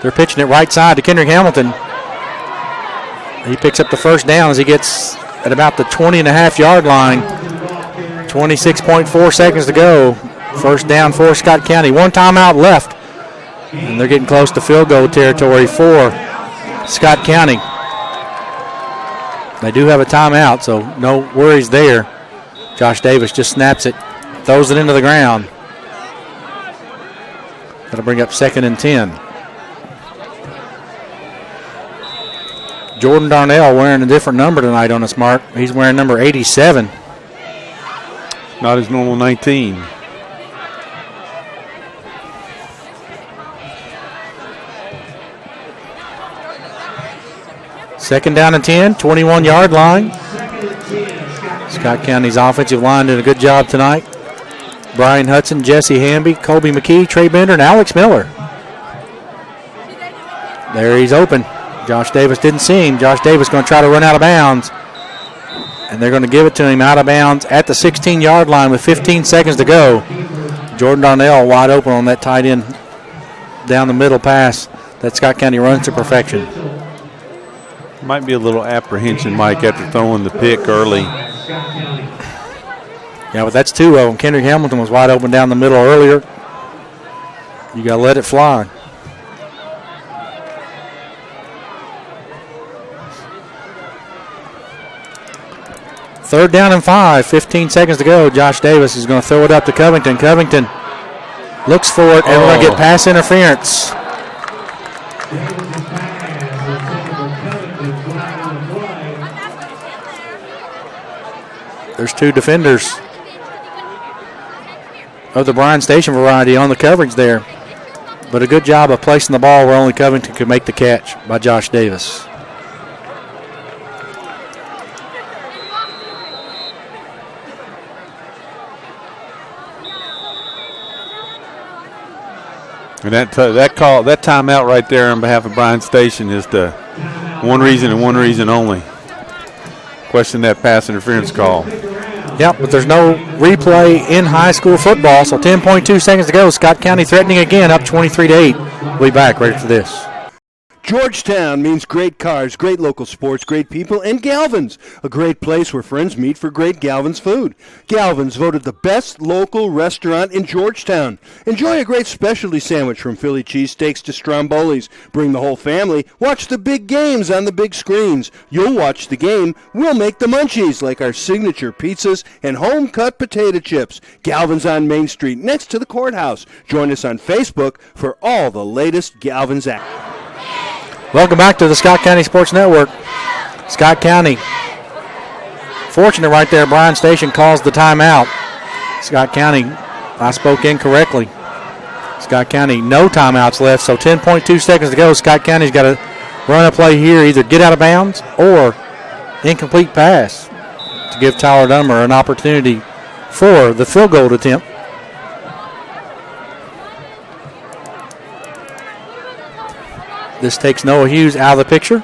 They're pitching it right side to Kendrick Hamilton. He picks up the first down as he gets at about the 20.5-yard line. 26.4 seconds to go. First down for Scott County. One timeout left. And they're getting close to field goal territory for Scott County. They do have a timeout, so no worries there. Josh Davis just snaps it, throws it into the ground. That'll bring up 2nd and 10. Jordan Darnell wearing a different number tonight on us, Mark. He's wearing number 87. Not his normal 19. Second down and 10, 21-yard line. Scott County's offensive line did a good job tonight. Brian Hudson, Jesse Hamby, Colby McKee, Trey Bender, and Alex Miller. There he's open. Josh Davis didn't see him. Josh Davis going to try to run out of bounds. And they're going to give it to him out of bounds at the 16-yard line with 15 seconds to go. Jordan Darnell wide open on that tight end down the middle pass that Scott County runs to perfection. Might be a little apprehension, Mike, after throwing the pick early. Yeah, but that's 2 of them. Kendrick Hamilton was wide open down the middle earlier. You got to let it fly. Third down and 5, 15 seconds to go. Josh Davis is going to throw it up to Covington. Covington looks for it, and we're going to get pass interference. There's 2 defenders of the Bryan Station variety on the coverage there. But a good job of placing the ball where only Covington could make the catch by Josh Davis. And that timeout right there on behalf of Bryan Station is to One reason and one reason only. Question that pass interference call. Yep, but there's no replay in high school football, so 10.2 seconds to go. Scott County threatening again, up 23-8. We'll be back right after this. Georgetown means great cars, great local sports, great people, and Galvin's, a great place where friends meet for great Galvin's food. Galvin's voted the best local restaurant in Georgetown. Enjoy a great specialty sandwich from Philly cheesesteaks to Strombolis. Bring the whole family. Watch the big games on the big screens. You'll watch the game. We'll make the munchies like our signature pizzas and home-cut potato chips. Galvin's on Main Street next to the courthouse. Join us on Facebook for all the latest Galvin's action. Welcome back to the Scott County Sports Network. Scott County, fortunate right there, Bryan Station calls the timeout. Scott County, I spoke incorrectly. Scott County, no timeouts left, so 10.2 seconds to go. Scott County's got to run a play here, either get out of bounds or incomplete pass to give Tyler Dummer an opportunity for the field goal attempt. This takes Noah Hughes out of the picture.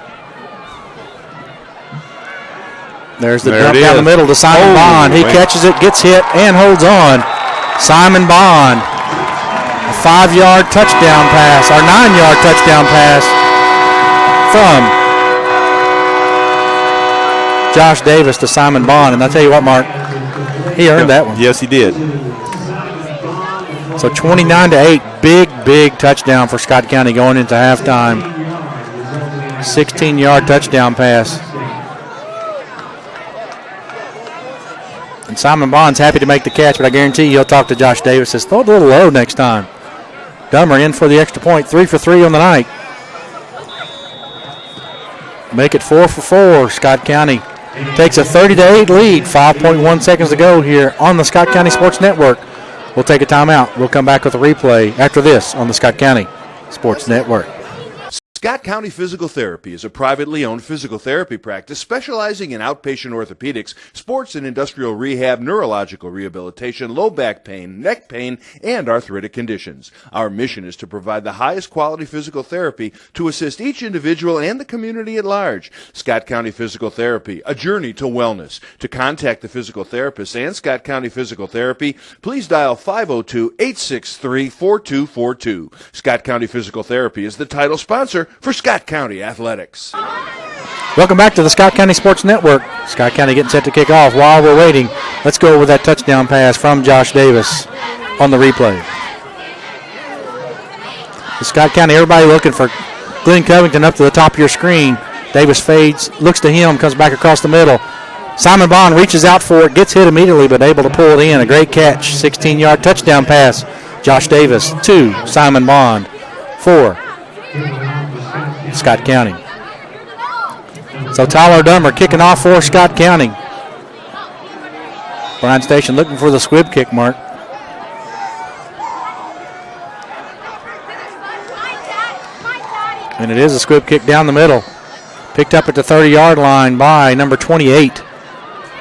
There's the dump down the middle to Simon Bond. He catches it, gets hit, and holds on. Simon Bond, a 5-yard touchdown pass, or 9-yard touchdown pass from Josh Davis to Simon Bond. And I'll tell you what, Mark, he earned that one. Yes, he did. So 29-8, big touchdown for Scott County going into halftime. 16-yard touchdown pass. And Simon Bond's happy to make the catch, but I guarantee he'll talk to Josh Davis. Says, throw it a little low next time. Dummer in for the extra point, 3 for 3 on the night. Make it 4 for 4. Scott County takes a 30-8 lead. 5.1 seconds to go here on the Scott County Sports Network. We'll take a timeout. We'll come back with a replay after this on the Scott County Sports Network. Scott County Physical Therapy is a privately owned physical therapy practice specializing in outpatient orthopedics, sports and industrial rehab, neurological rehabilitation, low back pain, neck pain, and arthritic conditions. Our mission is to provide the highest quality physical therapy to assist each individual and the community at large. Scott County Physical Therapy, a journey to wellness. To contact the physical therapist and Scott County Physical Therapy, please dial 502-863-4242. Scott County Physical Therapy is the title sponsor for Scott County Athletics. Welcome back to the Scott County Sports Network. Scott County getting set to kick off. While we're waiting, let's go with that touchdown pass from Josh Davis on the replay. The Scott County, everybody looking for Glenn Covington up to the top of your screen. Davis fades, looks to him, comes back across the middle. Simon Bond reaches out for it, gets hit immediately, but able to pull it in. A great catch, 16-yard touchdown pass. Josh Davis, 2, Simon Bond, 4. Scott County. So Tyler Dummer kicking off for Scott County. Bryan Station looking for the squib kick, Mark. And it is a squib kick down the middle. Picked up at the 30-yard line by number 28.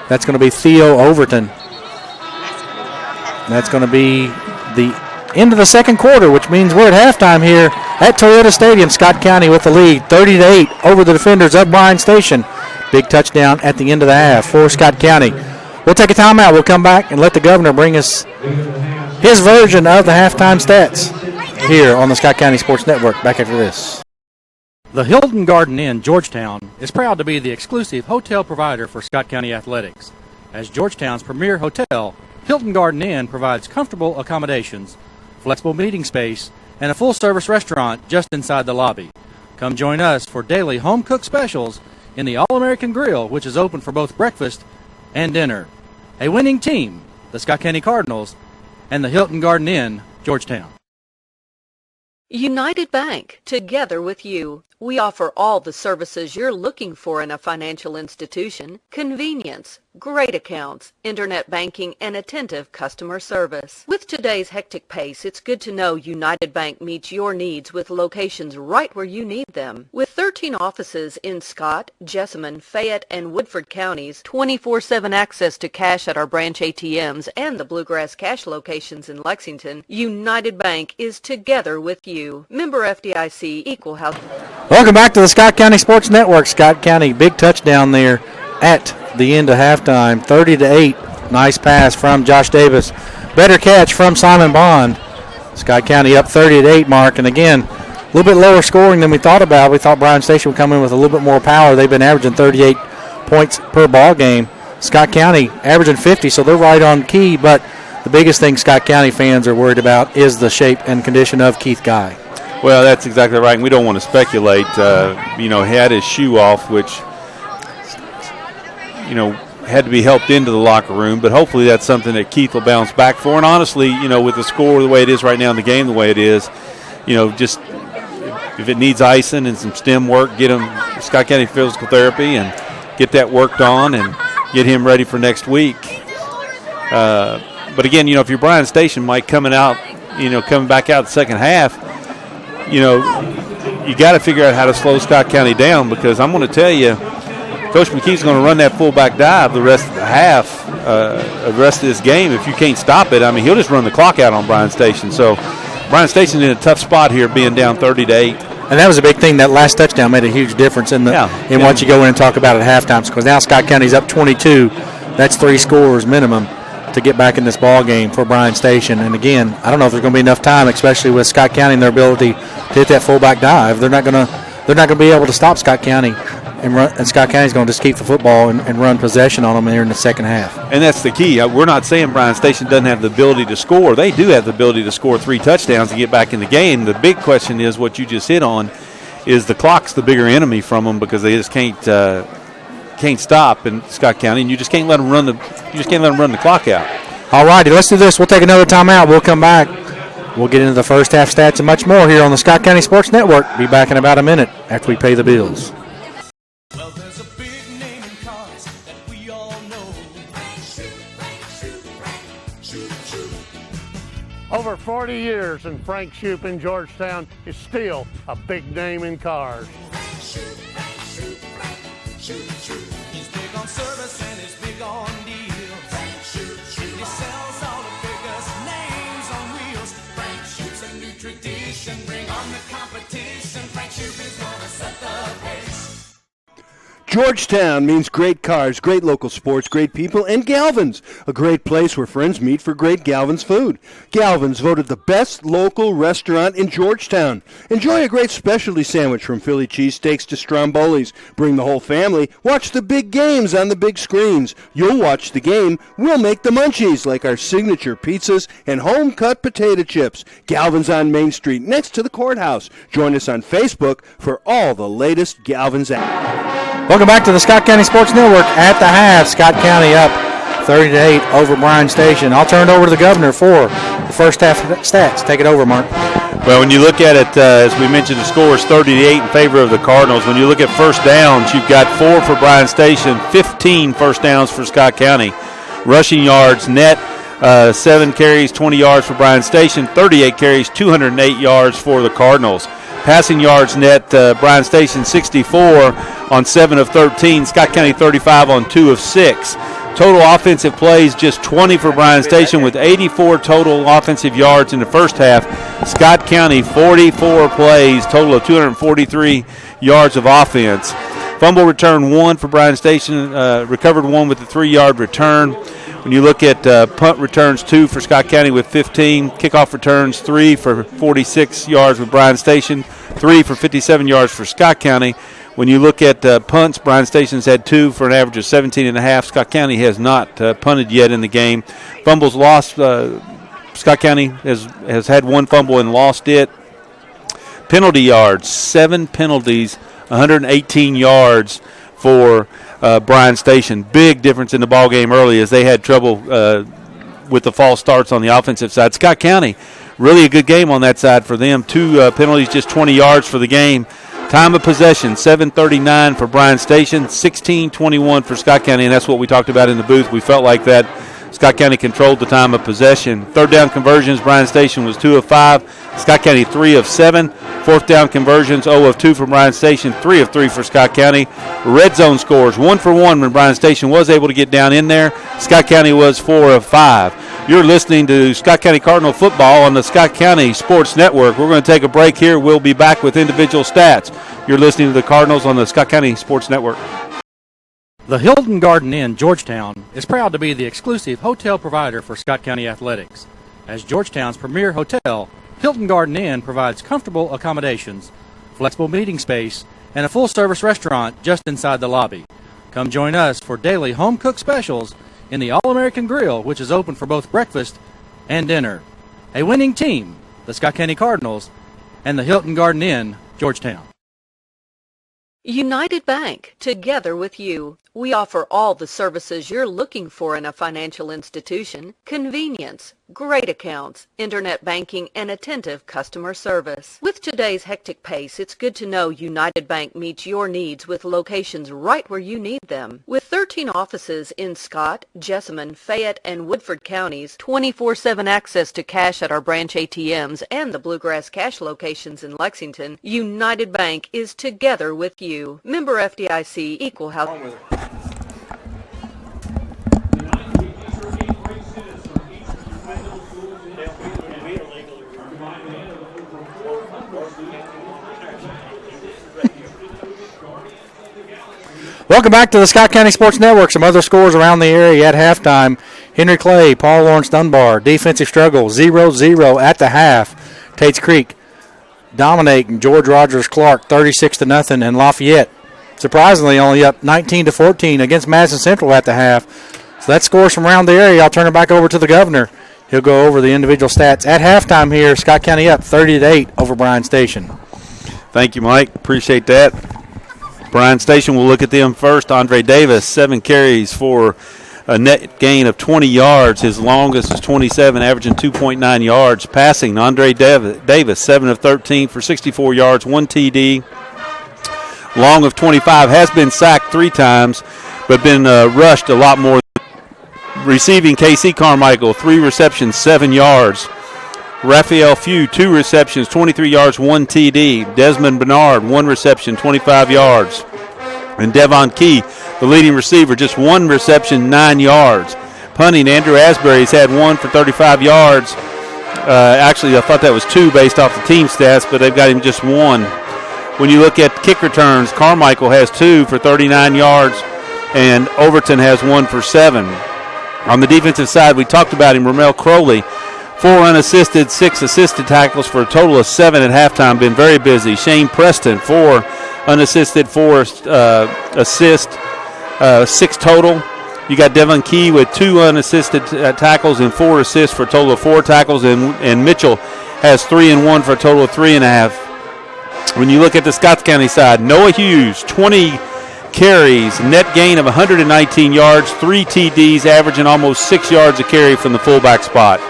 That's going to be Theo Overton. That's going to be the end of the second quarter, which means we're at halftime here at Toyota Stadium. Scott County with the lead, 30-8 over the Defenders of Bryan Station. Big touchdown at the end of the half for Scott County. We'll take a timeout. We'll come back and let the governor bring us his version of the halftime stats here on the Scott County Sports Network. Back after this. The Hilton Garden Inn, Georgetown, is proud to be the exclusive hotel provider for Scott County Athletics. As Georgetown's premier hotel, Hilton Garden Inn provides comfortable accommodations, flexible meeting space, and a full-service restaurant just inside the lobby. Come join us for daily home-cooked specials in the All-American Grill, which is open for both breakfast and dinner. A winning team, the Scott County Cardinals, and the Hilton Garden Inn, Georgetown. United Bank, together with you. We offer all the services you're looking for in a financial institution: convenience, great accounts, internet banking, and attentive customer service. With today's hectic pace, it's good to know United Bank meets your needs with locations right where you need them. With 13 offices in Scott, Jessamine, Fayette, and Woodford counties, 24/7 access to cash at our branch ATMs, and the Bluegrass Cash locations in Lexington, United Bank is together with you. Member FDIC, Equal House. Welcome back to the Scott County Sports Network. Scott County, big touchdown there at the end of halftime, 30-8. Nice pass from Josh Davis. Better catch from Simon Bond. Scott County up 30-8, Mark. And again, a little bit lower scoring than we thought about. We thought Bryan Station would come in with a little bit more power. They've been averaging 38 points per ball game. Scott County averaging 50, so they're right on key. But the biggest thing Scott County fans are worried about is the shape and condition of Keith Guy. Well, that's exactly right, and we don't want to speculate. He had his shoe off, which, had to be helped into the locker room, but hopefully that's something that Keith will bounce back for. And honestly, with the score the way it is right now in the game the way it is, just if it needs icing and some stem work, get him Scott County Physical Therapy and get that worked on and get him ready for next week. But again, if you're Bryan Station, Mike, coming back out the second half, you got to figure out how to slow Scott County down, because I'm going to tell you, Coach McKee's going to run that fullback dive the rest of the half, the rest of this game. If you can't stop it, he'll just run the clock out on Bryan Station. So Bryan Station's in a tough spot here, being down 30-8. And that was a big thing. That last touchdown made a huge difference in what you go in and talk about at halftime. Because now Scott County's up 22. That's 3 scores minimum to get back in this ball game for Bryan Station. And again, I don't know if there's going to be enough time, especially with Scott County and their ability to hit that fullback dive. They're not going to be able to stop Scott County, and Scott County's going to just keep the football and run possession on them here in the second half. And that's the key. We're not saying Bryan Station doesn't have the ability to score. They do have the ability to score 3 touchdowns and get back in the game. The big question is what you just hit on, is the clock's the bigger enemy from them, because they just can't stop in Scott County, and you just can't let them run the clock out. All righty, let's do this. We'll take another timeout. We'll come back. We'll get into the first half stats and much more here on the Scott County Sports Network. Be back in about a minute after we pay the bills. Well, there's a big name in cars that we all know. Over 40 years, and Frank Shoup in Georgetown is still a big name in cars. He's big on service and he's big on deals. He sells all the biggest names on wheels. Frank Shoup's a new tradition. Bring on the competition. Frank Shoup is gonna set the pace. Georgetown means great cars, great local sports, great people, and Galvin's, a great place where friends meet for great Galvin's food. Galvin's voted the best local restaurant in Georgetown. Enjoy a great specialty sandwich from Philly cheesesteaks to Strombolis. Bring the whole family. Watch the big games on the big screens. You'll watch the game. We'll make the munchies, like our signature pizzas and home-cut potato chips. Galvin's on Main Street, next to the courthouse. Join us on Facebook for all the latest Galvin's action. Welcome back to the Scott County Sports Network. At the half, Scott County up 30-8 over Bryan Station. I'll turn it over to the governor for the first half stats. Take it over, Mark. Well, when you look at it, as we mentioned, the score is 30-8 in favor of the Cardinals. When you look at first downs, you've got 4 for Bryan Station, 15 first downs for Scott County. Rushing yards net, 7 carries, 20 yards for Bryan Station, 38 carries, 208 yards for the Cardinals. Passing yards net, Bryan Station 64 on 7 of 13. Scott County 35 on 2 of 6. Total offensive plays, just 20 for Bryan Station with 84 total offensive yards in the first half. Scott County 44 plays, total of 243 yards of offense. Fumble return 1 for Bryan Station, recovered 1 with a 3-yard return. When you look at punt returns, 2 for Scott County with 15. Kickoff returns, 3 for 46 yards with Bryan Station, 3 for 57 yards for Scott County. When you look at punts, Bryan Station's had 2 for an average of 17.5. Scott County has not punted yet in the game. Fumbles lost. Scott County has had 1 fumble and lost it. Penalty yards, 7 penalties, 118 yards for Bryan Station. Big difference in the ball game early, as they had trouble with the false starts on the offensive side. Scott County, really a good game on that side for them. 2 penalties, just 20 yards for the game. Time of possession, 7:39 for Bryan Station, 16:21 for Scott County, and that's what we talked about in the booth. We felt like that Scott County controlled the time of possession. Third down conversions, Bryan Station was 2 of 5. Scott County 3 of 7. Fourth down conversions, 0 of 2 from Bryan Station, 3 of 3 for Scott County. Red zone scores, 1 for 1 when Bryan Station was able to get down in there. Scott County was 4 of 5. You're listening to Scott County Cardinal football on the Scott County Sports Network. We're going to take a break here. We'll be back with individual stats. You're listening to the Cardinals on the Scott County Sports Network. The Hilton Garden Inn, Georgetown, is proud to be the exclusive hotel provider for Scott County Athletics. As Georgetown's premier hotel, Hilton Garden Inn provides comfortable accommodations, flexible meeting space, and a full-service restaurant just inside the lobby. Come join us for daily home-cooked specials in the All-American Grill, which is open for both breakfast and dinner. A winning team, the Scott County Cardinals, and the Hilton Garden Inn, Georgetown. United Bank, together with you. We offer all the services you're looking for in a financial institution: convenience, great accounts, internet banking, and attentive customer service. With today's hectic pace, it's good to know United Bank meets your needs with locations right where you need them. With 13 offices in Scott, Jessamine, Fayette, and Woodford counties, 24/7 access to cash at our branch ATMs and the Bluegrass Cash locations in Lexington, United Bank is together with you. Member FDIC, equal housing. Welcome back to the Scott County Sports Network. Some other scores around the area at halftime. Henry Clay, Paul Lawrence Dunbar, defensive struggle, 0-0 at the half. Tates Creek dominating George Rogers Clark 36-0, and Lafayette surprisingly only up 19-14 against Madison Central at the half. So that scores from around the area. I'll turn it back over to the governor. He'll go over the individual stats at halftime here. Scott County up 30-8 over Bryan Station. Thank you, Mike. Appreciate that. Bryan Station, we'll look at them first. Andre Davis, 7 carries for a net gain of 20 yards. His longest is 27, averaging 2.9 yards. Passing, Andre Davis, 7 of 13 for 64 yards, 1 TD. Long of 25, has been sacked 3 times, but been rushed a lot more. Receiving, Casey Carmichael, 3 receptions, 7 yards. Raphael Few, 2 receptions, 23 yards, 1 TD. Desmond Bernard, 1 reception, 25 yards. And Devon Key, the leading receiver, just 1 reception, 9 yards. Punting, Andrew Asbury's had 1 for 35 yards. Actually, I thought that was 2 based off the team stats, but they've got him just 1. When you look at kick returns, Carmichael has 2 for 39 yards, and Overton has 1 for 7. On the defensive side, we talked about him, Ramel Crowley, 4 unassisted, 6 assisted tackles for a total of 7 at halftime. Been very busy. Shane Preston, 4 unassisted, 4 assists, 6 total. You got Devon Key with 2 unassisted tackles and 4 assists for a total of 4 tackles, and Mitchell has 3 and 1 for a total of 3.5. When you look at the Scotts County side, Noah Hughes, 20 carries, net gain of 119 yards, 3 TDs, averaging almost 6 yards a carry from the fullback spot.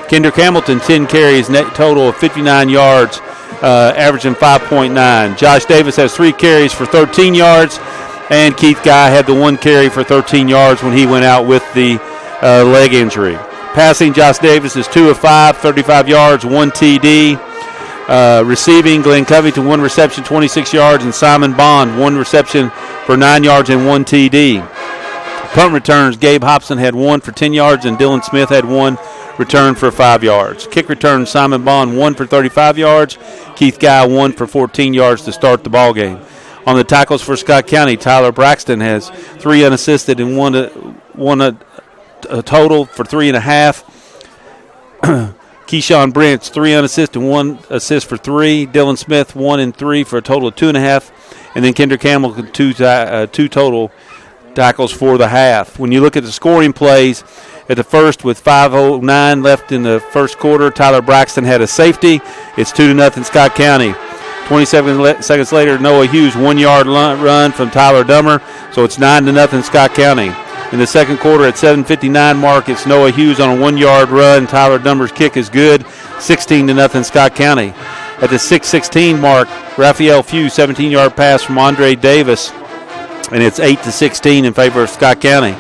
Kendrick Hamilton, 10 carries, net total of 59 yards, averaging 5.9. Josh Davis has 3 carries for 13 yards, and Keith Guy had the 1 carry for 13 yards when he went out with the leg injury. Passing, Josh Davis is 2 of 5, 35 yards, 1 TD. Receiving, Glenn Covington, 1 reception, 26 yards, and Simon Bond, 1 reception for 9 yards and 1 TD. Punt returns, Gabe Hobson had 1 for 10 yards, and Dylan Smith had 1 return for 5 yards. Kick return, Simon Bond, 1 for 35 yards. Keith Guy, 1 for 14 yards to start the ball game. On the tackles for Scott County, Tyler Braxton has 3 unassisted and 1 a total for 3.5. Keyshawn Brent's 3 unassisted and 1 assist for 3. Dylan Smith, 1 and 3 for a total of 2.5. And then Kendrick Hamilton, 2 total tackles for the half. When you look at the scoring plays, at the first with 5:09 left in the first quarter, Tyler Braxton had a safety. It's 2-0 Scott County. 27 seconds later, Noah Hughes, 1-yard run from Tyler Dummer, so it's 9-0 Scott County. In the second quarter at 7:59 mark, it's Noah Hughes on a 1-yard run. Tyler Dummer's kick is good, 16-0 Scott County. At the 6:16 mark, Raphael Few, 17-yard pass from Andre Davis, and it's 8-16 in favor of Scott County.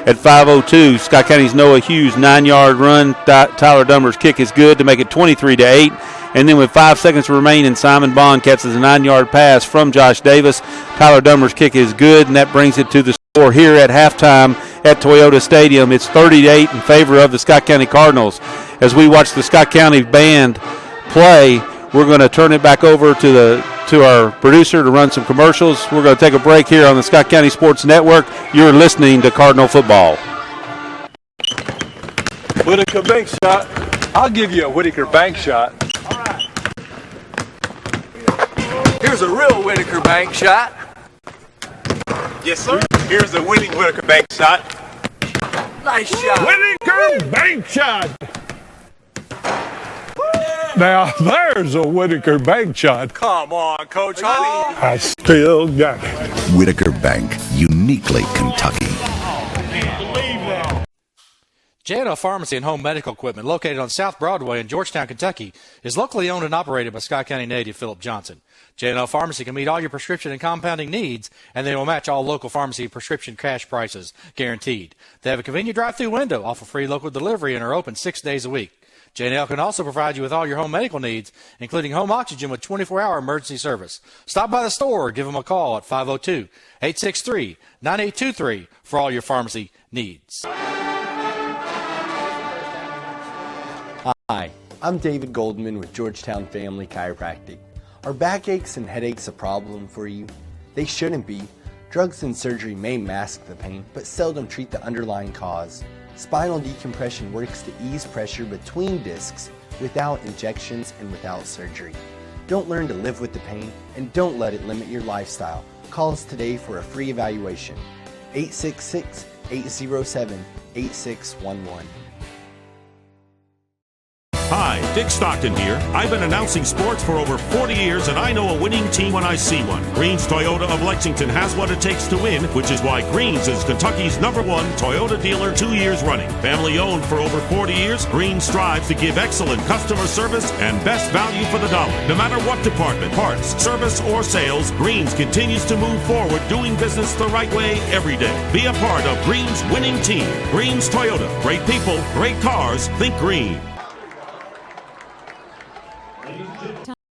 at 5:02. Scott County's Noah Hughes 9-yard run. Tyler Dummer's kick is good to make it 23-8. And then with 5 seconds remaining, Simon Bond catches a 9-yard pass from Josh Davis. Tyler Dummer's kick is good, and that brings it to the score here at halftime at Toyota Stadium. It's 30-8 in favor of the Scott County Cardinals. As we watch the Scott County band play, we're going to turn it back over to our producer to run some commercials. We're going to take a break here on the Scott County Sports Network. You're listening to Cardinal Football. Whitaker bank shot. I'll give you a Whitaker bank shot. All right. Here's a real Whitaker bank shot. Yes, sir. Here's a winning Whitaker bank shot. Nice shot. Whitaker bank shot. Now, there's a Whitaker bank shot. Come on, Coach Honey. I still got it. Whitaker Bank, uniquely Kentucky. J&L Pharmacy and Home Medical Equipment, located on South Broadway in Georgetown, Kentucky, is locally owned and operated by Scott County native Philip Johnson. J&L Pharmacy can meet all your prescription and compounding needs, and they will match all local pharmacy prescription cash prices, guaranteed. They have a convenient drive-through window, offer free local delivery, and are open 6 days a week. J&L can also provide you with all your home medical needs, including home oxygen with 24-hour emergency service. Stop by the store or give them a call at 502-863-9823 for all your pharmacy needs. Hi, I'm David Goldman with Georgetown Family Chiropractic. Are backaches and headaches a problem for you? They shouldn't be. Drugs and surgery may mask the pain, but seldom treat the underlying cause. Spinal decompression works to ease pressure between discs without injections and without surgery. Don't learn to live with the pain, and don't let it limit your lifestyle. Call us today for a free evaluation. 866-807-8611. Hi, Dick Stockton here. I've been announcing sports for over 40 years, and I know a winning team when I see one. Green's Toyota of Lexington has what it takes to win, which is why Green's is Kentucky's #1 Toyota dealer 2 years running. Family owned for over 40 years, Green strives to give excellent customer service and best value for the dollar. No matter what department, parts, service, or sales, Green's continues to move forward doing business the right way every day. Be a part of Green's winning team. Green's Toyota. Great people, great cars. Think Green.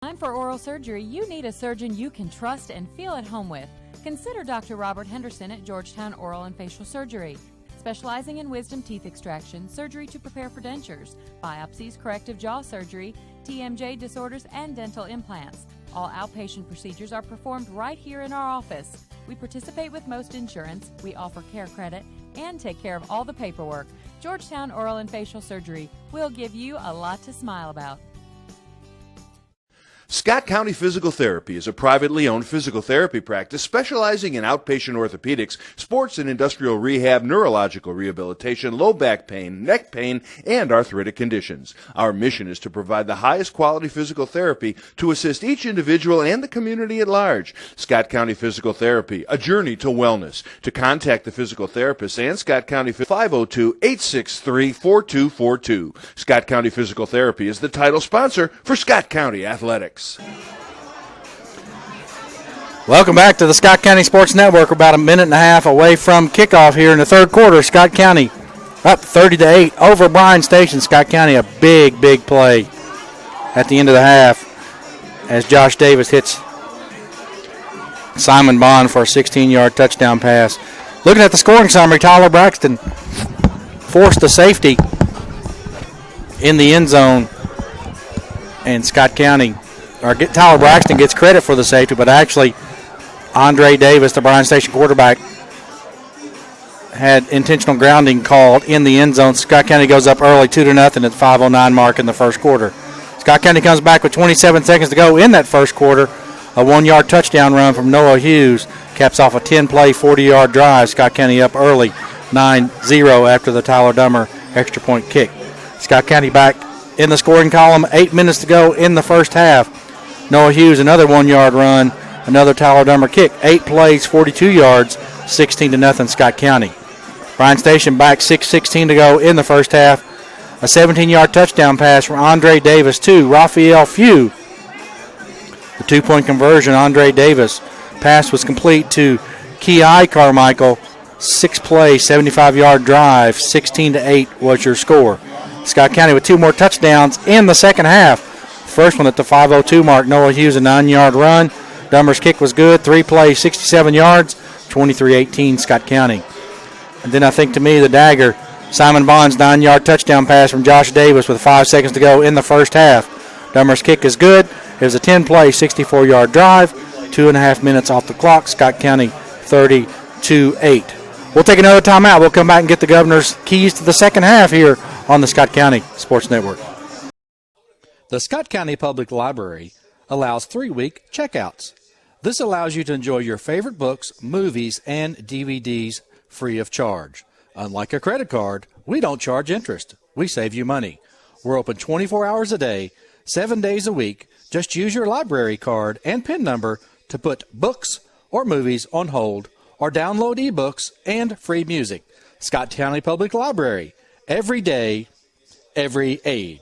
Time for oral surgery. You need a surgeon you can trust and feel at home with. Consider Dr. Robert Henderson at Georgetown Oral and Facial Surgery. Specializing in wisdom teeth extraction, surgery to prepare for dentures, biopsies, corrective jaw surgery, TMJ disorders, and dental implants. All outpatient procedures are performed right here in our office. We participate with most insurance, we offer care credit, and take care of all the paperwork. Georgetown Oral and Facial Surgery will give you a lot to smile about. Scott County Physical Therapy is a privately owned physical therapy practice specializing in outpatient orthopedics, sports and industrial rehab, neurological rehabilitation, low back pain, neck pain, and arthritic conditions. Our mission is to provide the highest quality physical therapy to assist each individual and the community at large. Scott County Physical Therapy, a journey to wellness. To contact the physical therapist and Scott County 502-863-4242. Scott County Physical Therapy is the title sponsor for Scott County Athletics. Welcome back to the Scott County Sports Network. We're about a minute and a half away from kickoff here in the third quarter. Scott County up 30-8 over Bryan Station. Scott County a big play at the end of the half as Josh Davis hits Simon Bond for a 16-yard touchdown pass. Looking at the scoring summary, Tyler Braxton forced a safety in the end zone, and Scott County, or Tyler Braxton gets credit for the safety, but actually Andre Davis, the Bryan Station quarterback, had intentional grounding called in the end zone. Scott County goes up early 2-0 at the 5:09 mark in the first quarter. Scott County comes back with 27 seconds to go in that first quarter. A 1-yard touchdown run from Noah Hughes caps off a 10-play, 40-yard drive. Scott County up early 9-0 after the Tyler Dummer extra point kick. Scott County back in the scoring column, 8 minutes to go in the first half. Noah Hughes, another 1-yard run, another Tyler Dummer kick. 8 plays, 42 yards, 16-0 Scott County. Bryan Station back 6:16 to go in the first half. A 17-yard touchdown pass from Andre Davis to Raphael Few. The 2-point conversion, Andre Davis. Pass was complete to Kei Carmichael, 6-play, 75-yard drive, 16-8 was your score. Scott County with 2 more touchdowns in the second half. First one at the 5:02 mark, Noah Hughes, a 9-yard run. Dummer's kick was good, 3 plays, 67 yards, 23-18 Scott County. And then I think to me the dagger, Simon Bond's 9-yard touchdown pass from Josh Davis with 5 seconds to go in the first half. Dummer's kick is good. It was a 10-play, 64-yard drive, 2.5 minutes off the clock. Scott County 30-8. We'll take another timeout. We'll come back and get the governor's keys to the second half here on the Scott County Sports Network. The Scott County Public Library allows 3-week checkouts. This allows you to enjoy your favorite books, movies, and DVDs free of charge. Unlike a credit card, we don't charge interest. We save you money. We're open 24 hours a day, 7 days a week. Just use your library card and PIN number to put books or movies on hold or download ebooks and free music. Scott County Public Library. Every day, every aid.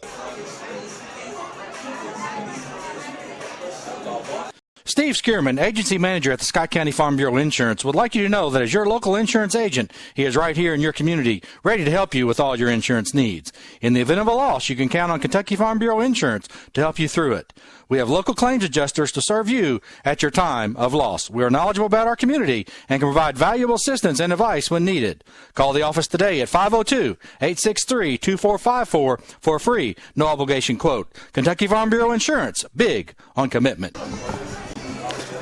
Steve Skierman, agency manager at the Scott County Farm Bureau Insurance, would like you to know that as your local insurance agent, he is right here in your community, ready to help you with all your insurance needs. In the event of a loss, you can count on Kentucky Farm Bureau Insurance to help you through it. We have local claims adjusters to serve you at your time of loss. We are knowledgeable about our community and can provide valuable assistance and advice when needed. Call the office today at 502-863-2454 for a free, no-obligation quote. Kentucky Farm Bureau Insurance, big on commitment.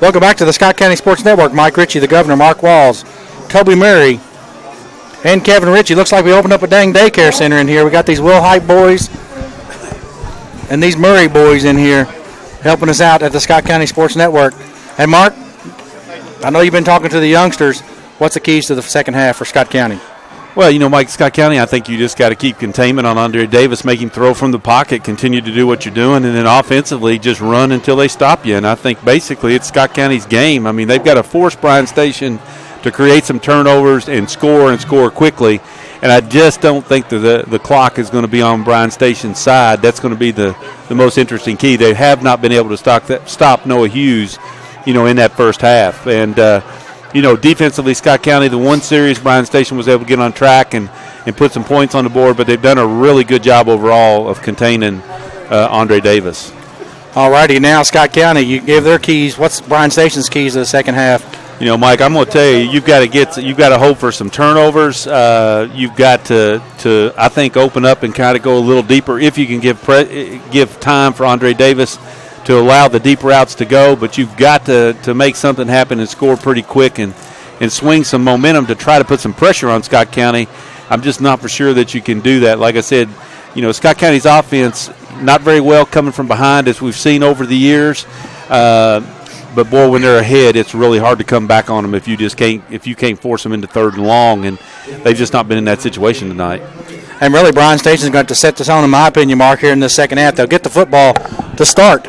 Welcome back to the Scott County Sports Network. Mike Ritchie, the governor, Mark Walls, Toby Murray, and Kevin Ritchie. Looks like we opened up a dang daycare center in here. We got these Will Hype boys and these Murray boys in here helping us out at the Scott County Sports Network. And Mark, I know you've been talking to the youngsters. What's the keys to the second half for Scott County? Well, Mike, Scott County, I think you just got to keep containment on Andre Davis, make him throw from the pocket, continue to do what you're doing, and then offensively just run until they stop you. And I think basically it's Scott County's game. I mean, they've got to force Bryan Station to create some turnovers and score quickly. And I just don't think that the clock is going to be on Bryan Station's side. That's going to be the most interesting key. They have not been able to stop Noah Hughes, in that first half. And defensively, Scott County, the one series, Bryan Station was able to get on track and put some points on the board, but they've done a really good job overall of containing Andre Davis. All righty, now Scott County, you gave their keys. What's Bryan Station's keys to the second half? Mike, I'm going to tell you, you've got to hope for some turnovers. You've got to I think, open up and kind of go a little deeper if you can give time for Andre Davis to allow the deep routes to go, but you've got to make something happen and score pretty quick and swing some momentum to try to put some pressure on Scott County. I'm just not for sure that you can do that. Like I said, Scott County's offense not very well coming from behind as we've seen over the years. But boy, when they're ahead, it's really hard to come back on them if you can't force them into third and long, and they've just not been in that situation tonight. And really, Bryan Station's going to set this on, in my opinion, Mark, here in the second half. They'll get the football to start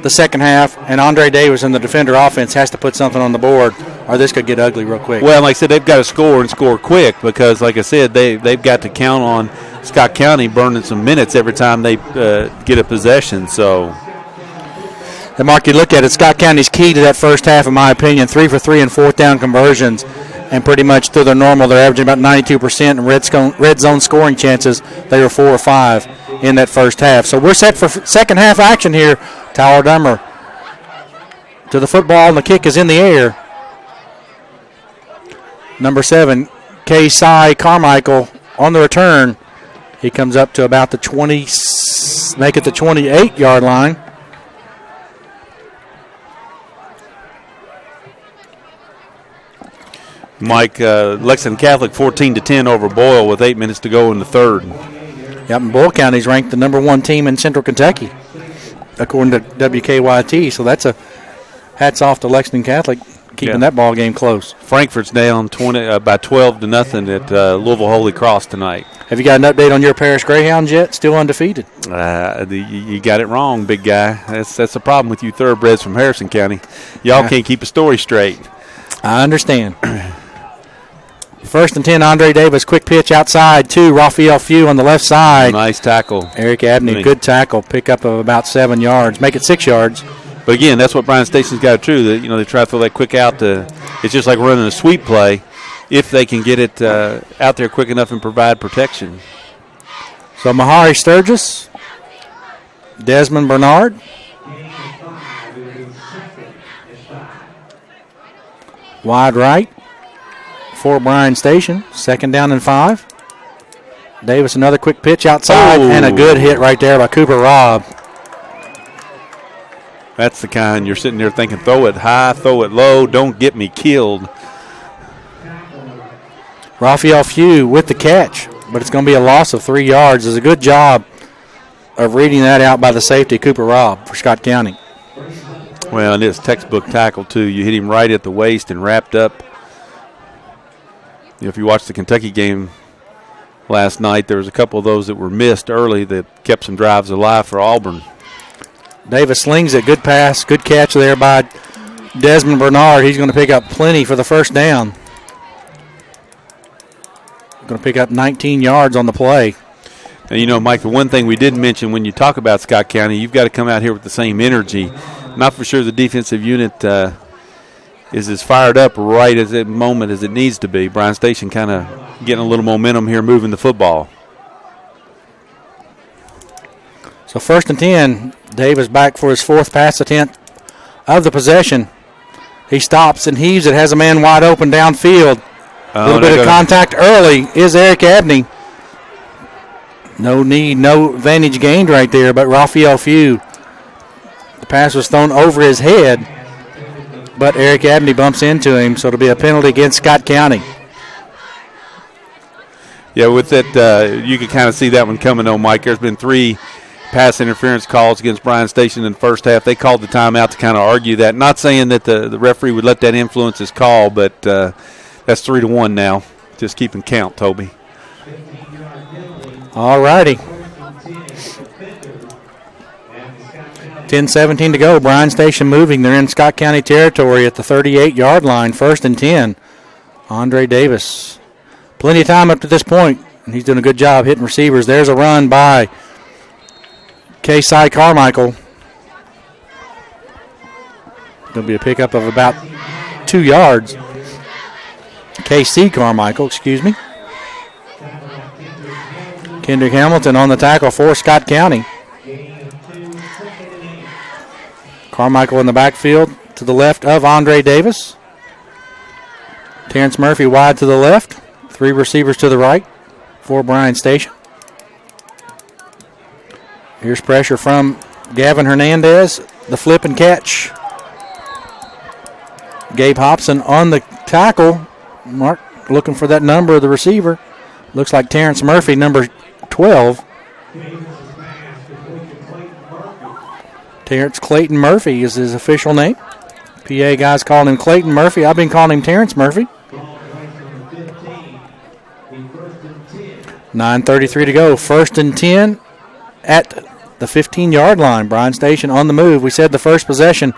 the second half, and Andre Davis and the defender offense has to put something on the board, or this could get ugly real quick. Well, like I said, they've got to score and score quick because, like I said, they've got to count on Scott County burning some minutes every time they get a possession. So, and Mark, you look at it, Scott County's key to that first half, in my opinion, 3 for 3 and fourth down conversions, and pretty much through their normal, they're averaging about 92% in red zone scoring chances. They were 4 or 5 in that first half. So we're set for second half action here. Tyler Dummer to the football, and the kick is in the air. Number 7, K-Cy Carmichael on the return. He comes up to about the 28-yard line. Mike, Lexington Catholic 14-10 over Boyle with 8 minutes to go in the third. Yep, and Boyle County's ranked the number 1 team in Central Kentucky, according to WKYT. So that's a hats off to Lexington Catholic keeping that ball game close. Frankfurt's down by 12-0 at Louisville Holy Cross tonight. Have you got an update on your Parish Greyhounds yet? Still undefeated? You got it wrong, big guy. That's the problem with you thoroughbreds from Harrison County. Y'all can't keep a story straight. I understand. First and 10, Andre Davis, quick pitch outside to Raphael Few on the left side. Nice tackle. Eric Abney, good tackle, pickup of about 7 yards, make it 6 yards. But again, that's what Bryan Station's got to do. They try to throw that quick out. It's just like running a sweep play. if they can get it out there quick enough and provide protection. So Mahari Sturgis, Desmond Bernard. Wide right for Bryan Station. 2nd down and 5. Davis, another quick pitch outside, and a good hit right there by Cooper Robb. That's the kind you're sitting there thinking, throw it high, throw it low, don't get me killed. Raphael Few with the catch, but it's going to be a loss of 3 yards. It's a good job of reading that out by the safety, Cooper Robb, for Scott County. Well, and it's textbook tackle, too. You hit him right at the waist and wrapped up. If you watched the Kentucky game last night, there was a couple of those that were missed early that kept some drives alive for Auburn. Davis slings it. Good pass. Good catch there by Desmond Bernard. He's going to pick up plenty for the first down. Going to pick up 19 yards on the play. And, you know, Mike, the one thing we didn't mention when you talk about Scott County, you've got to come out here with the same energy. Not for sure the defensive unit is as fired up right at that moment as it needs to be. Bryan Station kind of getting a little momentum here, moving the football. So 1st and 10, Davis back for his 4th pass attempt of the possession. He stops and heaves it, has a man wide open downfield. A little bit of contact early is Eric Abney. No need, no advantage gained right there, but Raphael Few. The pass was thrown over his head, but Eric Abney bumps into him, so it'll be a penalty against Scott County. Yeah, with it, you can kind of see that one coming on, Mike. There's been 3 pass interference calls against Bryan Station in the first half. They called the timeout to kind of argue that. Not saying that the referee would let that influence his call, but that's 3-1 now. Just keeping count, Toby. All righty. 10:17 to go. Bryan Station moving. They're in Scott County territory at the 38-yard line. 1st and 10. Andre Davis. Plenty of time up to this point, and he's doing a good job hitting receivers. There's a run by K-Cy Carmichael. Going to be a pickup of about 2 yards. KC Carmichael, excuse me. Kendrick Hamilton on the tackle for Scott County. Carmichael in the backfield to the left of Andre Davis. Terrence Murphy wide to the left. 3 receivers to the right for Bryan Station. Here's pressure from Gavin Hernandez. The flip and catch. Gabe Hobson on the tackle. Mark looking for that number of the receiver. Looks like Terrence Murphy, number 12. Terrence Clayton Murphy is his official name. PA guys calling him Clayton Murphy. I've been calling him Terrence Murphy. 9:33 to go. 1st and 10 at the 15-yard line. Bryan Station on the move. We said the first possession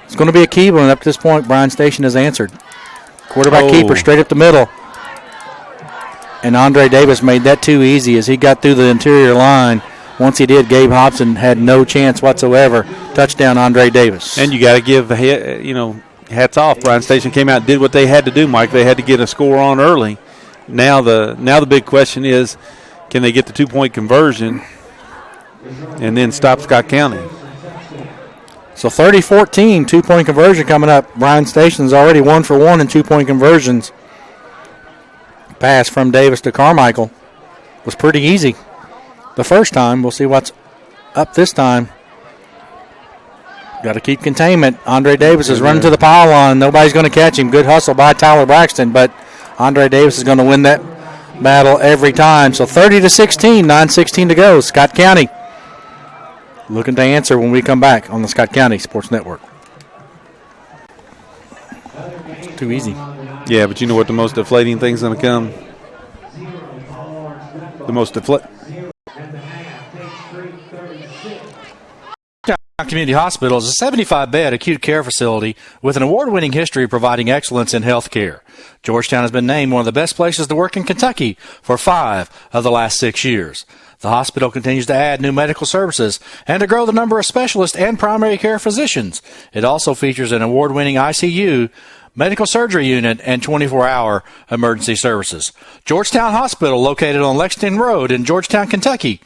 is going to be a key one. Up to this point, Bryan Station has answered. Quarterback keeper straight up the middle. And Andre Davis made that too easy as he got through the interior line. Once he did, Gabe Hobson had no chance whatsoever. Touchdown, Andre Davis. And you got to give, hats off. Bryan Station came out and did what they had to do, Mike. They had to get a score on early. Now the big question is, can they get the 2-point conversion and then stop Scott County? So 30-14, 2-point conversion coming up. Bryan Station's already 1 for 1 in 2-point conversions. Pass from Davis to Carmichael was pretty easy the first time. We'll see what's up this time. Got to keep containment. Andre Davis is running to the pylon. Nobody's going to catch him. Good hustle by Tyler Braxton, but Andre Davis is going to win that battle every time. So 30-16, 9:16 to go. Scott County looking to answer when we come back on the Scott County Sports Network. It's too easy. Yeah, but you know what the most deflating thing's going to come? The most Community Hospital is a 75-bed acute care facility with an award-winning history providing excellence in health care. Georgetown has been named one of the best places to work in Kentucky for 5 of the last 6 years. The hospital continues to add new medical services and to grow the number of specialists and primary care physicians. It also features an award-winning ICU, medical surgery unit, and 24-hour emergency services. Georgetown Hospital, located on Lexington Road in Georgetown, Kentucky.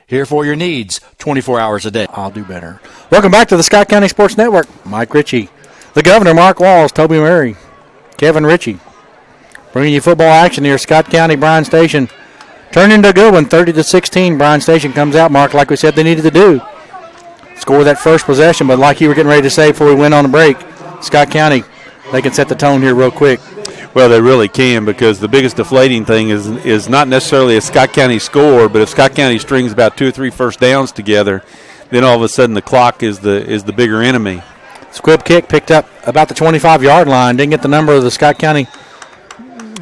Here for your needs 24 hours a day. I'll do better. Welcome back to the Scott County Sports Network. Mike Ritchie, the governor, Mark Walls, Toby Murray, Kevin Ritchie. Bringing you football action here, Scott County, Bryan Station. Turned into a good one, 30-16. Bryan Station comes out, Mark, like we said they needed to do. Score that first possession, but like you were getting ready to say before we went on the break, Scott County, they can set the tone here real quick. Well, they really can, because the biggest deflating thing is not necessarily a Scott County score, but if Scott County strings about 2 or 3 first downs together, then all of a sudden the clock is the bigger enemy. Squib kick picked up about the 25-yard line. Didn't get the number of the Scott County.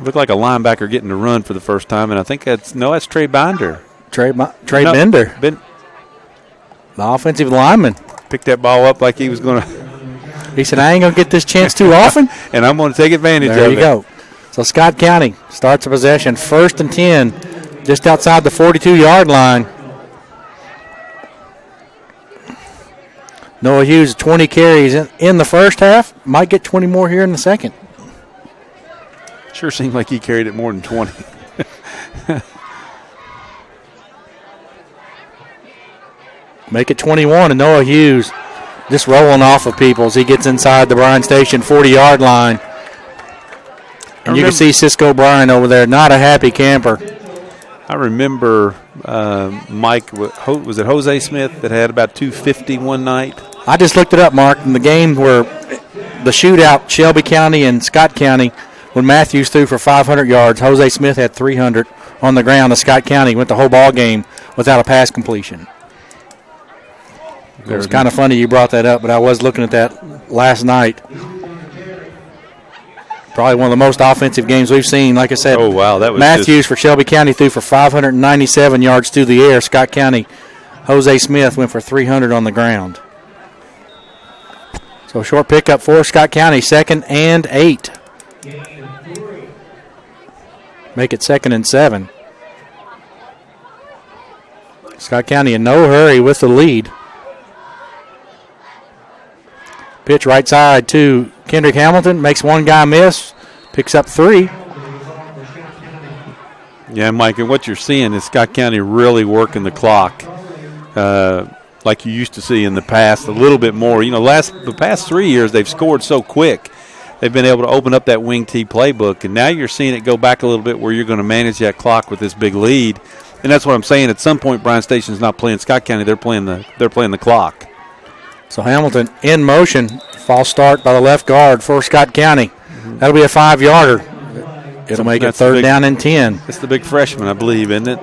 Looked like a linebacker getting to run for the first time, and I think that's Trey Binder. Trey Bender. The offensive lineman. Picked that ball up like he was going to. He said, I ain't going to get this chance too often. And I'm going to take advantage of it. There you go. So Scott County starts a possession, 1st and 10, just outside the 42-yard line. Noah Hughes, 20 carries in the first half. Might get 20 more here in the second. Sure seemed like he carried it more than 20. Make it 21, and Noah Hughes just rolling off of people as he gets inside the Bryan Station 40-yard line. And you can see Cisco Bryan over there, not a happy camper. I remember, Mike, was it Jose Smith that had about 250 one night? I just looked it up, Mark, in the game where the shootout, Shelby County and Scott County, when Matthews threw for 500 yards, Jose Smith had 300 on the ground. The Scott County went the whole ball game without a pass completion. It was kind of funny you brought that up, but I was looking at that last night. Probably one of the most offensive games we've seen. Like I said, oh, wow, that was Matthews for Shelby County threw for 597 yards through the air. Scott County, Jose Smith went for 300 on the ground. So short pickup for Scott County, 2nd and 8. Make it 2nd and 7. Scott County in no hurry with the lead. Pitch right side to Kendrick Hamilton. Makes one guy miss. Picks up 3. Yeah, Mike, and what you're seeing is Scott County really working the clock like you used to see in the past a little bit more. You know, the past 3 years they've scored so quick. They've been able to open up that wing T playbook, and now you're seeing it go back a little bit where you're going to manage that clock with this big lead. And that's what I'm saying. At some point, Bryan Station's not playing Scott County. They're playing the clock. So Hamilton in motion. False start by the left guard for Scott County. That'll be a 5-yarder. It'll make it 3rd down and 10. That's the big freshman, I believe, isn't it?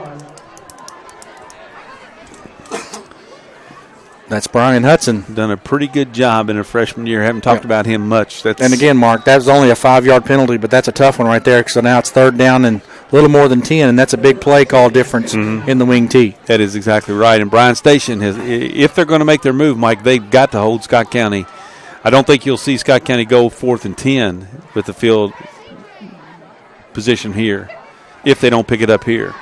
That's Brian Hudson. Done a pretty good job in a freshman year. Haven't talked about him much. And again, Mark, that was only a 5-yard penalty, but that's a tough one right there. So now it's 3rd down and a little more than 10, and that's a big play call difference in the wing T. That is exactly right. And Bryan Station, if they're going to make their move, Mike, they've got to hold Scott County. I don't think you'll see Scott County go 4th and 10 with the field position here if they don't pick it up here.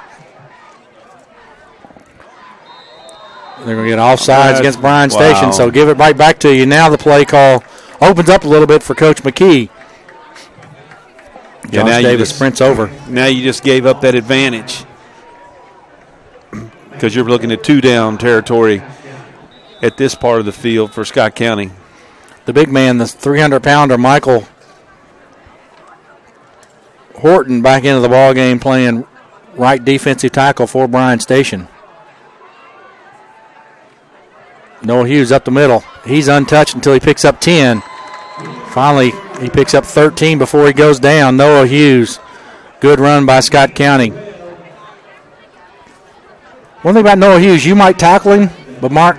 They're going to get offsides against Bryan Station, so give it right back to you. Now the play call opens up a little bit for Coach McKee. Josh Davis sprints over. Now you just gave up that advantage because you're looking at 2-down territory at this part of the field for Scott County. The big man, the 300-pounder, Michael Horton, back into the ball game playing right defensive tackle for Bryan Station. Noah Hughes up the middle. He's untouched until he picks up 10. Finally, he picks up 13 before he goes down. Noah Hughes. Good run by Scott County. One thing about Noah Hughes, you might tackle him, but Mark,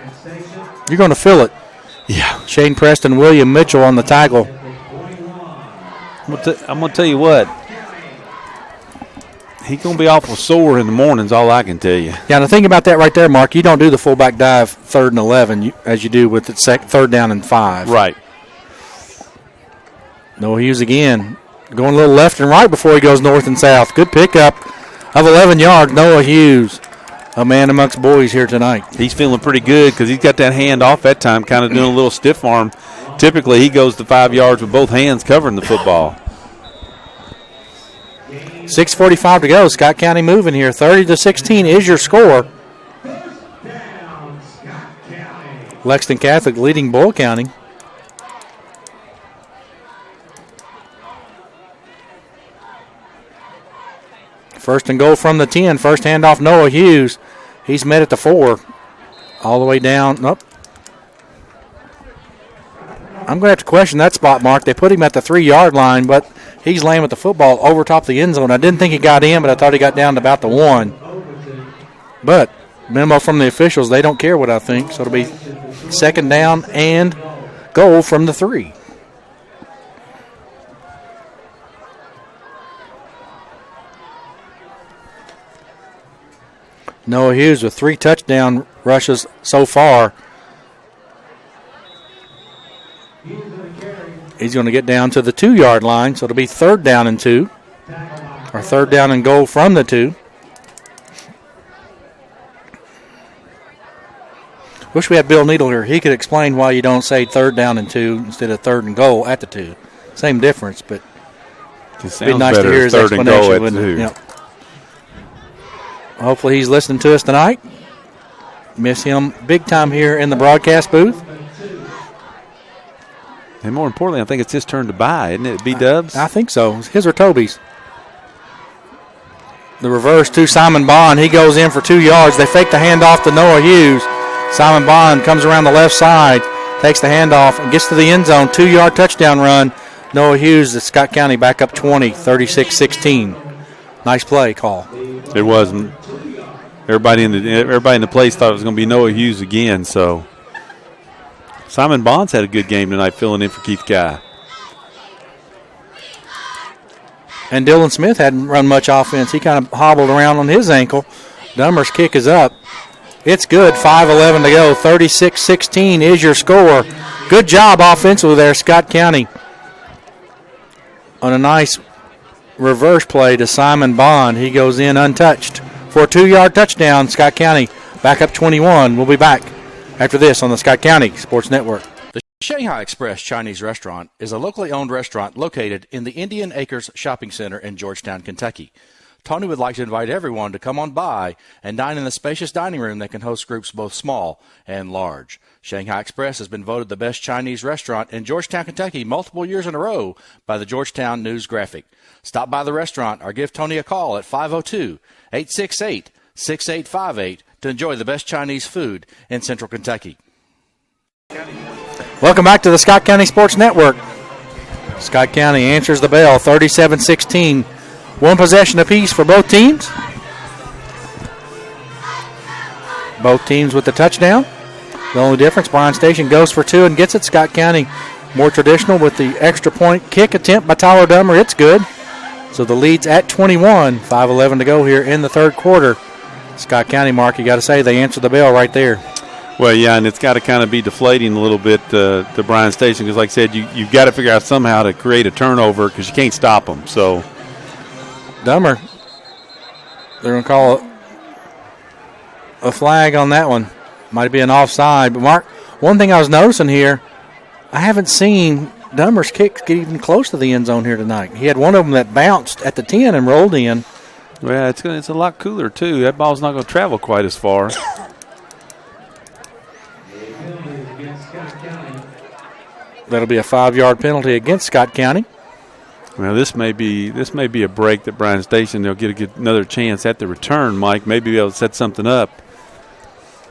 you're going to feel it. Yeah. Shane Preston, William Mitchell on the tackle. I'm going to tell you what. He's going to be awful sore in the mornings, all I can tell you. Yeah, and the thing about that right there, Mark, you don't do the fullback dive 3rd and 11 as you do with it 3rd down and 5. Right. Noah Hughes again, going a little left and right before he goes north and south. Good pickup of 11 yards. Noah Hughes, a man amongst boys here tonight. He's feeling pretty good because he's got that hand off that time, kind of doing a little stiff arm. typically he goes to 5 yards with both hands covering the football. 6:45 to go. Scott County moving here. 30-16 is your score. Lexington Catholic leading Boyle County. First and goal from the 10. First handoff, Noah Hughes. He's met at the 4. All the way down. Nope. I'm going to have to question that spot mark. They put him at the 3-yard line, but he's laying with the football over top the end zone. I didn't think he got in, but I thought he got down to about the 1. But memo from the officials, they don't care what I think. So it'll be second down and goal from the 3. Noah Hughes with 3 touchdown rushes so far. He's going to get down to the 2-yard line, so it'll be third down and 2. Or third down and goal from the 2. Wish we had Bill Needle here. He could explain why you don't say third down and 2 instead of third and goal at the 2. Same difference, but it would be nice to hear his explanation. Wouldn't it? Yep. Hopefully he's listening to us tonight. Miss him big time here in the broadcast booth. And more importantly, I think it's his turn to buy, isn't it, B-Dubs? I think so. His or Toby's. The reverse to Simon Bond. He goes in for 2 yards. They fake the handoff to Noah Hughes. Simon Bond comes around the left side, takes the handoff, and gets to the end zone. 2-yard touchdown run. Noah Hughes, the Scott County back up 20, 36-16. Nice play call. It wasn't. Everybody in the place thought it was going to be Noah Hughes again. So Simon Bonds had a good game tonight, filling in for Keith Guy. And Dylan Smith hadn't run much offense. He kind of hobbled around on his ankle. Dummer's kick is up. It's good. 5:11 to go. 36-16 is your score. Good job offensively there, Scott County. On a nice reverse play to Simon Bond. He goes in untouched for a 2-yard touchdown. Scott County back up 21. We'll be back after this on the Scott County Sports Network. The Shanghai Express Chinese Restaurant is a locally owned restaurant located in the Indian Acres Shopping Center in Georgetown, Kentucky. Tony would like to invite everyone to come on by and dine in the spacious dining room that can host groups both small and large. Shanghai Express has been voted the best Chinese restaurant in Georgetown, Kentucky multiple years in a row by the Georgetown News Graphic. Stop by the restaurant or give Tony a call at 502-868-6858 to enjoy the best Chinese food in Central Kentucky. Welcome back to the Scott County Sports Network. Scott County answers the bell, 37-16. One possession apiece for both teams. Both teams with the touchdown. The only difference, Bryan Station goes for 2 and gets it. Scott County more traditional with the extra point kick attempt by Tyler Dummer. It's good. So the lead's at 21. 5:11 to go here in the third quarter. Scott County, Mark, you got to say they answered the bell right there. Well, yeah, and it's got to kind of be deflating a little bit to Bryan Station because, like I said, you've got to figure out somehow to create a turnover because you can't stop them. So Dummer, they're going to call a flag on that one. Might be an offside. But, Mark, one thing I was noticing here, I haven't seen Dummer's kicks get even close to the end zone here tonight. He had one of them that bounced at the 10 and rolled in. Well, it's a lot cooler, too. That ball's not going to travel quite as far. That'll be a 5-yard penalty against Scott County. Well, this may be a break that Bryan Station, they'll get another chance at the return, Mike. Maybe be able to set something up,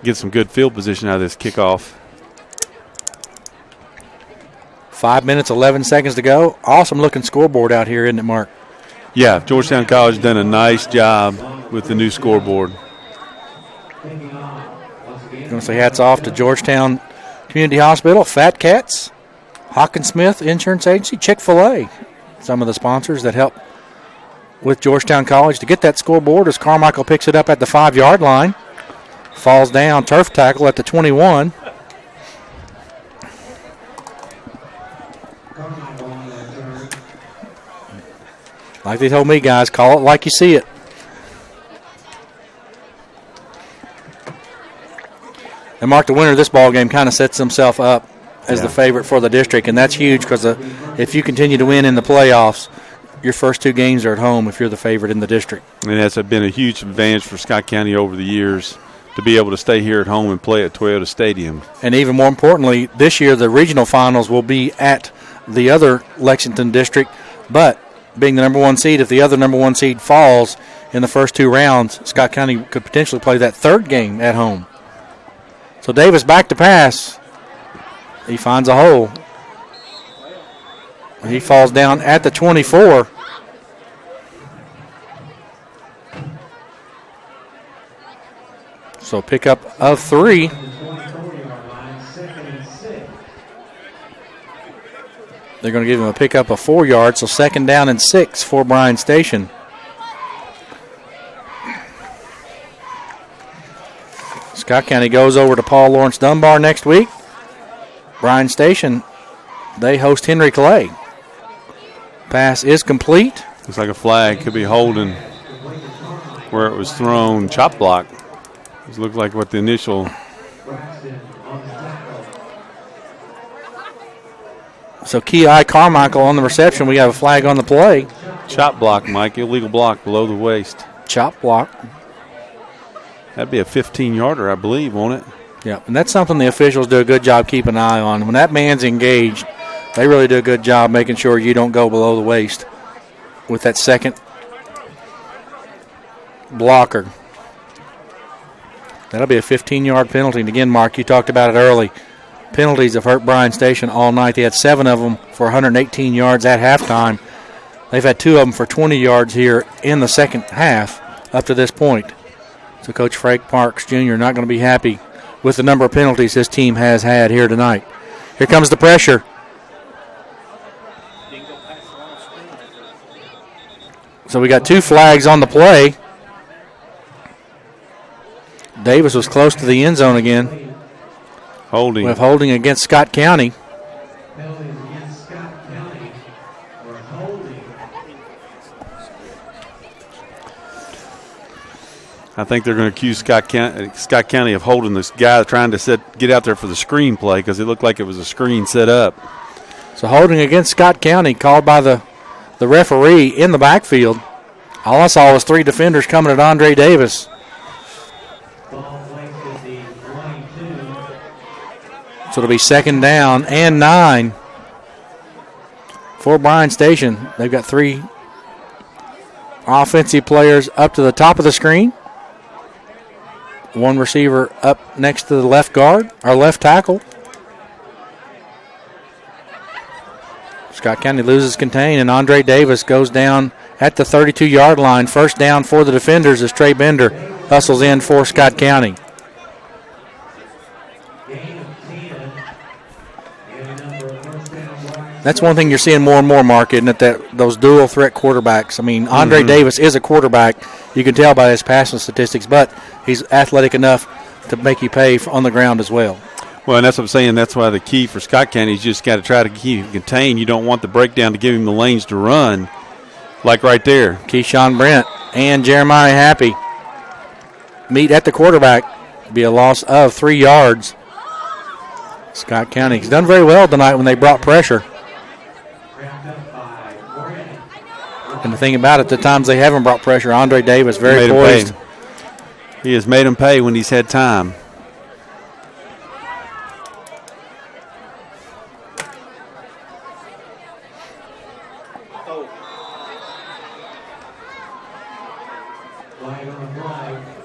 get some good field position out of this kickoff. 5 minutes, 11 seconds to go. Awesome-looking scoreboard out here, isn't it, Mark? Yeah, Georgetown College has done a nice job with the new scoreboard. I'm going to say hats off to Georgetown Community Hospital, Fat Cats, Hawkinsmith Insurance Agency, Chick-fil-A. Some of the sponsors that help with Georgetown College to get that scoreboard as Carmichael picks it up at the 5-yard line. Falls down, turf tackle at the 21. Like they told me, guys, call it like you see it. And Mark, the winner of this ball game kind of sets himself up as the favorite for the district, and that's huge because if you continue to win in the playoffs, your first 2 games are at home if you're the favorite in the district. And that's been a huge advantage for Scott County over the years to be able to stay here at home and play at Toyota Stadium. And even more importantly, this year the regional finals will be at the other Lexington district, but being the number 1 seed, if the other number 1 seed falls in the first 2 rounds, Scott County could potentially play that 3rd game at home. So Davis back to pass. He finds a hole. He falls down at the 24. So pickup of 3. They're going to give him a pickup of 4 yards, so 2nd down and 6 for Bryan Station. Scott County goes over to Paul Lawrence Dunbar next week. Bryan Station, they host Henry Clay. Pass is complete. Looks like a flag. Could be holding where it was thrown. Chop block. It looked like what the initial. So Kei Carmichael on the reception. We have a flag on the play. Chop block, Mike. Illegal block below the waist. Chop block. That'd be a 15-yarder, I believe, won't it? Yeah, and that's something the officials do a good job keeping an eye on. When that man's engaged, they really do a good job making sure you don't go below the waist with that second blocker. That'll be a 15-yard penalty. And again, Mark, you talked about it early. Penalties have hurt Bryan Station all night. They had 7 of them for 118 yards at halftime. They've had 2 of them for 20 yards here in the second half up to this point. So Coach Frank Parks Jr. not going to be happy with the number of penalties his team has had here tonight. Here comes the pressure. So we got 2 flags on the play. Davis was close to the end zone again. Holding. We have holding against Scott County. I think they're going to accuse Scott County of holding this guy trying to get out there for the screen play because it looked like it was a screen set up. So holding against Scott County called by the referee in the backfield. All I saw was 3 defenders coming at Andre Davis. So it'll be 2nd down and 9 for Bryan Station. They've got 3 offensive players up to the top of the screen. 1 receiver up next to the left guard, or left tackle. Scott County loses contain, and Andre Davis goes down at the 32-yard line. 1st down for the defenders as Trey Bender hustles in for Scott County. That's one thing you're seeing more and more, Mark, isn't it? That those dual threat quarterbacks. I mean, Andre Davis is a quarterback. You can tell by his passing statistics, but he's athletic enough to make you pay on the ground as well. Well, and that's what I'm saying. That's why the key for Scott County is just got to try to keep him contained. You don't want the breakdown to give him the lanes to run, like right there. Keyshawn Brent and Jeremiah Happy meet at the quarterback. Be a loss of 3 yards. Scott County's done very well tonight when they brought pressure. And the thing about it, the times they haven't brought pressure, Andre Davis very poised. He has made them pay when he's had time.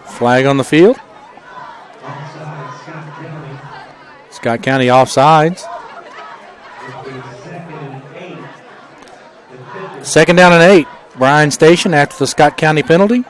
Flag on the field. Scott County offsides. 2nd down and 8. Bryan Station after the Scott County penalty.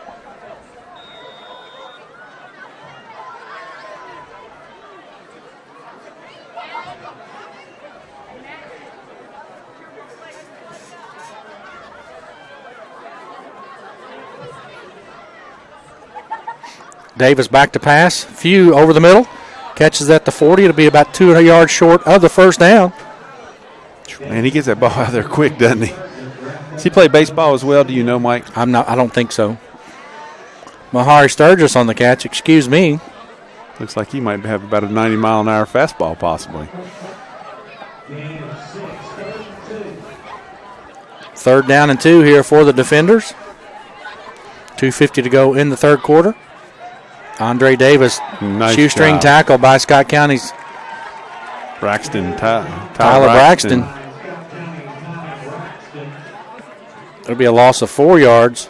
Davis back to pass. Few over the middle. Catches at the 40. It'll be about 2 yards short of the 1st down. Man, he gets that ball out there quick, doesn't he? Does he play baseball as well? Do you know, Mike? I don't think so. Mahari Sturgis on the catch. Excuse me. Looks like he might have about a 90-mile-an-hour fastball, possibly. Third down and 2 here for the Defenders. 2:50 to go in the third quarter. Andre Davis, nice shoestring job. tackle by Scott County's Braxton, Tyler Braxton. It'll be a loss of 4 yards.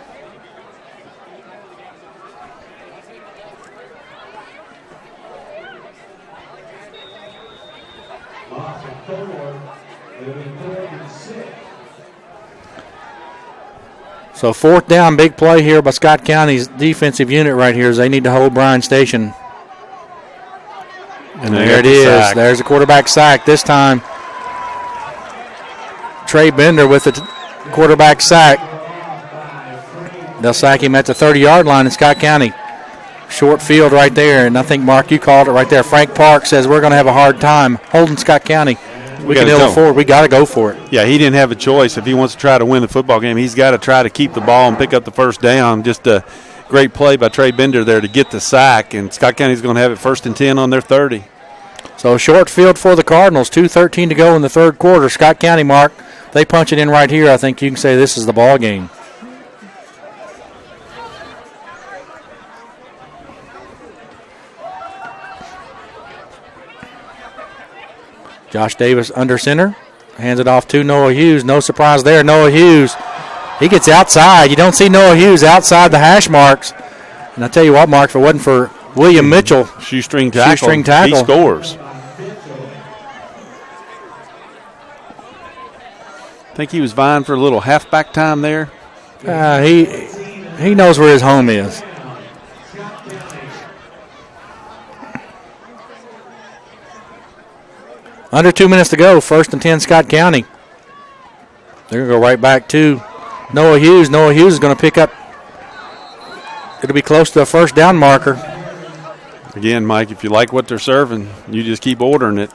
So fourth down, big play here by Scott County's defensive unit right here as they need to hold Bryan Station. And there it is. Sack. There's a quarterback sack. This time, Trey Bender with the quarterback sack. They'll sack him at the 30-yard line in Scott County. Short field right there. And I think, Mark, you called it right there. Frank Park says we're going to have a hard time holding Scott County. We can ill afford. We got to go for it. Yeah, he didn't have a choice. If he wants to try to win the football game, he's got to try to keep the ball and pick up the first down. Just a great play by Trey Bender there to get the sack, and Scott County's going to have it 1st and 10 on their 30. So short field for the Cardinals. 2:13 to go in the third quarter. Scott County, Mark, they punch it in right here. I think you can say this is the ball game. Josh Davis under center. Hands it off to Noah Hughes. No surprise there. Noah Hughes, he gets outside. You don't see Noah Hughes outside the hash marks. And I tell you what, Mark, if it wasn't for William Mitchell, shoestring tackle, he scores. Think he was vying for a little halfback time there. He knows where his home is. Under 2 minutes to go, 1st and 10 Scott County. They're going to go right back to Noah Hughes. Noah Hughes is going to pick up. It'll be close to a first down marker. Again, Mike, if you like what they're serving, you just keep ordering it.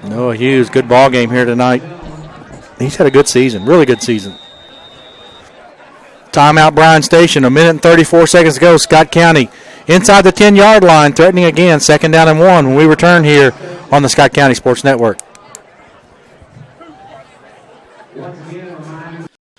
Noah Hughes, good ball game here tonight. He's had a good season, really good season. Timeout Bryan Station, 1 minute and 34 seconds to go. Scott County inside the 10-yard line, threatening again, 2nd down and 1 when we return here on the Scott County Sports Network.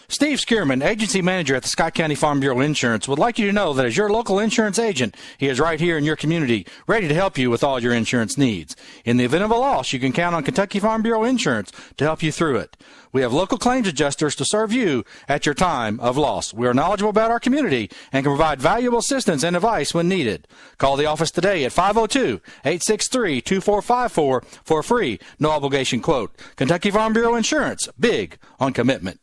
Steve Skierman, agency manager at the Scott County Farm Bureau Insurance, would like you to know that as your local insurance agent, he is right here in your community, ready to help you with all your insurance needs. In the event of a loss, you can count on Kentucky Farm Bureau Insurance to help you through it. We have local claims adjusters to serve you at your time of loss. We are knowledgeable about our community and can provide valuable assistance and advice when needed. Call the office today at 502-863-2454 for a free, no-obligation quote. Kentucky Farm Bureau Insurance, big on commitment.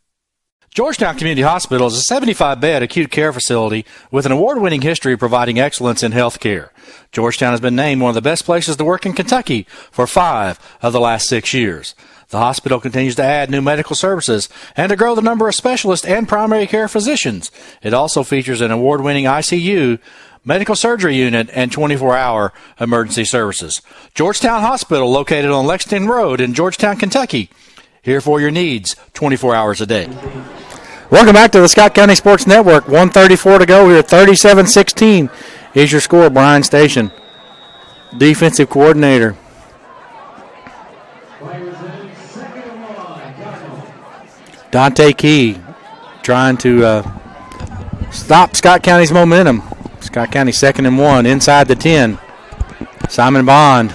Georgetown Community Hospital is a 75-bed acute care facility with an award-winning history providing excellence in health care. Georgetown has been named one of the best places to work in Kentucky for 5 of the last 6 years. The hospital continues to add new medical services and to grow the number of specialists and primary care physicians. It also features an award-winning ICU, medical surgery unit, and 24-hour emergency services. Georgetown Hospital, located on Lexington Road in Georgetown, Kentucky, here for your needs 24 hours a day. Welcome back to the Scott County Sports Network. 1:34 to go here. 37-16 is your score. Bryan Station, defensive coordinator. Dante Key trying to stop Scott County's momentum. Scott County 2nd and 1 inside the 10. Simon Bond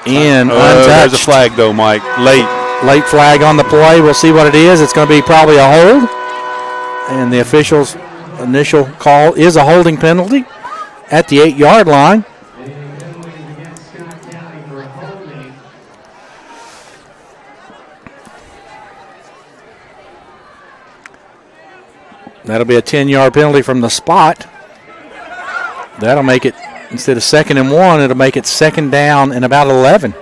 in untouched. There's a flag though, Mike. Late flag on the play. We'll see what it is. It's going to be probably a hold. And the official's initial call is a holding penalty at the 8-yard line. That'll be a 10-yard penalty from the spot. That'll make it, instead of 2nd and 1, it'll make it 2nd down and about 11.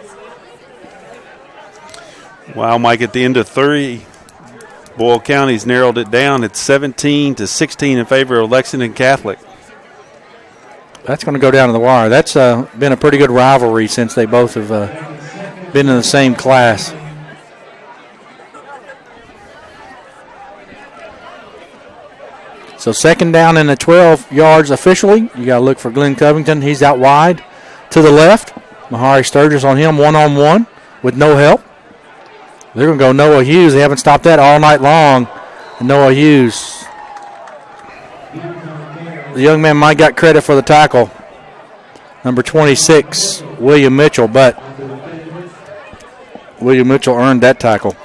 Wow, Mike, at the end of 3, Boyle County's narrowed it down. It's 17-16 in favor of Lexington Catholic. That's going to go down to the wire. That's been a pretty good rivalry since they both have been in the same class. So second down and 12 yards officially. You got to look for Glenn Covington. He's out wide to the left. Mahari Sturgis on him one-on-one with no help. They're going to go Noah Hughes. They haven't stopped that all night long. And Noah Hughes. The young man might got credit for the tackle. Number 26, William Mitchell, but William Mitchell earned that tackle.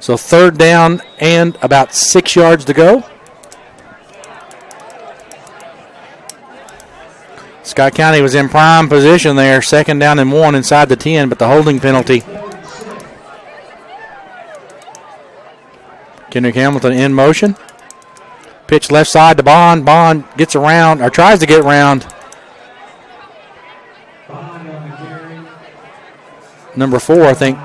So third down and about 6 yards to go. Scott County was in prime position there, second down and 1 inside the 10, but the holding penalty. Kendrick Hamilton in motion. Pitch left side to Bond. Bond gets around, or tries to get around. Number 4, I think.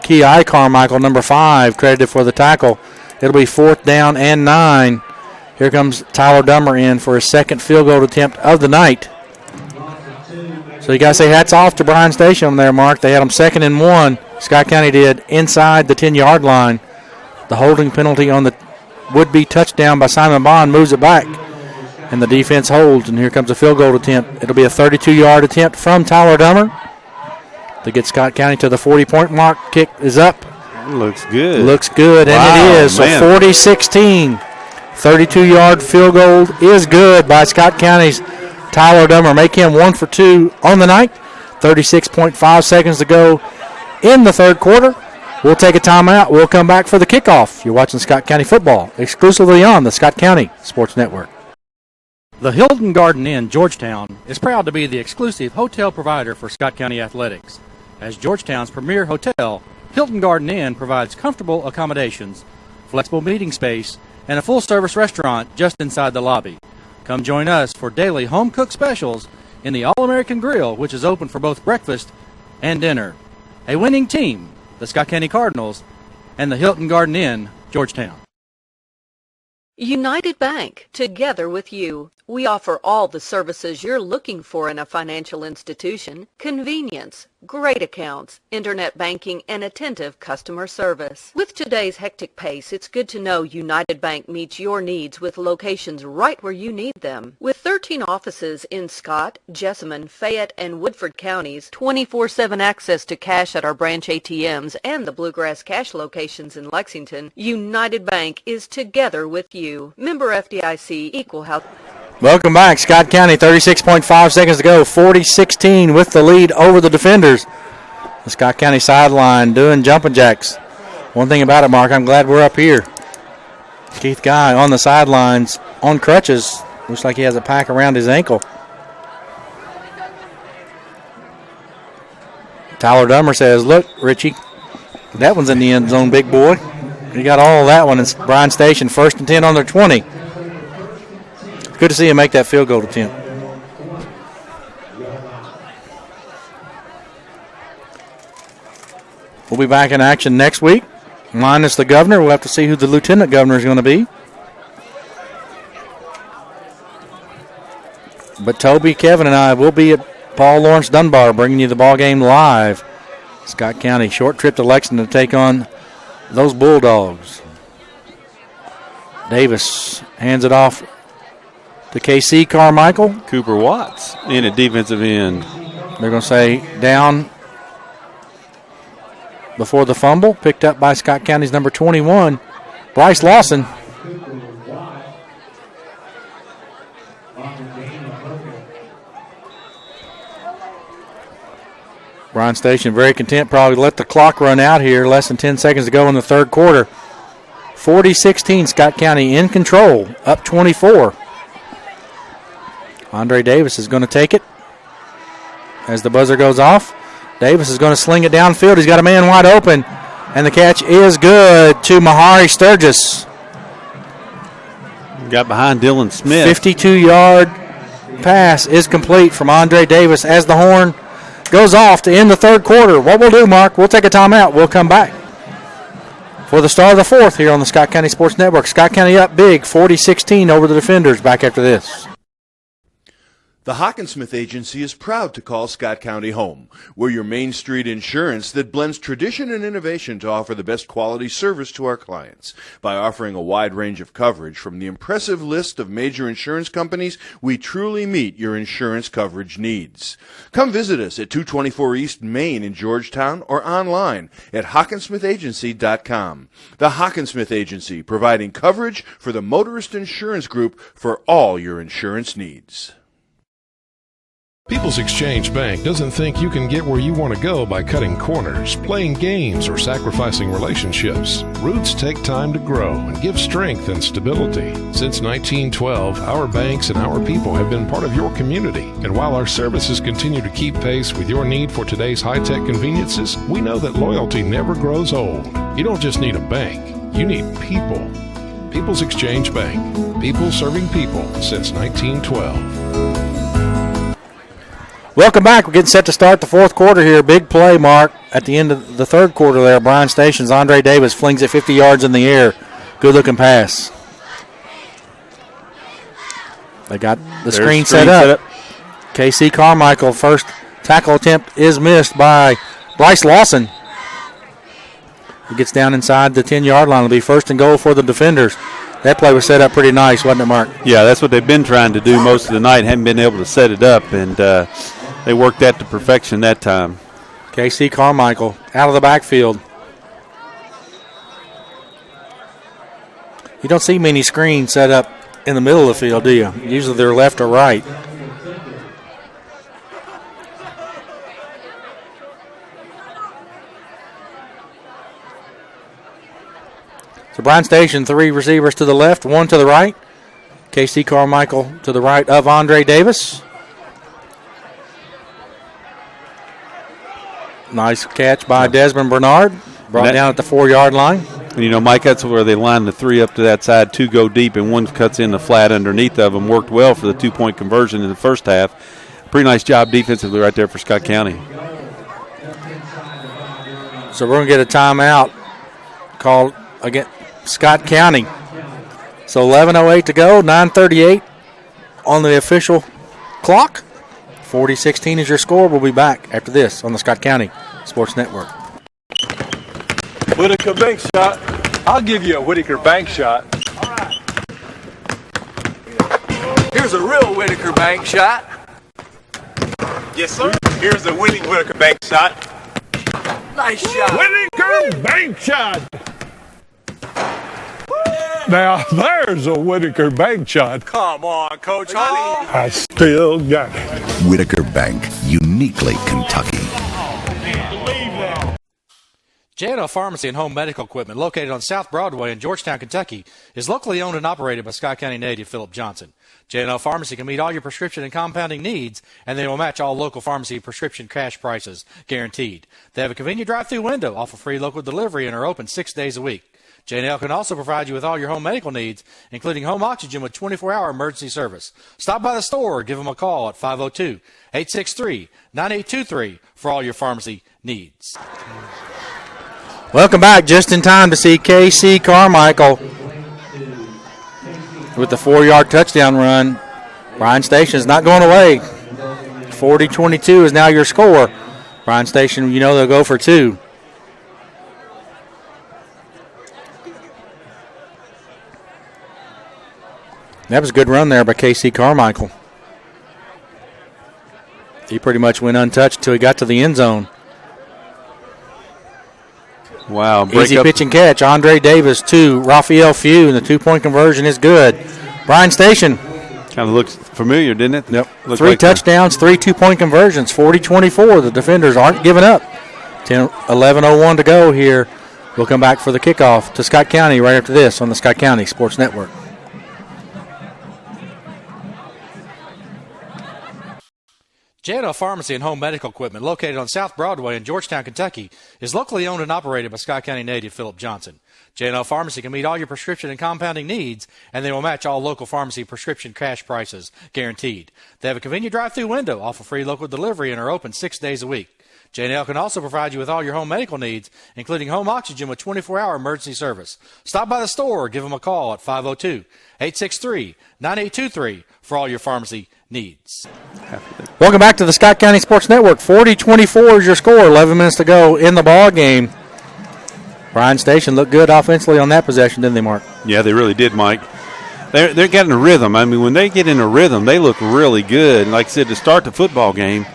Ki Carmichael, number 5, credited for the tackle. It'll be fourth down and 9. Here comes Tyler Dummer in for his second field goal attempt of the night. So you got to say hats off to Bryan Station there, Mark. They had them second and 1. Scott County did inside the 10-yard line. The holding penalty on the would-be touchdown by Simon Bond moves it back. And the defense holds, and here comes a field goal attempt. It'll be a 32-yard attempt from Tyler Dummer to get Scott County to the 40-point mark. Kick is up. It looks good. Looks good, wow, and it is. Man. So 40-16. 32-yard field goal is good by Scott County's Tyler Dummer. Make him 1 for 2 on the night. 36.5 seconds to go in the third quarter. We'll take a timeout. We'll come back for the kickoff. You're watching Scott County football exclusively on the Scott County Sports Network. The Hilton Garden Inn, Georgetown, is proud to be the exclusive hotel provider for Scott County Athletics. As Georgetown's premier hotel, Hilton Garden Inn provides comfortable accommodations, flexible meeting space, and a full-service restaurant just inside the lobby. Come join us for daily home-cooked specials in the All-American Grill, which is open for both breakfast and dinner. A winning team, the Scott County Cardinals, and the Hilton Garden Inn, Georgetown. United Bank, together with you. We offer all the services you're looking for in a financial institution: convenience, great accounts, internet banking, and attentive customer service. With today's hectic pace, it's good to know United Bank meets your needs with locations right where you need them. With 13 offices in Scott, Jessamine, Fayette, and Woodford counties, 24/7 access to cash at our branch ATMs and the Bluegrass Cash locations in Lexington, United Bank is together with you. Member FDIC, Equal House. Welcome back. Scott County, 36.5 seconds to go. 40-16 with the lead over the Defenders. The Scott County sideline doing jumping jacks. One thing about it, Mark, I'm glad we're up here. Keith Guy on the sidelines on crutches. Looks like he has a pack around his ankle. Tyler Dummer says, look, Ritchie, that one's in the end zone, big boy. You got all of that one. It's Bryan Station, 1st and 10 on their 20. Good to see him make that field goal attempt. We'll be back in action next week. Minus the governor. We'll have to see who the lieutenant governor is going to be. But Toby, Kevin, and I will be at Paul Lawrence Dunbar bringing you the ball game live. Scott County, short trip to Lexington to take on those Bulldogs. Davis hands it off to KC Carmichael. Cooper Watts in at defensive end. They're going to say down before the fumble, picked up by Scott County's number 21, Bryce Lawson. Bryan Station very content, probably let the clock run out here. Less than 10 seconds to go in the third quarter. 40-16, Scott County in control, up 24. Andre Davis is going to take it as the buzzer goes off. Davis is going to sling it downfield. He's got a man wide open, and the catch is good to Mahari Sturgis. Got behind Dylan Smith. 52-yard pass is complete from Andre Davis as the horn goes off to end the third quarter. What we'll do, Mark, we'll take a timeout. We'll come back for the start of the fourth here on the Scott County Sports Network. Scott County up big, 40-16 over the Defenders. Back after this. The Hockensmith Agency is proud to call Scott County home. We're your Main Street insurance that blends tradition and innovation to offer the best quality service to our clients. By offering a wide range of coverage from the impressive list of major insurance companies, we truly meet your insurance coverage needs. Come visit us at 224 East Main in Georgetown or online at HockensmithAgency.com. The Hockensmith Agency, providing coverage for the Motorist Insurance Group for all your insurance needs. People's Exchange Bank doesn't think you can get where you want to go by cutting corners, playing games, or sacrificing relationships. Roots take time to grow and give strength and stability. Since 1912, our banks and our people have been part of your community. And while our services continue to keep pace with your need for today's high-tech conveniences, we know that loyalty never grows old. You don't just need a bank, you need people. People's Exchange Bank. People serving people since 1912. Welcome back. We're getting set to start the fourth quarter here. Big play, Mark, at the end of the third quarter there. Bryan Station's Andre Davis flings it 50 yards in the air. Good-looking pass. They got the screen set up. KC Carmichael, first tackle attempt is missed by Bryce Lawson. He gets down inside the 10-yard line. It'll be first and goal for the Defenders. That play was set up pretty nice, wasn't it, Mark? Yeah, that's what they've been trying to do most of the night. Haven't been able to set it up, and they worked that to perfection that time. KC Carmichael out of the backfield. You don't see many screens set up in the middle of the field, do you? Usually they're left or right. So Bryan Station, three receivers to the left, one to the right. KC Carmichael to the right of Andre Davis. Nice catch by Desmond Bernard. Brought down at the 4-yard line. And, you know, Mike, that's where they line the three up to that side, two go deep, and one cuts in the flat underneath of them. Worked well for the two-point conversion in the first half. Pretty nice job defensively right there for Scott County. So we're going to get a timeout called against Scott County. So 11:08 to go, 9:38 on the official clock. 40-16 is your score. We'll be back after this on the Scott County Sports Network. Whitaker bank shot. I'll give you a Whitaker bank shot. All right. Here's a real Whitaker bank shot. Yes, sir. Here's a winning Whitaker bank shot. Nice shot. Whitaker bank shot. Now, there's a Whitaker bank shot. Come on, Coach Honey. I still got it. Whitaker Bank, uniquely Kentucky. J&L Pharmacy and Home Medical Equipment, located on South Broadway in Georgetown, Kentucky, is locally owned and operated by Scott County native Philip Johnson. J&L Pharmacy can meet all your prescription and compounding needs, and they will match all local pharmacy prescription cash prices, guaranteed. They have a convenient drive-through window, offer free local delivery, and are open 6 days a week. J&L can also provide you with all your home medical needs, including home oxygen with 24-hour emergency service. Stop by the store or give them a call at 502-863-9823 for all your pharmacy needs. Welcome back. Just in time to see KC Carmichael with the 4-yard touchdown run. Bryan Station is not going away. 40-22 is now your score. Bryan Station, you know they'll go for two. That was a good run there by KC Carmichael. He pretty much went untouched until he got to the end zone. Wow. Easy pitch and catch. Andre Davis to Raphael Few, and the two-point conversion is good. Bryan Station. Kind of looked familiar, didn't it? Yep. Looked Three like touchdowns, 3 two-point conversions, 40-24. The Defenders aren't giving up. 11:01 to go here. We'll come back for the kickoff to Scott County right after this on the Scott County Sports Network. J&L Pharmacy and Home Medical Equipment, located on South Broadway in Georgetown, Kentucky, is locally owned and operated by Scott County native Philip Johnson. J&L Pharmacy can meet all your prescription and compounding needs, and they will match all local pharmacy prescription cash prices, guaranteed. They have a convenient drive-through window, offer free local delivery, and are open 6 days a week. J&L can also provide you with all your home medical needs, including home oxygen with 24-hour emergency service. Stop by the store or give them a call at 502-863-9823 for all your pharmacy needs. Welcome back to the Scott County Sports Network. 40-24 is your score. 11 minutes to go in the ball game. Bryan Station looked good offensively on that possession, didn't they, Mark? Yeah, they really did, Mike. They're getting a rhythm. I mean, when they get in a rhythm, they look really good. And like I said, to start the football game,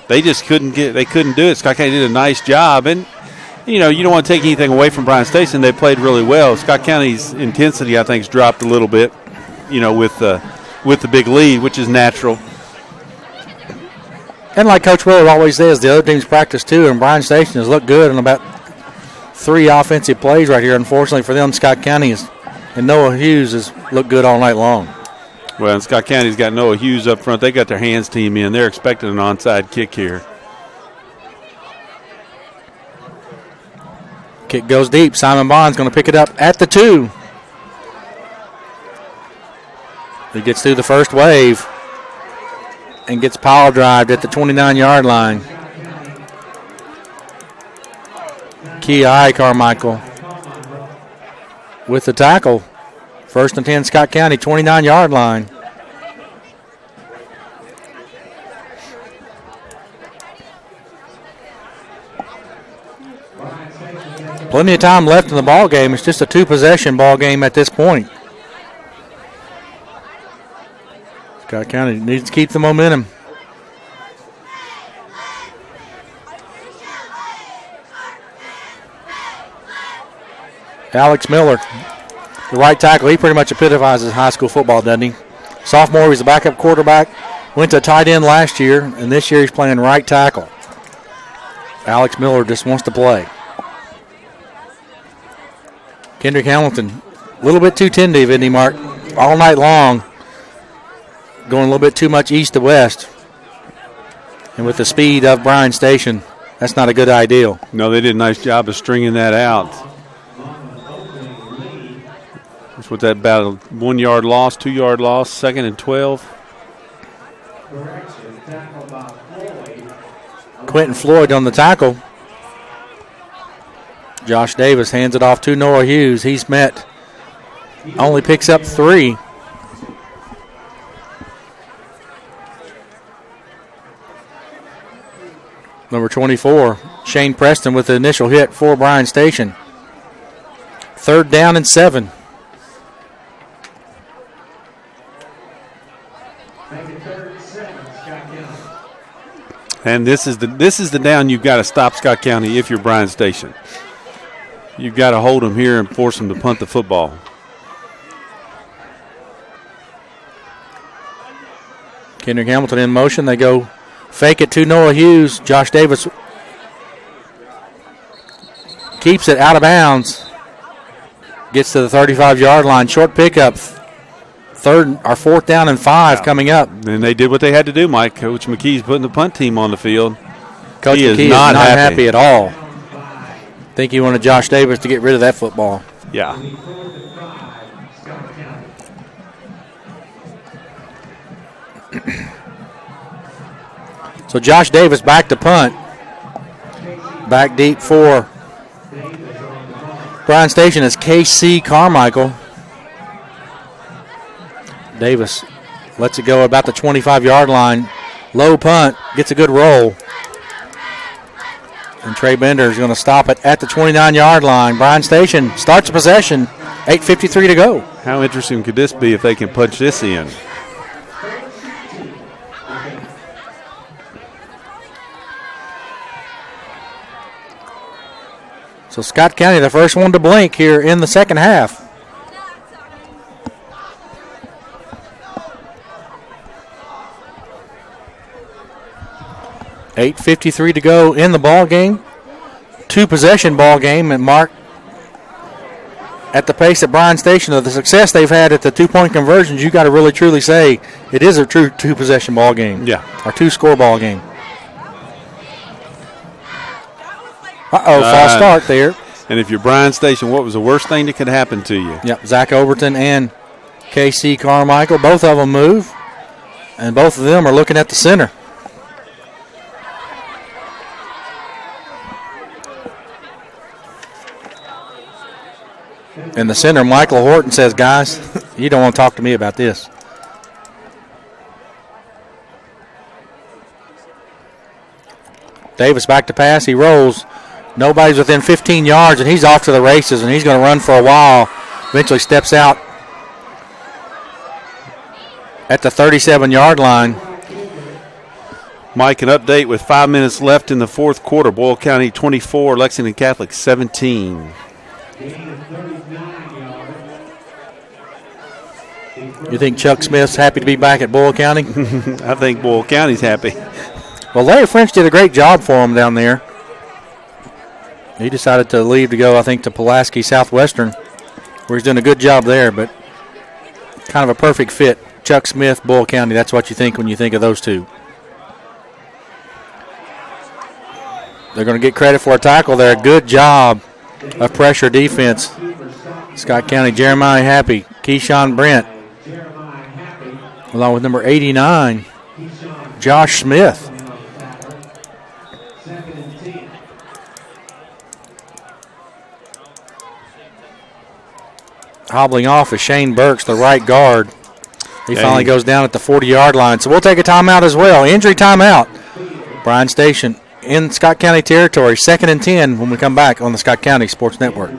they just couldn't do it. Scott County did a nice job. And, you know, you don't want to take anything away from Bryan Station. They played really well. Scott County's intensity, I think, has dropped a little bit, you know, with the big lead, which is natural. And like Coach Willard always says, the other teams practice too, and Bryan Station has looked good in about 3 offensive plays right here. Unfortunately for them, Scott County and Noah Hughes has looked good all night long. Well, and Scott County's got Noah Hughes up front. They got their hands team in. They're expecting an onside kick here. Kick goes deep. Simon Bond's going to pick it up at the 2. He gets through the first wave and gets power drived at the 29-yard line. Ki Carmichael with the tackle. 1st and 10, Scott County, 29-yard line. Plenty of time left in the ball game. It's just a 2-possession ball game at this point. Scott County needs to keep the momentum. Alex Miller, the right tackle, he pretty much epitomizes high school football, doesn't he? Sophomore, he's a backup quarterback, went to tight end last year, and this year he's playing right tackle. Alex Miller just wants to play. Kendrick Hamilton, a little bit too tentative, isn't he, Mark? All night long. Going a little bit too much east to west. And with the speed of Bryan Station, that's not a good idea. No, they did a nice job of stringing that out. That's what that about a 1-yard loss, 2-yard loss, 2nd and 12. Quentin Floyd on the tackle. Josh Davis hands it off to Noah Hughes. He's met. Only picks up 3. Number 24, Shane Preston with the initial hit for Bryan Station. 3rd down and 7. And this is the down you've got to stop Scott County if you're Bryan Station. You've got to hold them here and force them to punt the football. Kendrick Hamilton in motion. They go fake it to Noah Hughes. Josh Davis keeps it out of bounds. Gets to the 35-yard line. Short pickup. 4th down and 5 coming up. And they did what they had to do, Mike. Coach McKee's putting the punt team on the field. Coach McKee is not happy at all. I think he wanted Josh Davis to get rid of that football. Yeah. So Josh Davis back to punt. Back deep for Bryan Station is KC Carmichael. Davis lets it go about the 25-yard line. Low punt, gets a good roll. And Trey Bender is going to stop it at the 29-yard line. Bryan Station starts the possession. 8:53 to go. How interesting could this be if they can punch this in? So Scott County, the first one to blink here in the second half. $8:53 to go in the ball game. 2-possession ball game, and Mark, at the pace at Bryan Station, of the success they've had at the 2-point conversions, you got to really truly say it is a true 2-possession ball game. Yeah, or 2-score ball game. False start there. And if you're Bryan Station, what was the worst thing that could happen to you? Yep, Zach Overton and KC Carmichael, both of them move, and both of them are looking at the center. In the center, Michael Horton says, guys, you don't want to talk to me about this. Davis back to pass. He rolls. Nobody's within 15 yards, and he's off to the races, and he's going to run for a while. Eventually steps out at the 37-yard line. Mike, an update with 5 minutes left in the fourth quarter. Boyle County 24, Lexington Catholic 17. You think Chuck Smith's happy to be back at Boyle County? I think Boyle County's happy. Well, Larry French did a great job for him down there. He decided to leave to go, I think, to Pulaski Southwestern, where he's doing a good job there, but kind of a perfect fit. Chuck Smith, Boyle County, that's what you think when you think of those two. They're going to get credit for a tackle there. Good job of pressure defense. Scott County, Jeremiah Happy, Keyshawn Brent, along with number 89, Josh Smith. Hobbling off is Shane Burks, the right guard. He finally goes down at the 40-yard line. So we'll take a timeout as well. Injury timeout. Bryan Station in Scott County territory. 2nd and 10 when we come back on the Scott County Sports Network.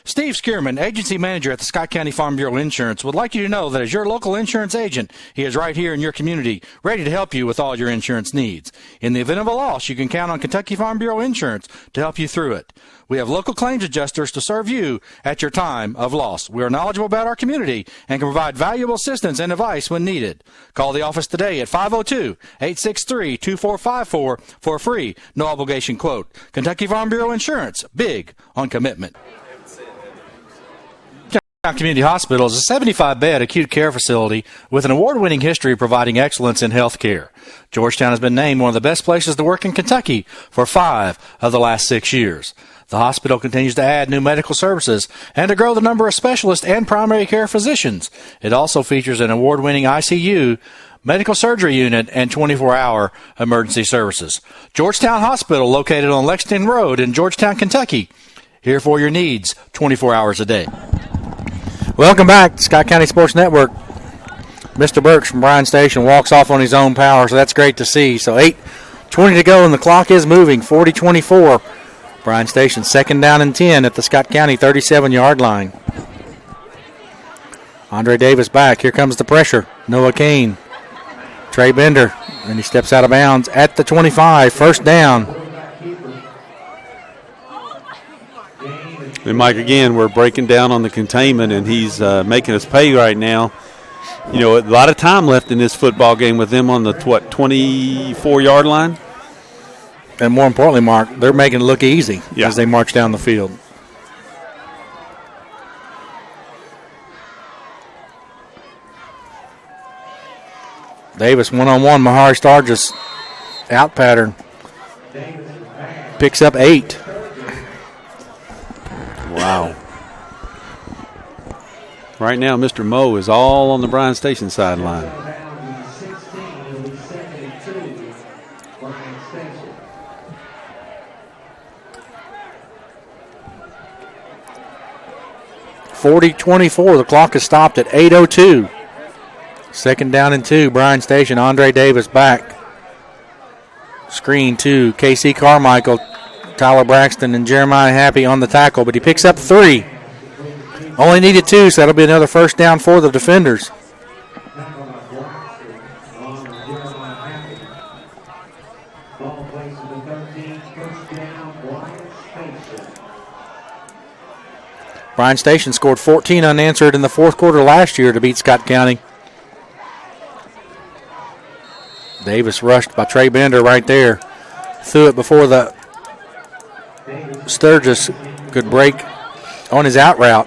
Steve Skierman, agency manager at the Scott County Farm Bureau Insurance, would like you to know that as your local insurance agent, he is right here in your community, ready to help you with all your insurance needs. In the event of a loss, you can count on Kentucky Farm Bureau Insurance to help you through it. We have local claims adjusters to serve you at your time of loss. We are knowledgeable about our community and can provide valuable assistance and advice when needed. Call the office today at 502-863-2454 for a free, no obligation quote. Kentucky Farm Bureau Insurance, big on commitment. Community Hospital is a 75-bed acute care facility with an award-winning history providing excellence in health care. Georgetown has been named one of the best places to work in Kentucky for 5 of the last 6 years. The hospital continues to add new medical services and to grow the number of specialists and primary care physicians. It also features an award-winning ICU, medical surgery unit, and 24-hour emergency services. Georgetown Hospital, located on Lexington Road in Georgetown, Kentucky, here for your needs 24 hours a day. Welcome back to Scott County Sports Network. Mr. Burks from Bryan Station walks off on his own power, so that's great to see. So 8:20 to go, and the clock is moving, 40-24. Bryan Station 2nd down and 10 at the Scott County 37-yard line. Andre Davis back. Here comes the pressure. Noah Kane. Trey Bender, and he steps out of bounds at the 25. First down. And, Mike, again, we're breaking down on the containment, and he's making us pay right now. You know, a lot of time left in this football game with them on the, 24-yard line? And more importantly, Mark, they're making it look easy as they march down the field. Davis one-on-one, Mahari Stargis out pattern. Picks up 8. Wow. Right now, Mr. Moe is all on the Bryan Station sideline. .40-24. The clock is stopped at 8:02. 2nd down and 2. Bryan Station. Andre Davis back. Screen to KC Carmichael. Tyler Braxton and Jeremiah Happy on the tackle, but he picks up 3. Only needed 2, so that'll be another first down for the defenders. Bryan Station scored 14 unanswered in the fourth quarter last year to beat Scott County. Davis rushed by Trey Bender right there. Threw it before the Sturgis could break on his out route.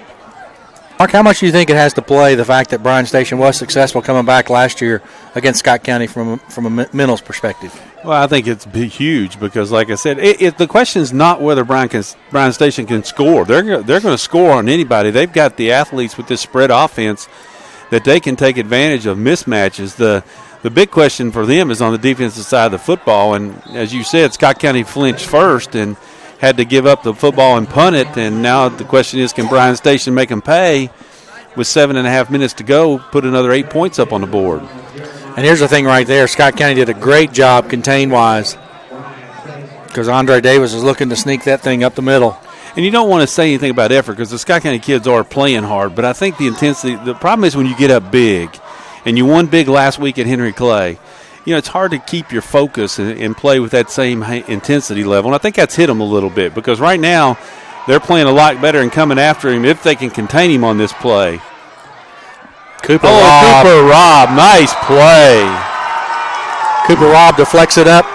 Mark, how much do you think it has to play the fact that Bryan Station was successful coming back last year against Scott County from a mental's perspective? Well, I think it's huge because, like I said, the question is not whether Bryan Station can score. They're going to score on anybody. They've got the athletes with this spread offense that they can take advantage of mismatches. The big question for them is on the defensive side of the football, and as you said, Scott County flinched first and had to give up the football and punt it, and now the question is, can Bryan Station make them pay with 7.5 minutes to go, put another 8 points up on the board? And here's the thing right there. Scott County did a great job contain-wise because Andre Davis is looking to sneak that thing up the middle. And you don't want to say anything about effort because the Scott County kids are playing hard, but I think the intensity, the problem is when you get up big, and you won big last week at Henry Clay, it's hard to keep your focus and play with that same intensity level. And I think that's hit them a little bit because right now they're playing a lot better and coming after him if they can contain him on this play. Cooper Robb, nice play. Cooper Robb deflects it up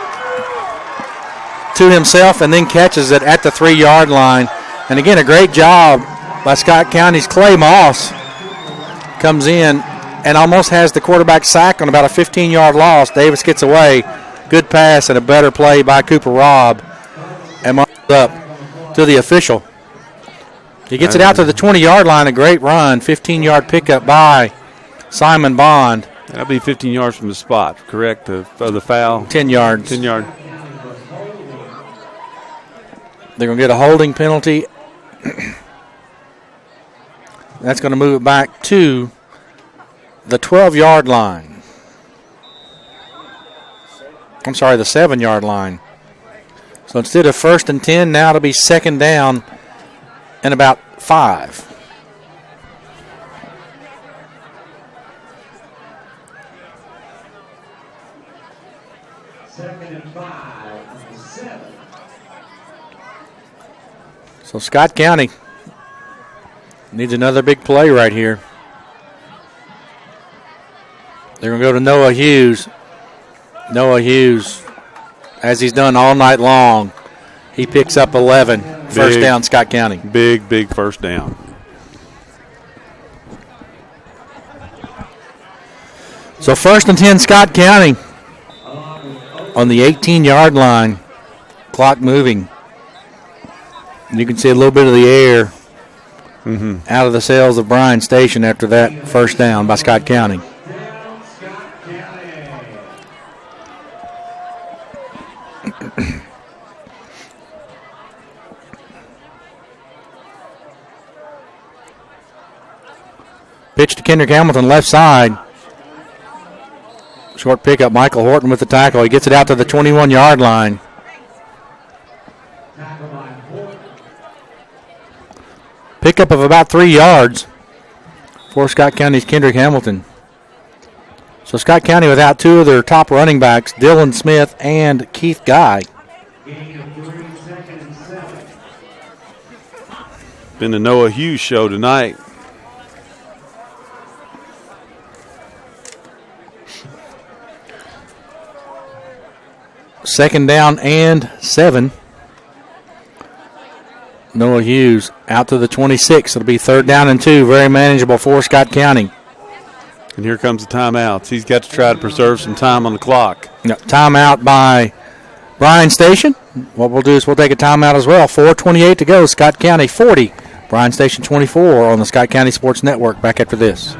to himself and then catches it at the 3-yard line. And again, a great job by Scott County's Clay Moss. Comes in and almost has the quarterback sacked on about a 15-yard loss. Davis gets away. Good pass and a better play by Cooper Robb. And marks up to the official. He gets it out to the 20-yard line. A great run. 15-yard pickup by Simon Bond. That'll be 15 yards from the spot, correct? The foul. 10 yards. 10 yards. They're going to get a holding penalty. That's going to move it back to the 12-yard line. I'm sorry, the 7-yard line. So instead of 1st and 10, now it'll be 2nd down and about 5. So Scott County needs another big play right here. They're going to go to Noah Hughes. Noah Hughes, as he's done all night long, he picks up 11. First down, Scott County. Big first down. So 1st and 10, Scott County on the 18-yard line. Clock moving. And you can see a little bit of the air out of the sails of Bryan Station after that first down by Scott County. Pitch to Kendrick Hamilton, left side. Short pickup, Michael Horton with the tackle. He gets it out to the 21-yard line. Pickup of about 3 yards for Scott County's Kendrick Hamilton. So Scott County without 2 of their top running backs, Dylan Smith and Keith Guy. Been the Noah Hughes show tonight. Second down and 7. Noah Hughes out to the 26. It'll be 3rd down and 2. Very manageable for Scott County. And here comes the timeouts. He's got to try to preserve some time on the clock. Timeout by Bryan Station. What we'll do is we'll take a timeout as well. 4:28 to go. Scott County 40. Bryan Station 24 on the Scott County Sports Network. Back after this.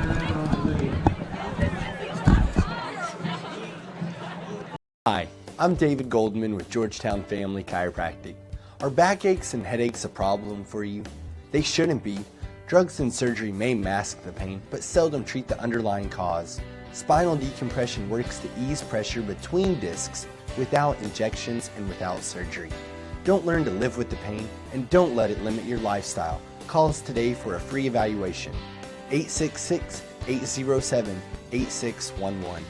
Hi, I'm David Goldman with Georgetown Family Chiropractic. Are backaches and headaches a problem for you? They shouldn't be. Drugs and surgery may mask the pain, but seldom treat the underlying cause. Spinal decompression works to ease pressure between discs without injections and without surgery. Don't learn to live with the pain, and don't let it limit your lifestyle. Call us today for a free evaluation. 866-807-8611.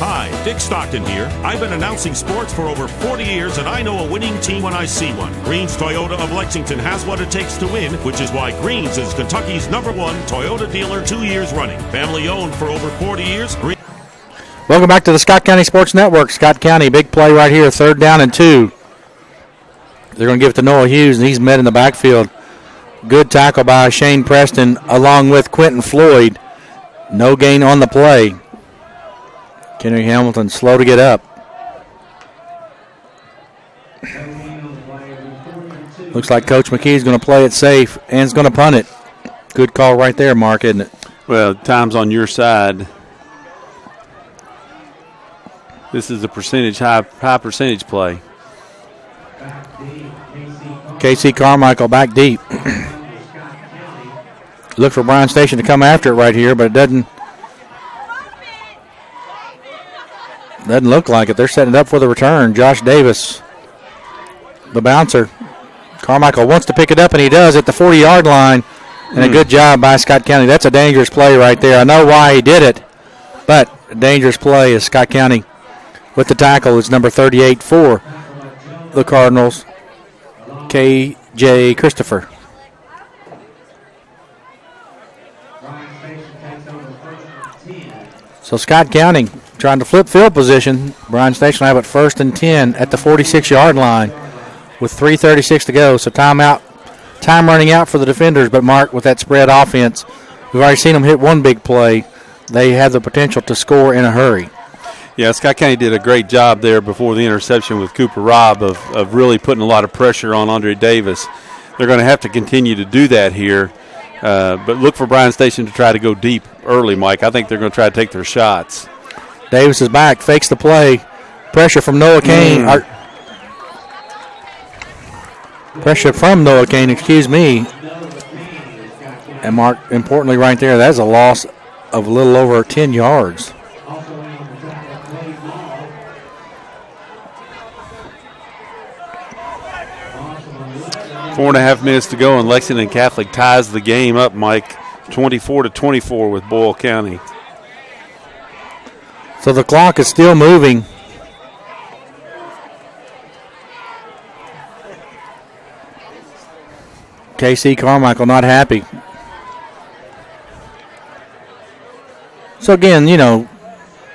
Hi, Dick Stockton here. I've been announcing sports for over 40 years, and I know a winning team when I see one. Greens Toyota of Lexington has what it takes to win, which is why Greens is Kentucky's #1 Toyota dealer 2 years running. Family owned for over 40 years. Welcome back to the Scott County Sports Network. Scott County, big play right here, 3rd down and 2. They're going to give it to Noah Hughes, and he's met in the backfield. Good tackle by Shane Preston along with Quentin Floyd. No gain on the play. Kendrick Hamilton slow to get up. Looks like Coach McKee's going to play it safe and is going to punt it. Good call right there, Mark, isn't it? Well, time's on your side. This is a high percentage play. KC Carmichael back deep. Look for Bryan Station to come after it right here, but it doesn't. Doesn't look like it. They're setting it up for the return. Josh Davis, the bouncer. Carmichael wants to pick it up, and he does at the 40-yard line. And a good job by Scott County. That's a dangerous play right there. I know why he did it, but a dangerous play is Scott County with the tackle is number 38 for the Cardinals, K.J. Christopher. So Scott County trying to flip field position. Bryan Station will have it 1st and 10 at the 46-yard line with 3:36 to go. So time running out for the Defenders, but Mark, with that spread offense, we've already seen them hit one big play. They have the potential to score in a hurry. Yeah, Scott County did a great job there before the interception with Cooper Robb of really putting a lot of pressure on Andre Davis. They're going to have to continue to do that here. But look for Bryan Station to try to go deep early, Mike. I think they're going to try to take their shots. Davis is back, fakes the play. Pressure from Noah Kane. Pressure from Noah Kane, excuse me. And Mark, importantly right there, that's a loss of a little over 10 yards. Four and a half minutes to go, and Lexington Catholic ties the game up, Mike, 24-24 with Boyle County. So the clock is still moving. KC Carmichael not happy. So again, you know,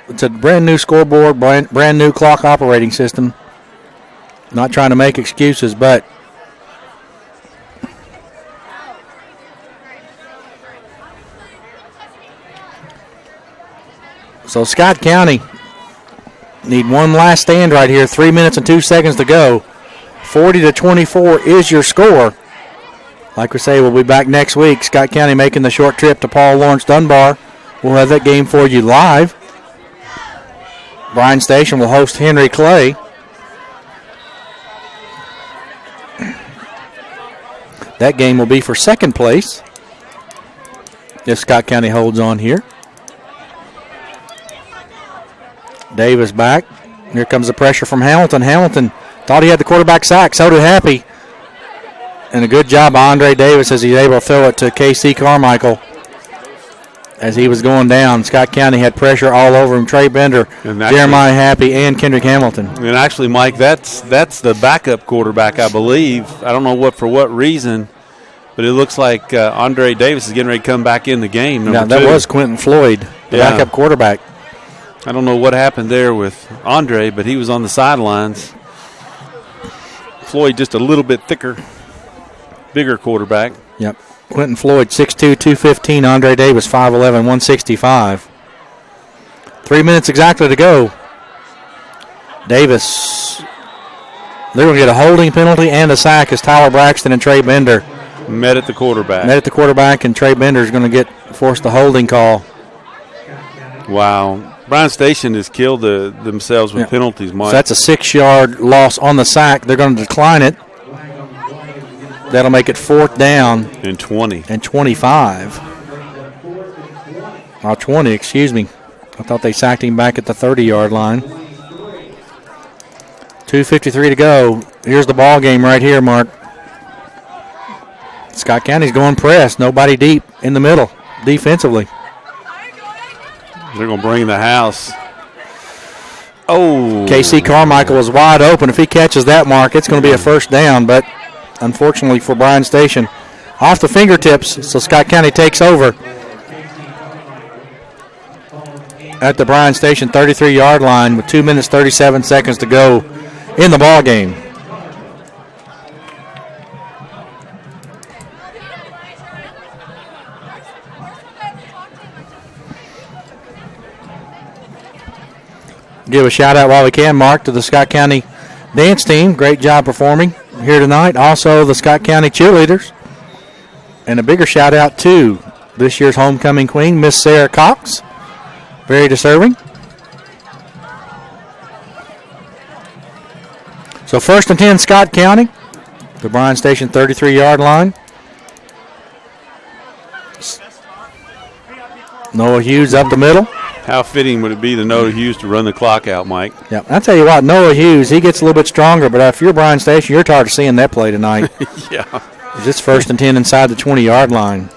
it's a brand new scoreboard, brand new clock operating system. Not trying to make excuses, but so Scott County need one last stand right here. 3 minutes and 2 seconds to go. 40-24 is your score. Like we say, we'll be back next week. Scott County making the short trip to Paul Lawrence Dunbar. We'll have that game for you live. Bryan Station will host Henry Clay. That game will be for second place if Scott County holds on here. Davis back. Here comes the pressure from Hamilton. Hamilton thought he had the quarterback sack. So did Happy. And a good job by Andre Davis as he's able to throw it to KC Carmichael as he was going down. Scott County had pressure all over him. Trey Bender, Jeremiah Happy, and Kendrick Hamilton. And actually, Mike, that's the backup quarterback, I believe. I don't know for what reason, but it looks like Andre Davis is getting ready to come back in the game. Yeah, that was Quentin Floyd, the backup quarterback. I don't know what happened there with Andre, but he was on the sidelines. Floyd just a little bit thicker, bigger quarterback. Yep. Quentin Floyd, 6'2", 215. Andre Davis, 5'11", 165. 3 minutes exactly to go. Davis, they're going to get a holding penalty and a sack as Tyler Braxton and Trey Bender met at the quarterback. And Trey Bender is going to get forced a holding call. Wow. Bryan Station has killed themselves with penalties, Mike. So that's a 6-yard loss on the sack. They're going to decline it. That'll make it 4th down. And 20. And 25. 20, excuse me. I thought they sacked him back at the 30-yard line. 2:53 to go. Here's the ball game right here, Mark. Scott County's going press. Nobody deep in the middle defensively. They're going to bring the house. Oh. KC Carmichael is wide open. If he catches that, Mark, it's going to be a 1st down. But unfortunately for Bryan Station, off the fingertips, so Scott County takes over at the Bryan Station 33-yard line with 2 minutes, 37 seconds to go in the ball game. Give a shout out while we can, Mark, to the Scott County dance team. Great job performing here tonight. Also the Scott County cheerleaders. And a bigger shout out to this year's homecoming queen, Miss Sarah Cox. Very deserving. So 1st and 10, Scott County. The Bryan Station 33-yard line. Noah Hughes up the middle. How fitting would it be to Noah Hughes to run the clock out, Mike? Yeah, I'll tell you what, Noah Hughes, he gets a little bit stronger, but if you're Bryan Station, you're tired of seeing that play tonight. Yeah. It's 1st and 10 inside the 20-yard line.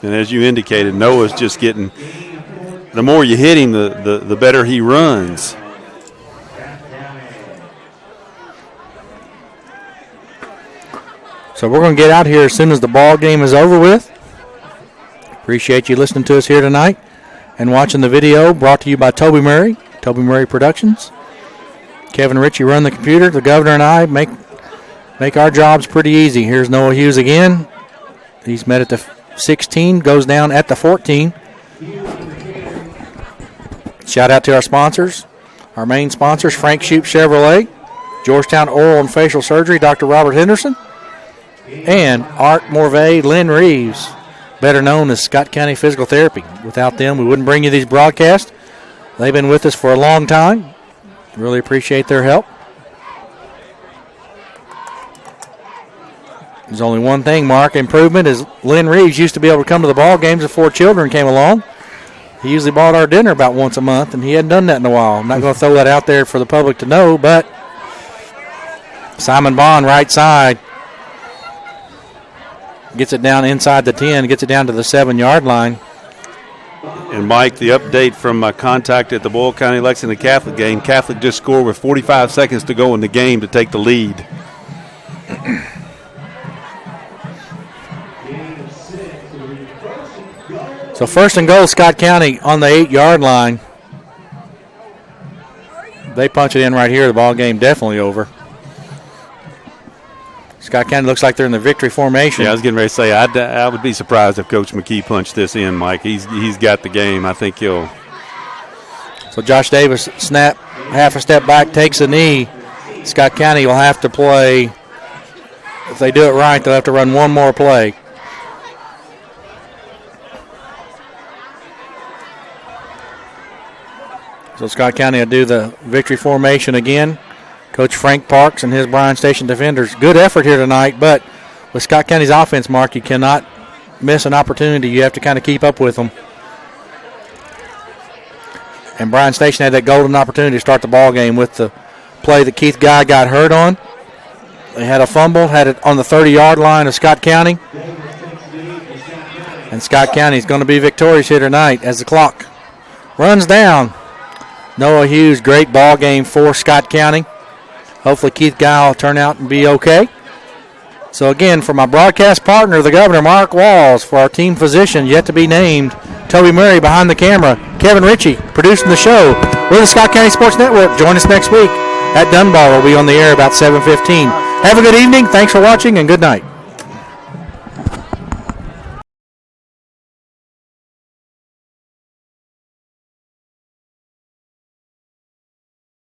And as you indicated, Noah's just getting – the more you hit him, the better he runs. So we're going to get out here as soon as the ball game is over with. Appreciate you listening to us here tonight and watching the video brought to you by Toby Murray, Toby Murray Productions. Kevin and Ritchie run the computer. The governor and I make our jobs pretty easy. Here's Noah Hughes again. He's met at the 16, goes down at the 14. Shout out to our sponsors. Our main sponsors, Frank Shoup Chevrolet, Georgetown Oral and Facial Surgery, Dr. Robert Henderson, and Art Morvay, Lynn Reeves, better known as Scott County Physical Therapy. Without them, we wouldn't bring you these broadcasts. They've been with us for a long time. Really appreciate their help. There's only one thing, Mark, improvement is Lynn Reeves used to be able to come to the ball games before children came along. He usually bought our dinner about once a month, and he hadn't done that in a while. I'm not going to throw that out there for the public to know, but Simon Bond, right side, gets it down inside the 10, gets it down to the 7-yard line. And, Mike, the update from my contact at the Boyle County Lexington Catholic game, Catholic just scored with 45 seconds to go in the game to take the lead. So 1st and goal, Scott County on the 8-yard line. They punch it in right here. The ball game definitely over. Scott County looks like they're in the victory formation. Yeah, I was getting ready to say, I would be surprised if Coach McKee punched this in, Mike. He's got the game. I think he'll. So Josh Davis snap, half a step back, takes a knee. Scott County will have to play. If they do it right, they'll have to run one more play. So Scott County will do the victory formation again. Coach Frank Parks and his Bryan Station defenders. Good effort here tonight, but with Scott County's offense, Mark, you cannot miss an opportunity. You have to kind of keep up with them. And Bryan Station had that golden opportunity to start the ball game with the play that Keith Guy got hurt on. They had a fumble, had it on the 30-yard line of Scott County. And Scott County is going to be victorious here tonight as the clock runs down. Noah Hughes, great ball game for Scott County. Hopefully Keith Guy will turn out and be okay. So again, for my broadcast partner, the governor, Mark Walls, for our team physician, yet to be named, Toby Murray behind the camera, Kevin Ritchie producing the show. We're the Scott County Sports Network. Join us next week at Dunbar. We'll be on the air about 7:15. Have a good evening. Thanks for watching, and good night.